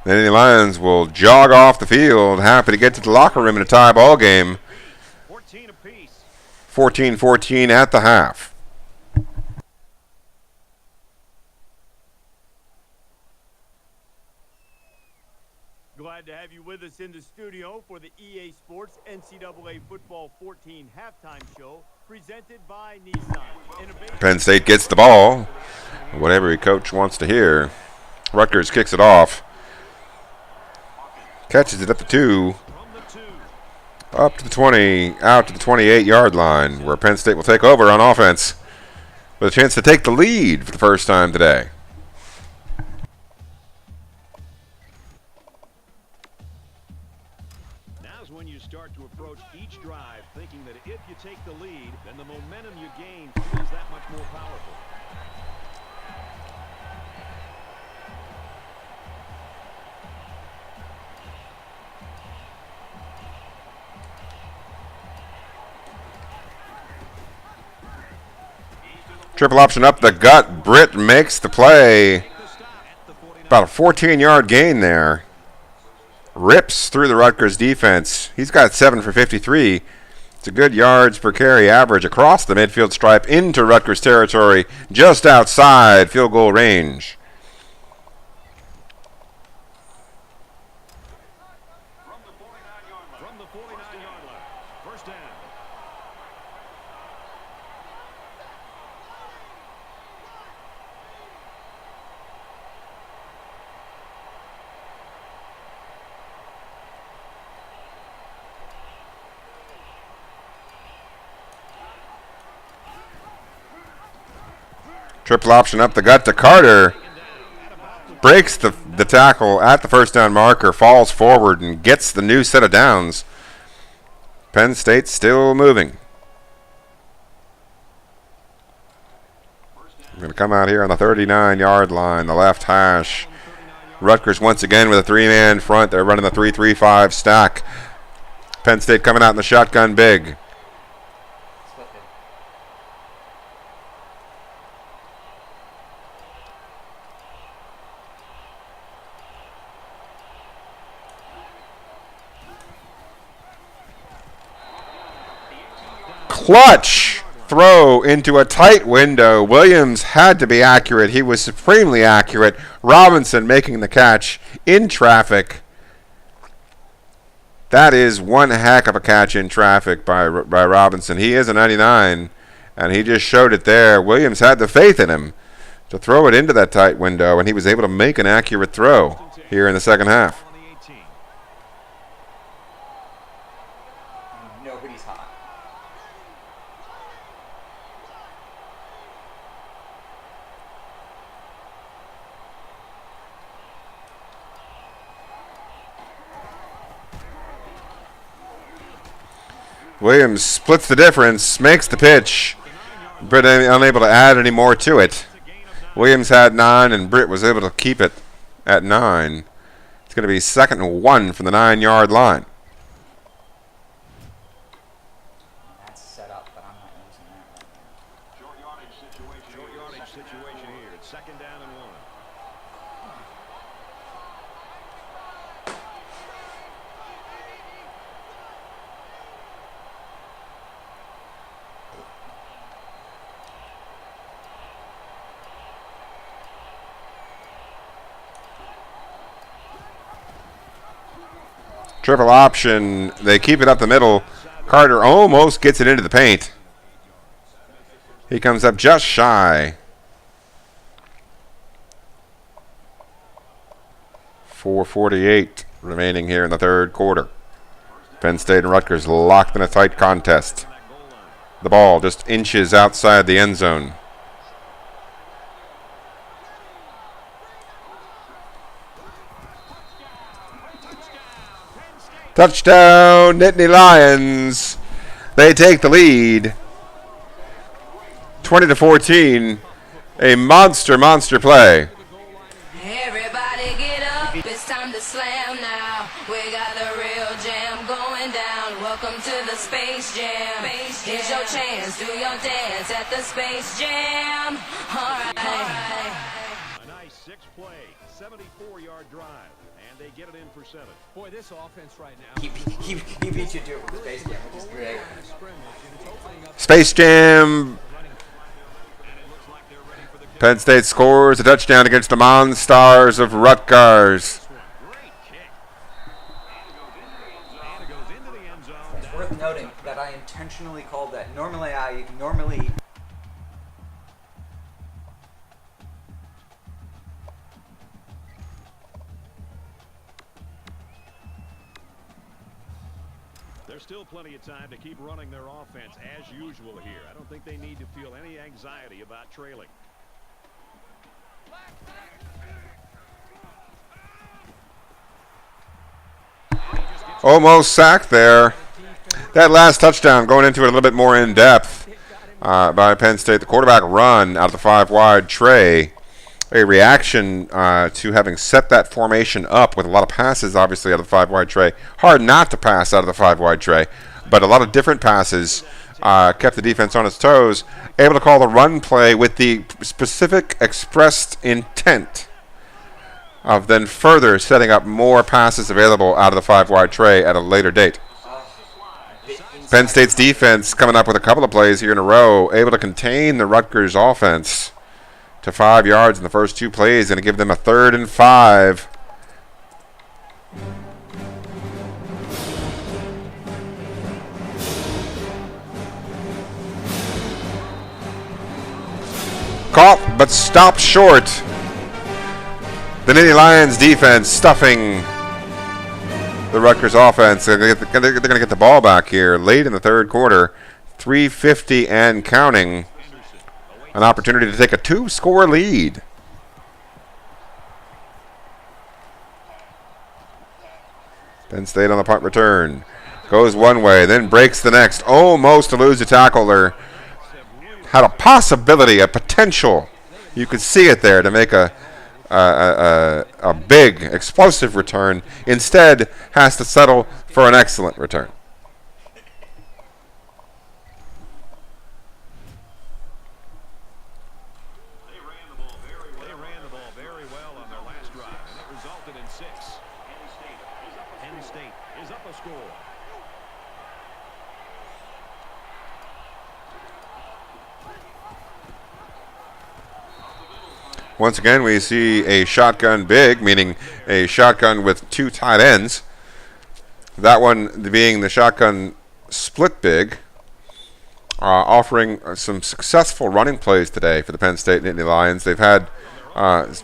The Nittany Lions will jog off the field, happy to get to the locker room in a tie ball game. 14-14 at the half. Glad to have you with us in the studio for the EA Sports NCAA Football 14 halftime show presented by Nissan. Penn State gets the ball. Whatever your coach wants to hear. Rutgers kicks it off. Catches it up to 2. Up to the 20, out to the 28-yard line, where Penn State will take over on offense with a chance to take the lead for the first time today. approach each drive thinking that if you take the lead, then the momentum you gain feels that much more powerful. Triple option up the gut. Britt makes the play. About a 14-yard gain there. Rips through the Rutgers defense. He's got 7 for 53. It's a good yards per carry average across the midfield stripe into Rutgers territory, just outside field goal range. From the 49-yard line, first down. Triple option up the gut to Carter. Breaks the tackle at the first down marker, falls forward, and gets the new set of downs. Penn State still moving. I'm going to come out here on the 39-yard line, the left hash. Rutgers once again with a three-man front. They're running the 3-3-5 stack. Penn State coming out in the shotgun big. Clutch throw into a tight window. Williams had to be accurate. He was supremely accurate. Robinson making the catch in traffic. That is one heck of a catch in traffic by Robinson. He is a 99, and he just showed it there. Williams had the faith in him to throw it into that tight window, and he was able to make an accurate throw here in the second half. Nobody's hot. Williams splits the difference, makes the pitch. Britt unable to add any more to it. Williams had 9, and Britt was able to keep it at 9. It's going to be 2nd and 1 from the 9-yard line. That's set up, but I'm not using that right now. Short yardage situation here. It's 2nd down and 1. Triple option. They keep it up the middle. Carter almost gets it into the paint. He comes up just shy. 4:48 remaining here in the third quarter. Penn State and Rutgers locked in a tight contest. The ball just inches outside the end zone. Touchdown, Nittany Lions. They take the lead. 20-14. A monster play. Everybody get up, it's time to slam now. We got the real jam going down. Welcome to the Space Jam. Here's your chance, do your dance at the Space Jam. All right. A nice 6-play, 74-yard drive, and they get it in for 7. Boy, this offense right now. He beat you to it with the Space Jam, which is great. Space Jam. Penn State scores a touchdown against the Monstars of Rutgers. It's worth noting that I intentionally called that. Normally There's still plenty of time to keep running their offense as usual here. I don't think they need to feel any anxiety about trailing. Almost sacked there. That last touchdown, going into it a little bit more in depth by Penn State. The quarterback run out of the 5 wide tray. A reaction to having set that formation up with a lot of passes, obviously, out of the 5 wide tray. Hard not to pass out of the 5 wide tray, but a lot of different passes kept the defense on its toes. Able to call the run play with the specific expressed intent of then further setting up more passes available out of the 5 wide tray at a later date. Penn State's defense coming up with a couple of plays here in a row, able to contain the Rutgers offense to 5 yards in the first 2 plays, going to give them a 3rd and 5. Caught, but stopped short. The Nittany Lions defense stuffing the Rutgers offense. They're going to get the ball back here late in the 3rd quarter. 3:50 and counting. An opportunity to take a 2-score lead. Penn State on the punt return. Goes one way, then breaks the next. Almost to lose a tackle there. Had a possibility, a potential. You could see it there to make a big, explosive return. Instead, has to settle for an excellent return. They ran the ball very well on their last drive, and it resulted in 6. Penn State is up a score. Once again, we see a shotgun big, meaning a shotgun with 2 tight ends. That one being the shotgun split big, offering some successful running plays today for the Penn State Nittany Lions. They've had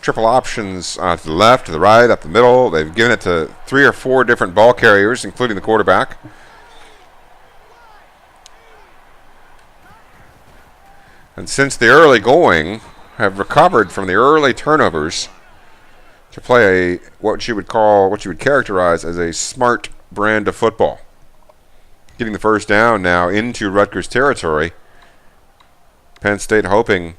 triple options to the left, to the right, up the middle. They've given it to 3 or 4 different ball carriers, including the quarterback. And since the early going, have recovered from the early turnovers to play what you would characterize as a smart brand of football. Getting the first down now into Rutgers territory. Penn State hoping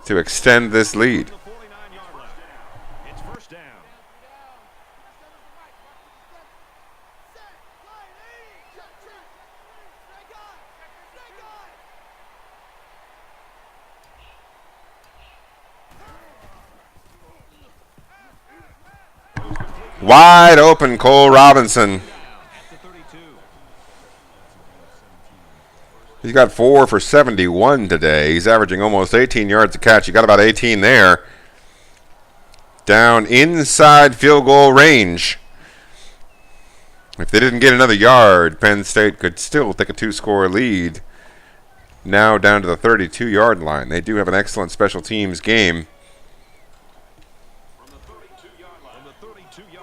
to extend this lead. It's first down. Wide open, Cole Robinson. He's got 4 for 71 today. He's averaging almost 18 yards a catch. He got about 18 there. Down inside field goal range. If they didn't get another yard, Penn State could still take a 2-score lead. Now down to the 32-yard line. They do have an excellent special teams game.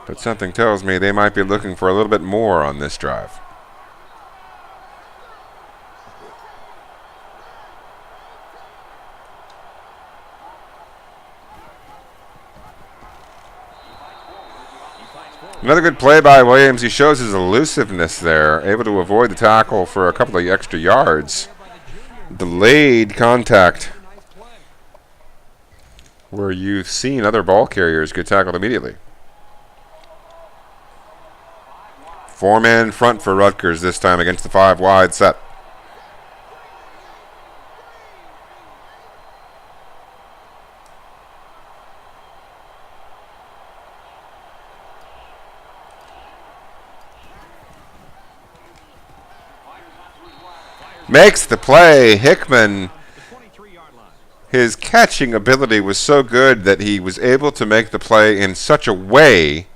But something tells me they might be looking for a little bit more on this drive. Another good play by Williams. He shows his elusiveness there, able to avoid the tackle for a couple of extra yards. Delayed contact, where you've seen other ball carriers get tackled immediately. 4-man front for Rutgers this time against the 5 wide set. Makes the play. Hickman, his catching ability was so good that he was able to make the play in such a way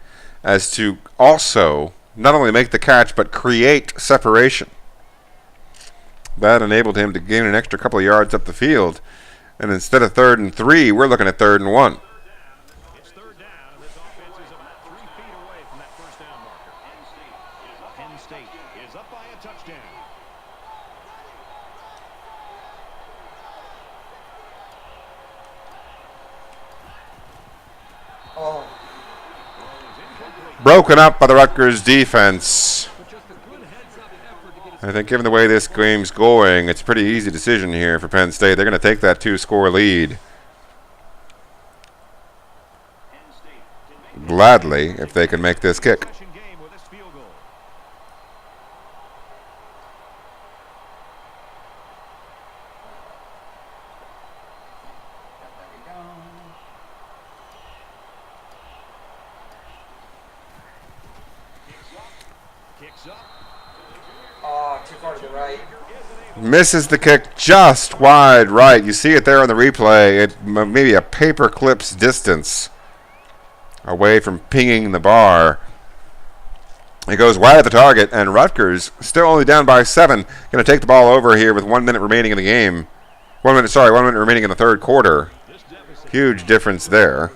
as to also not only make the catch, but create separation. That enabled him to gain an extra couple of yards up the field. And instead of 3rd and 3, we're looking at 3rd and 1. It's 3rd down, and this offense is about 3 feet away from that first down marker. Penn State is up by a touchdown. broken up by the Rutgers defense. I think given the way this game's going, it's a pretty easy decision here for Penn State. They're going to take that 2-score lead gladly if they can make this kick. Oh, too far to the right. Misses the kick just wide right. You see it there on the replay. It maybe a paper clip's distance away from pinging the bar. It goes wide at the target, and Rutgers, still only down by 7, going to take the ball over here with 1 minute remaining in the game. 1 minute remaining in the third quarter. Huge difference there,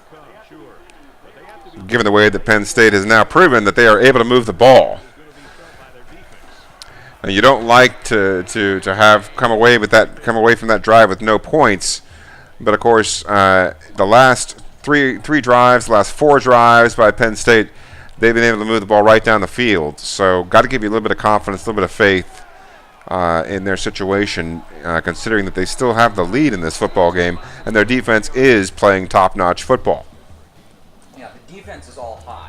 given the way that Penn State has now proven that they are able to move the ball. And you don't like to have come away from that drive with no points, but of course the last three drives, the last 4 drives by Penn State, they've been able to move the ball right down the field. So got to give you a little bit of confidence, a little bit of faith in their situation, considering that they still have the lead in this football game, and their defense is playing top-notch football. Yeah, the defense is all high.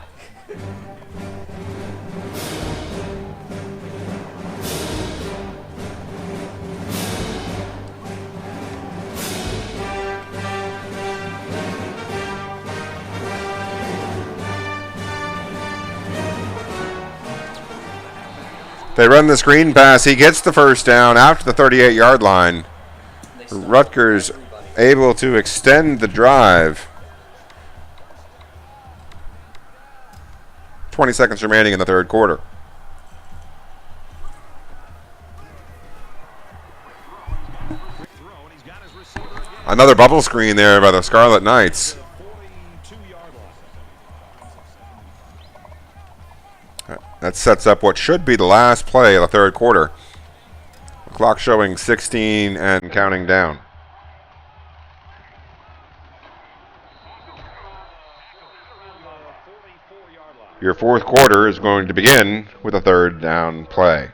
They run the screen pass. He gets the first down after the 38-yard line. Rutgers able to extend the drive. 20 seconds remaining in the third quarter. Another bubble screen there by the Scarlet Knights. That sets up what should be the last play of the third quarter. The clock showing 16 and counting down. Your fourth quarter is going to begin with a third down play.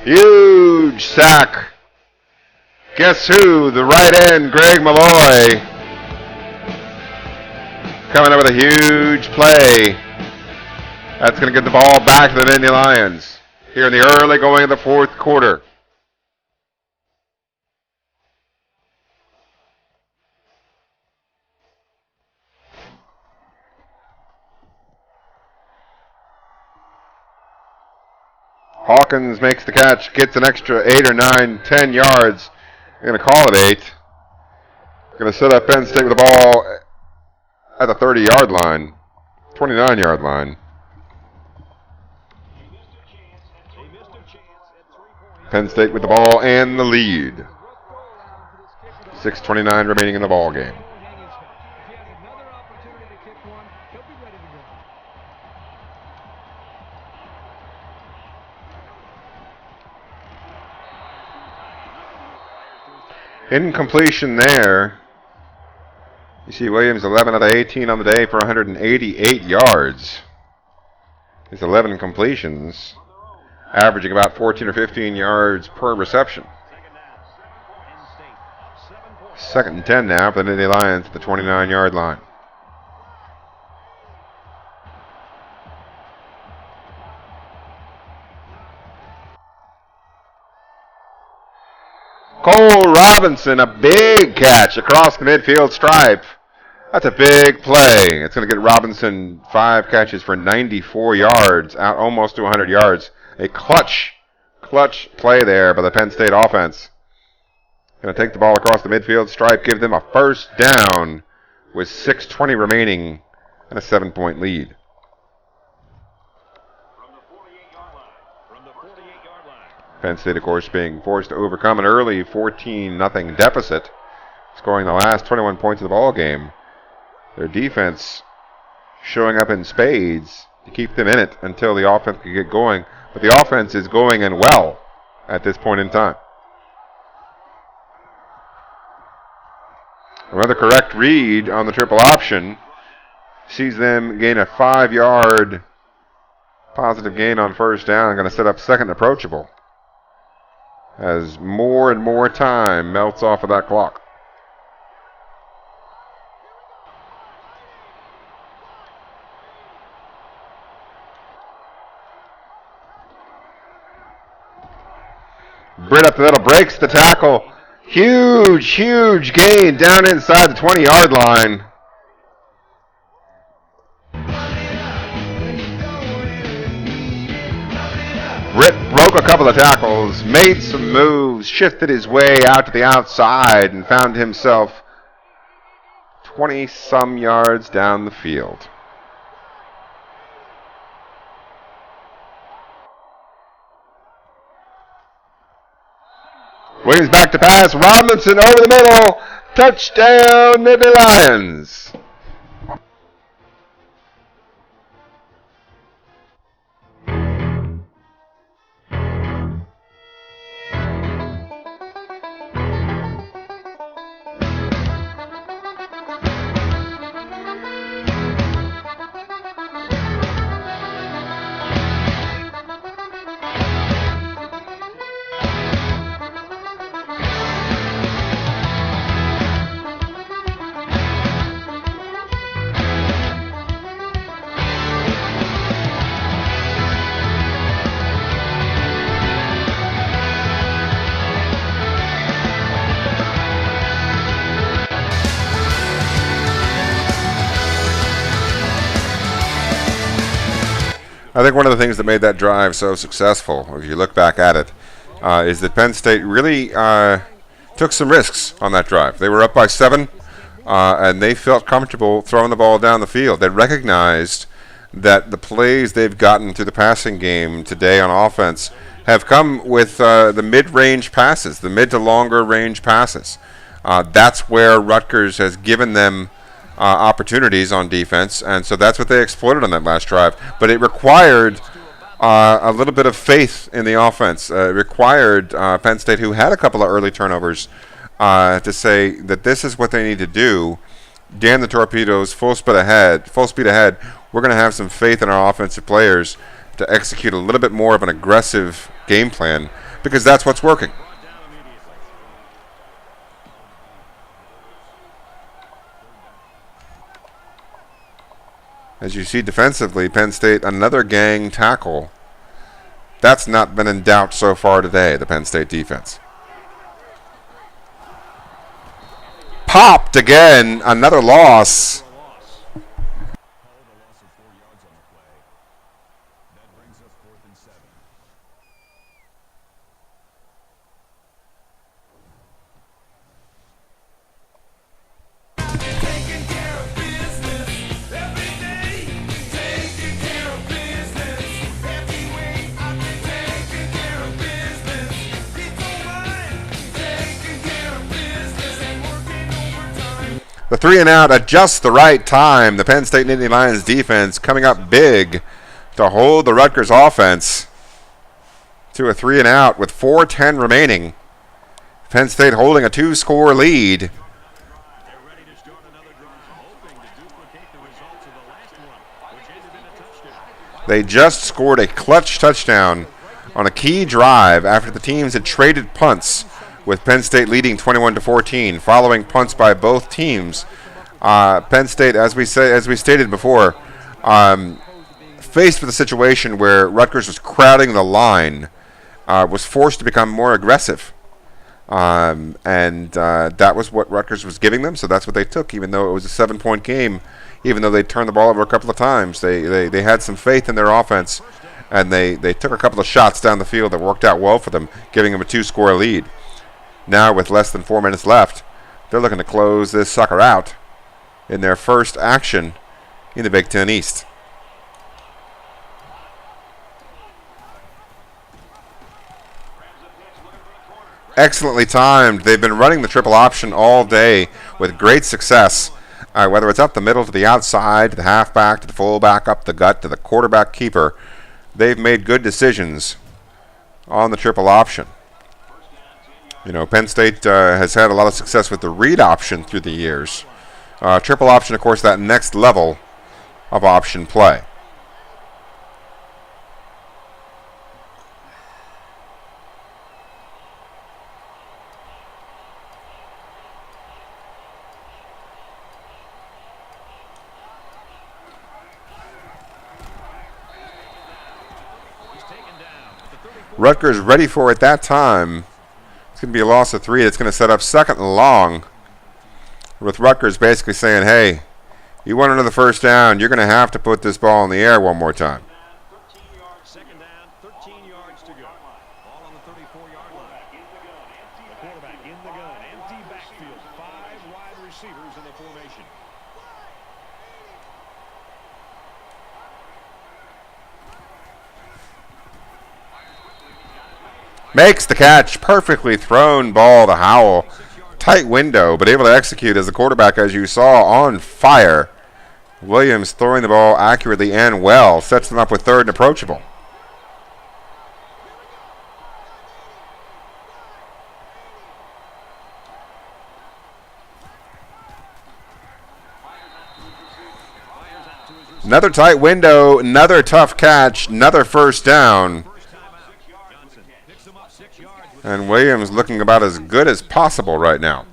Huge sack. Guess who? The right end, Greg Malloy, coming up with a huge play. That's going to get the ball back to the Nittany Lions here in the early going of the fourth quarter. Hawkins makes the catch, gets an extra 8 or 9, 10 yards. They're going to call it 8. Going to set up Penn State with the ball at the 30-yard line, 29-yard line. Penn State with the ball and the lead. 6:29 remaining in the ball game. Incompletion there. You see Williams 11 out of 18 on the day for 188 yards. His 11 completions, averaging about 14 or 15 yards per reception. 2nd and 10 now for the Nittany Lions at the 29-yard line. Cole Robinson, a big catch across the midfield stripe. That's a big play. It's going to get Robinson 5 catches for 94 yards, out almost to 100 yards. A clutch play there by the Penn State offense. Going to take the ball across the midfield stripe, give them a first down with 6:20 remaining and a 7-point lead. Penn State, of course, being forced to overcome an early 14-0 deficit, scoring the last 21 points of the ball game. Their defense showing up in spades to keep them in it until the offense can get going. But the offense is going in well at this point in time. Another correct read on the triple option sees them gain a 5-yard positive gain on first down. Going to set up second approachable as more and more time melts off of that clock. Britt up the middle, breaks the tackle. Huge gain down inside the 20-yard line. Britt broke a couple of tackles, made some moves, shifted his way out to the outside, and found himself 20-some yards down the field. Williams back to pass. Robinson over the middle. Touchdown, Nittany Lions. I think one of the things that made that drive so successful, if you look back at it, is that Penn State really took some risks on that drive. They were up by 7, and they felt comfortable throwing the ball down the field. They recognized that the plays they've gotten through the passing game today on offense have come with the mid-range passes, the mid to longer range passes. That's where Rutgers has given them opportunities on defense, and so that's what they exploited on that last drive. But it required a little bit of faith in the offense. It required Penn State, who had a couple of early turnovers, to say that this is what they need to do. Damn the torpedoes, full speed ahead. We're going to have some faith in our offensive players to execute a little bit more of an aggressive game plan, because that's what's working. As you see defensively, Penn State, another gang tackle. That's not been in doubt so far today, the Penn State defense. Popped again, another loss. The 3-and-out at just the right time. The Penn State Nittany Lions defense coming up big to hold the Rutgers offense to a 3-and-out with 4:10 remaining. Penn State holding a 2-score lead. They just scored a clutch touchdown on a key drive after the teams had traded punts, with Penn State leading 21-14, following punts by both teams. Penn State, as we stated before, faced with a situation where Rutgers was crowding the line, was forced to become more aggressive. That was what Rutgers was giving them, so that's what they took, even though it was a 7-point game. Even though they turned the ball over a couple of times, they had some faith in their offense, and they took a couple of shots down the field that worked out well for them, giving them a 2-score lead. Now, with less than 4 minutes left, they're looking to close this sucker out in their first action in the Big Ten East. Excellently timed. They've been running the triple option all day with great success. Whether it's up the middle to the outside, to the halfback, to the fullback, up the gut, to the quarterback keeper, they've made good decisions on the triple option. You know, Penn State has had a lot of success with the read option through the years. Triple option, of course, that next level of option play. Rutgers ready for it that time. It's going to be a loss of 3. It's going to set up 2nd and long, with Rutgers basically saying, hey, you want another first down, you're going to have to put this ball in the air one more time. 2nd down, 13 yards to go. Ball on the 34-yard line. The quarterback in the gun, empty backfield, 5 wide receivers in the formation. Makes the catch. Perfectly thrown ball to Howell. Tight window, but able to execute as the quarterback, as you saw, on fire. Williams throwing the ball accurately and well. Sets them up with 3rd and approachable. Another tight window, another tough catch, another first down. And Williams looking about as good as possible right now.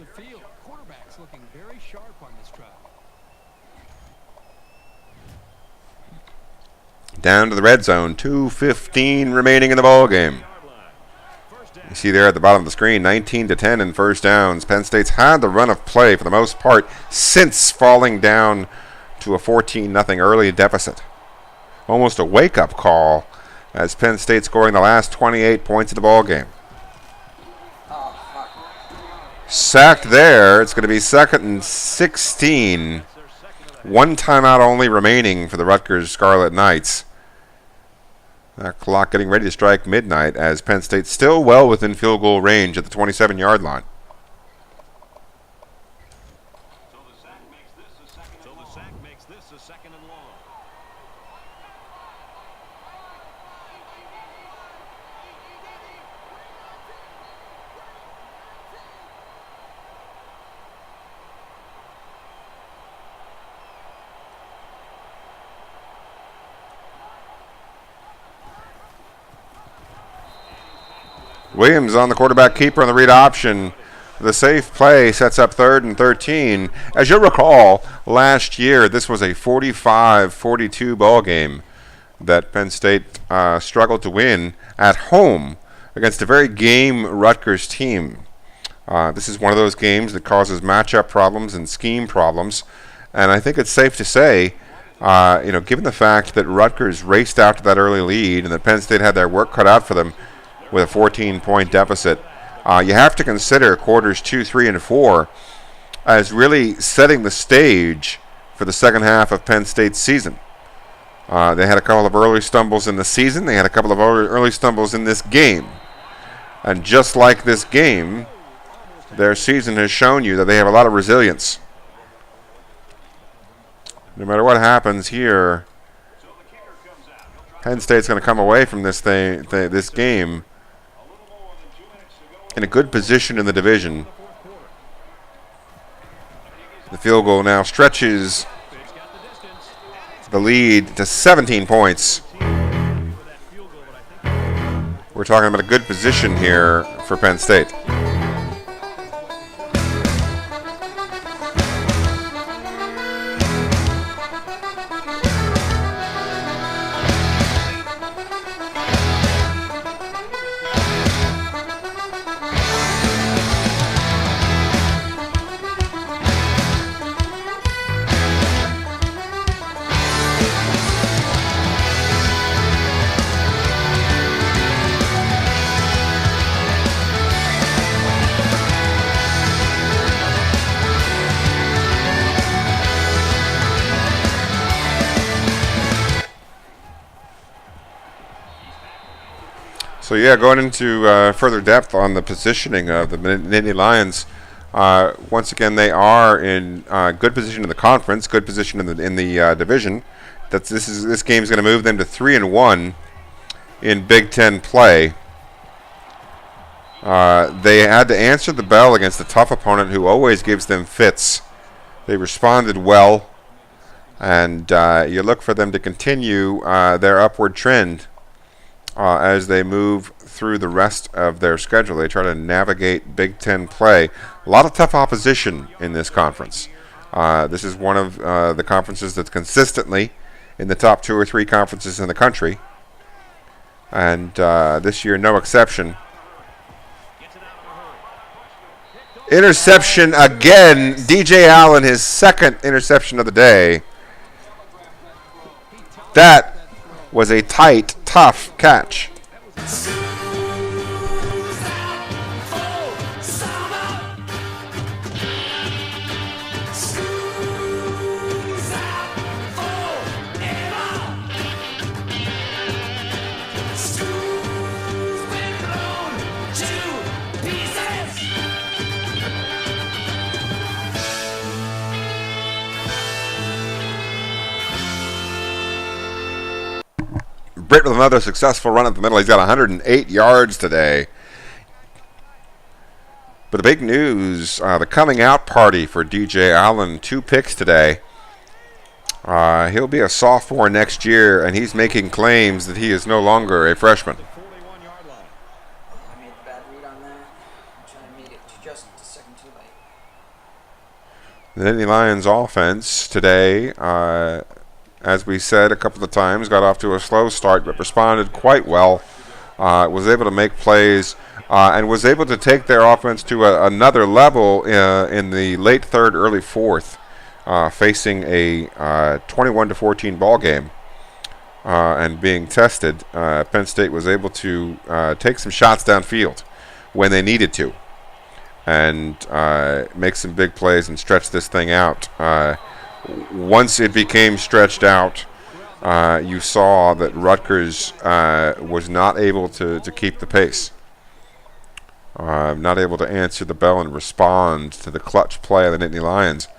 Down to the red zone, 2:15 remaining in the ball game. You see there at the bottom of the screen, 19-10 in first downs. Penn State's had the run of play for the most part since falling down to a 14-0 early deficit. Almost a wake-up call as Penn State scoring the last 28 points of the ball game. Sacked there. It's going to be 2nd and 16. 1 timeout only remaining for the Rutgers Scarlet Knights. That clock getting ready to strike midnight as Penn State still well within field goal range at the 27-yard line. So the sack makes this a 2nd and long. Williams on the quarterback keeper on the read option. The safe play sets up 3rd and 13. As you'll recall, last year this was a 45-42 ball game that Penn State struggled to win at home against a very game Rutgers team. This is one of those games that causes matchup problems and scheme problems. And I think it's safe to say, given the fact that Rutgers raced out to that early lead and that Penn State had their work cut out for them with a 14-point deficit, you have to consider quarters 2, 3, and 4 as really setting the stage for the second half of Penn State's season. They had a couple of early stumbles in the season. They had a couple of early stumbles in this game. And just like this game, their season has shown you that they have a lot of resilience. No matter what happens here, Penn State's going to come away from this game in a good position in the division. The field goal now stretches the lead to 17 points. We're talking about a good position here for Penn State. So yeah, going into further depth on the positioning of the Nittany Lions. Once again, they are in good position in the conference, good position in the division. This game is going to move them to 3-1 in Big Ten play. They had to answer the bell against a tough opponent who always gives them fits. They responded well, and you look for them to continue their upward trend as they move through the rest of their schedule. They try to navigate Big Ten play. A lot of tough opposition in this conference. This is one of the conferences that's consistently in the top 2 or 3 conferences in the country, and this year no exception. Interception again. DJ Allen, his second interception of the day. That was a tight, tough catch. Britt with another successful run up the middle. He's got 108 yards today. But the big news, the coming out party for DJ Allen, 2 picks today. He'll be a sophomore next year, and he's making claims that he is no longer a freshman. I made the bad read on that. I'm trying to make it just a second too late. The Nittany Lions offense today, as we said a couple of times, got off to a slow start, but responded quite well. Was able to make plays and was able to take their offense to another level in the late third, early fourth, facing a 21-14 ball game and being tested. Penn State was able to take some shots downfield when they needed to and make some big plays and stretch this thing out. Once it became stretched out, you saw that Rutgers was not able to keep the pace, not able to answer the bell and respond to the clutch play of the Nittany Lions.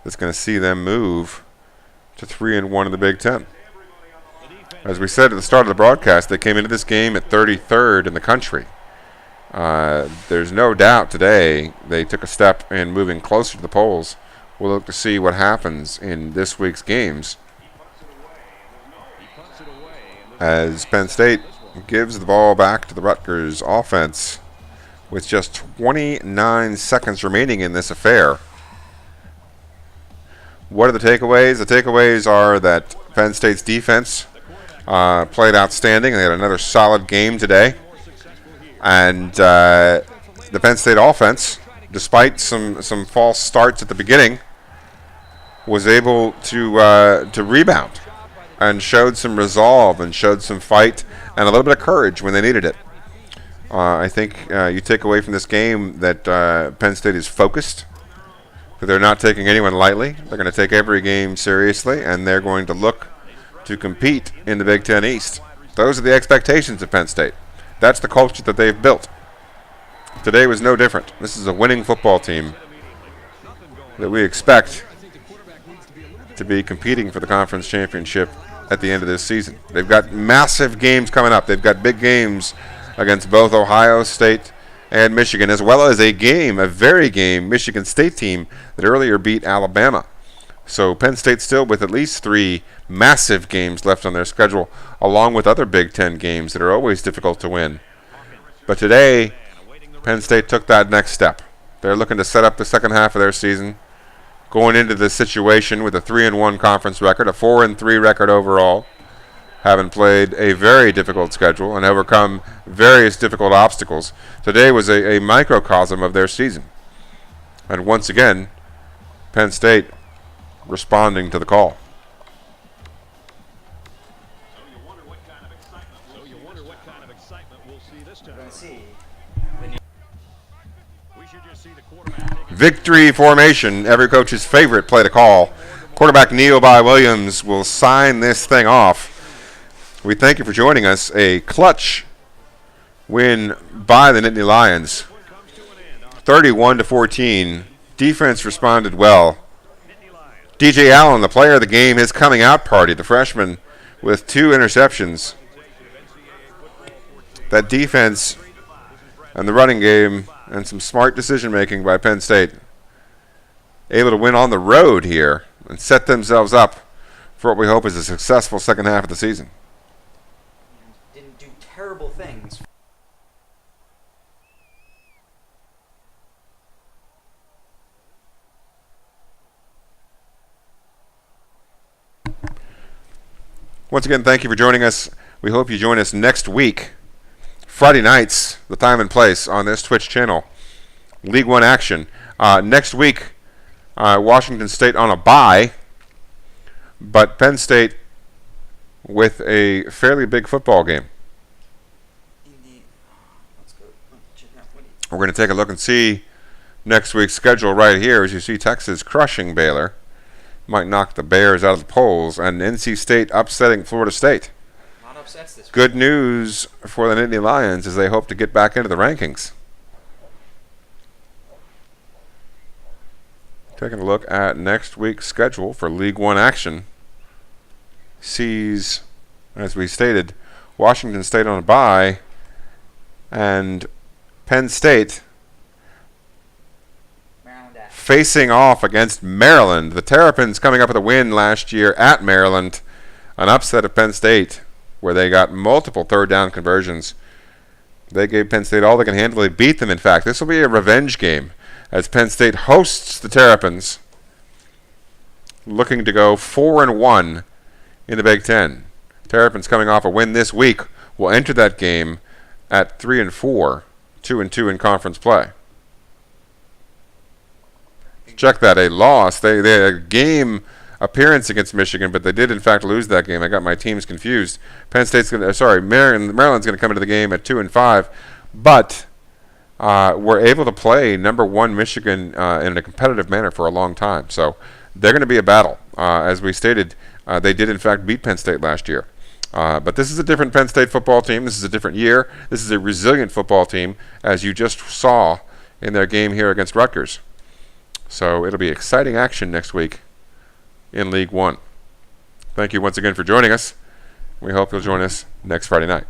That's going to see them move to 3-1 in the Big Ten. As we said at the start of the broadcast, they came into this game at 33rd in the country. There's no doubt today they took a step in moving closer to the polls. We'll look to see what happens in this week's games as Penn State gives the ball back to the Rutgers offense with just 29 seconds remaining in this affair. What are the takeaways? The takeaways are that Penn State's defense played outstanding. They had another solid game today. And the Penn State offense, despite some false starts at the beginning, was able to rebound and showed some resolve and showed some fight and a little bit of courage when they needed it. I think you take away from this game that Penn State is focused, that they're not taking anyone lightly. They're going to take every game seriously, and they're going to look to compete in the Big Ten East. Those are the expectations of Penn State. That's the culture that they've built. Today was no different. This is a winning football team that we expect to be competing for the conference championship at the end of this season. They've got massive games coming up. They've got big games against both Ohio State and Michigan, as well as a very game Michigan State team that earlier beat Alabama. So Penn State still with at least 3 massive games left on their schedule, along with other Big Ten games that are always difficult to win. But today, Penn State took that next step. They're looking to set up the second half of their season, going into this situation with a 3-1 conference record, a 4-3 record overall, having played a very difficult schedule and overcome various difficult obstacles. Today was a microcosm of their season. And once again, Penn State responding to the call. So you wonder what kind of excitement we'll see this time. We should just see the quarterback. Victory formation, every coach's favorite play to call. Quarterback Neil Williams will sign this thing off. We thank you for joining us. A clutch win by the Nittany Lions, 31-14. Defense responded well. DJ Allen, the player of the game, his coming out party, the freshman with 2 interceptions. That defense and the running game and some smart decision making by Penn State, able to win on the road here and set themselves up for what we hope is a successful second half of the season. Didn't do terrible things. Once again, thank you for joining us. We hope you join us next week, Friday nights, the time and place on this Twitch channel. League One action. Next week, Washington State on a bye, but Penn State with a fairly big football game. We're going to take a look and see next week's schedule right here. As you see, Texas crushing Baylor. Might knock the Bears out of the polls, and NC State upsetting Florida State. A lot of upsets this week. Good news for the Nittany Lions as they hope to get back into the rankings. Taking a look at next week's schedule for League One action. Sees, as we stated, Washington State on a bye, and Penn State facing off against Maryland. The Terrapins coming up with a win last year at Maryland. An upset of Penn State where they got multiple third down conversions. They gave Penn State all they can handle. They beat them, in fact. This will be a revenge game as Penn State hosts the Terrapins, looking to go 4-1 in the Big Ten. Terrapins coming off a win this week will enter that game at 3-4, 2-2 in conference play. Check that, a loss. They had a game appearance against Michigan, but they did in fact lose that game. I got my teams confused. Maryland's going to come into the game at 2-5, but were able to play number 1 Michigan in a competitive manner for a long time. So they're going to be a battle. As we stated, they did in fact beat Penn State last year. But this is a different Penn State football team. This is a different year. This is a resilient football team, as you just saw in their game here against Rutgers. So it'll be exciting action next week in League One. Thank you once again for joining us. We hope you'll join us next Friday night.